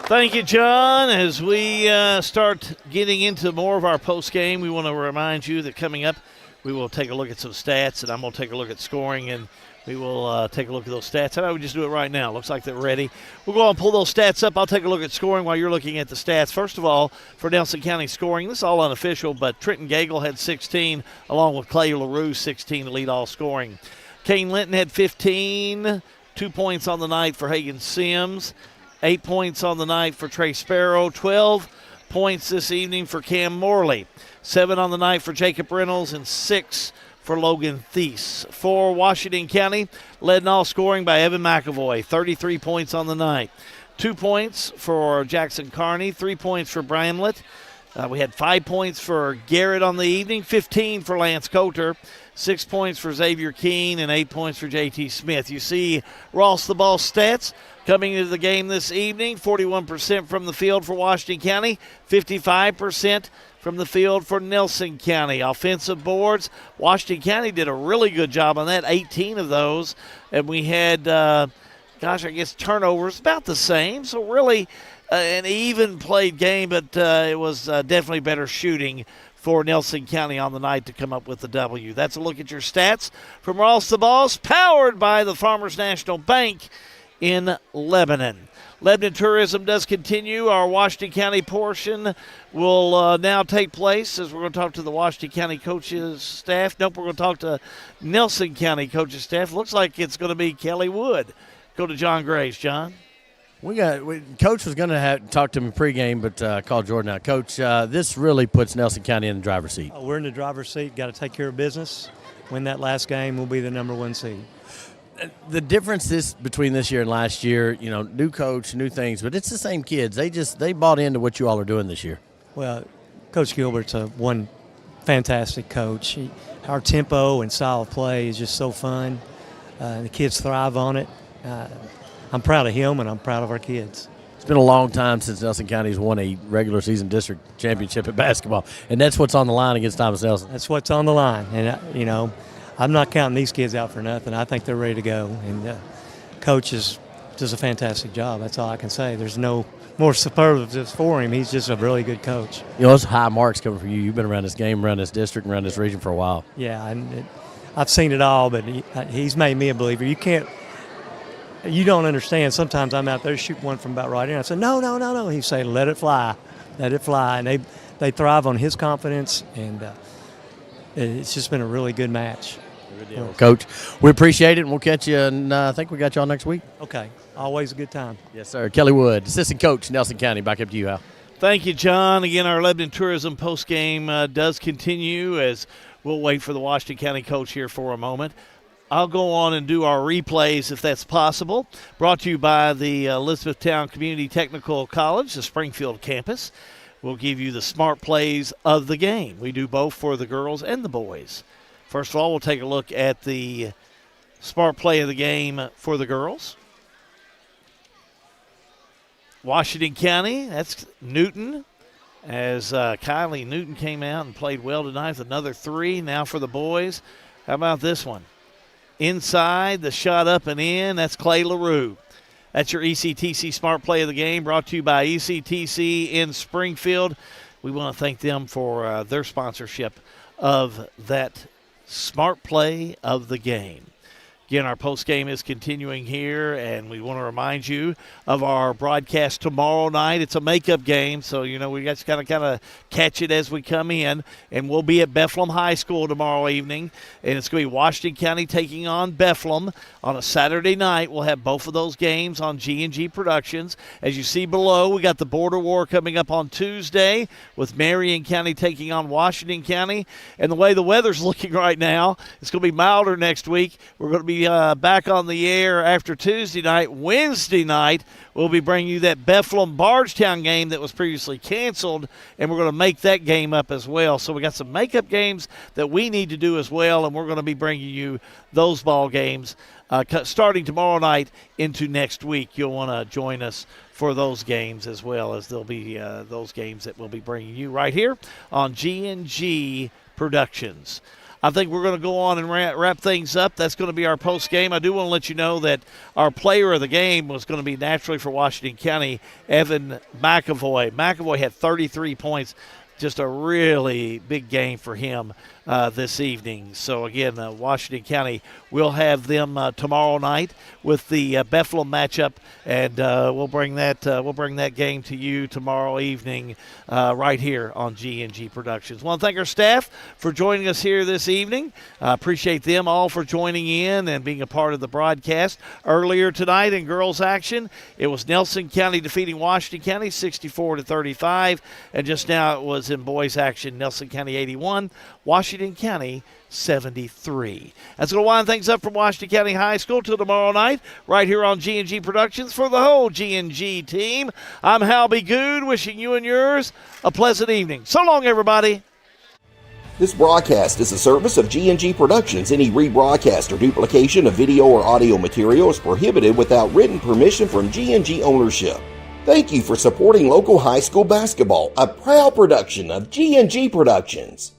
Thank you, John. As we start getting into more of our post game, we want to remind you that coming up, we will take a look at some stats, and I'm going to take a look at scoring, and we will take a look at those stats. How about we just do it right now? Looks like they're ready. We'll go on and pull those stats up. I'll take a look at scoring while you're looking at the stats. First of all, for Nelson County scoring, this is all unofficial, but Trenton Gagel had 16, along with Clay LaRue, 16 to lead all scoring. Kane Linton had 15, 2 points on the night for Hagan Sims. 8 points on the night for Trey Sparrow. 12 points this evening for Cam Morley. 7 on the night for Jacob Reynolds and 6 for Logan Thies. For Washington County, led in all scoring by Evan McAvoy. 33 points on the night. 2 points for Jackson Carney. 3 points for Bramlett. We had 5 points for Garrett on the evening. 15 for Lance Coulter. 6 points for Xavier Keene and 8 points for J.T. Smith. You see Ross the Ball stats coming into the game this evening. 41% from the field for Washington County, 55% from the field for Nelson County. Offensive boards, Washington County did a really good job on that, 18 of those. And we had, turnovers about the same. So really an even played game, but it was definitely better shooting for Nelson County on the night to come up with the W. That's a look at your stats from Ross the Boss, powered by the Farmers National Bank in Lebanon. Lebanon Tourism does continue. Our Washington County portion will now take place as we're going to talk to the Washington County coaches staff. Nope, we're going to talk to Nelson County coaches staff. Looks like it's going to be Kelly Wood. Go to John Grace. John? Coach was going to talk to him in pregame, but called Jordan out. Coach, this really puts Nelson County in the driver's seat. We're in the driver's seat. Got to take care of business. Win that last game, we'll be the number 1 seed. The difference between this year and last year, new coach, new things, but it's the same kids. They bought into what you all are doing this year. Well, Coach Gilbert's one fantastic coach. Our tempo and style of play is just so fun. The kids thrive on it. I'm proud of him, and I'm proud of our kids. It's been a long time since Nelson County's won a regular season district championship at basketball, and that's what's on the line against Thomas Nelson. That's what's on the line, and I'm not counting these kids out for nothing. I think they're ready to go, and Coach does a fantastic job. That's all I can say. There's no more superlatives for him. He's just a really good coach. Those high marks coming from you. You've been around this game, around this district, around this region for a while. Yeah, I've seen it all, but he's made me a believer. You don't understand. Sometimes I'm out there shooting one from about right here. I say, no. He's saying, let it fly. And they thrive on his confidence, and it's just been a really good match. Coach, we appreciate it, and we'll catch you, and I think we got you all next week. Okay. Always a good time. Yes, sir. Kelly Wood, assistant coach, Nelson County. Back up to you, Al. Thank you, John. Again, our Lebanon Tourism postgame does continue as we'll wait for the Washington County coach here for a moment. I'll go on and do our replays if that's possible. Brought to you by the Elizabethtown Community Technical College, the Springfield campus. We'll give you the smart plays of the game. We do both for the girls and the boys. First of all, we'll take a look at the smart play of the game for the girls. Washington County, that's Newton, as Kylie Newton came out and played well tonight with another 3. Now for the boys, how about this one? Inside, the shot up and in, that's Clay LaRue. That's your ECTC Smart Play of the Game, brought to you by ECTC in Springfield. We want to thank them for their sponsorship of that Smart Play of the Game. Again, our postgame is continuing here, and we want to remind you of our broadcast tomorrow night. It's a makeup game, so, we got to kind of catch it as we come in. And we'll be at Bethlehem High School tomorrow evening, and it's going to be Washington County taking on Bethlehem on a Saturday night. We'll have both of those games on G&G Productions. As you see below, we got the Border War coming up on Tuesday with Marion County taking on Washington County. And the way the weather's looking right now, it's going to be milder next week. We're going to be back on the air after Tuesday night. Wednesday night, we'll be bringing you that Bethlehem-Bardstown game that was previously canceled, and we're going to make that game up as well. So we got some makeup games that we need to do as well, and we're going to be bringing you those ball games starting tomorrow night into next week. You'll want to join us for those games as well, as there'll be those games that we'll be bringing you right here on G&G Productions. I think we're going to go on and wrap things up. That's going to be our post game. I do want to let you know that our player of the game was going to be naturally for Washington County, Evan McAvoy. McAvoy had 33 points. Just a really big game for him this evening. So, again, Washington County will have them tomorrow night with the Bethlehem matchup, and we'll bring that game to you tomorrow evening right here on G&G Productions. I want to thank our staff for joining us here this evening. Appreciate them all for joining in and being a part of the broadcast. Earlier tonight in girls action, it was Nelson County defeating Washington County 64-35, and just now it was in boys action, Nelson County 81, Washington County 73. That's going to wind things up from Washington County High School till tomorrow night, right here on G&G Productions. For the whole G&G team, I'm Hal B. Good, wishing you and yours a pleasant evening. So long, everybody. This broadcast is a service of G&G Productions. Any rebroadcast or duplication of video or audio material is prohibited without written permission from G&G ownership. Thank you for supporting local high school basketball, a proud production of G&G Productions.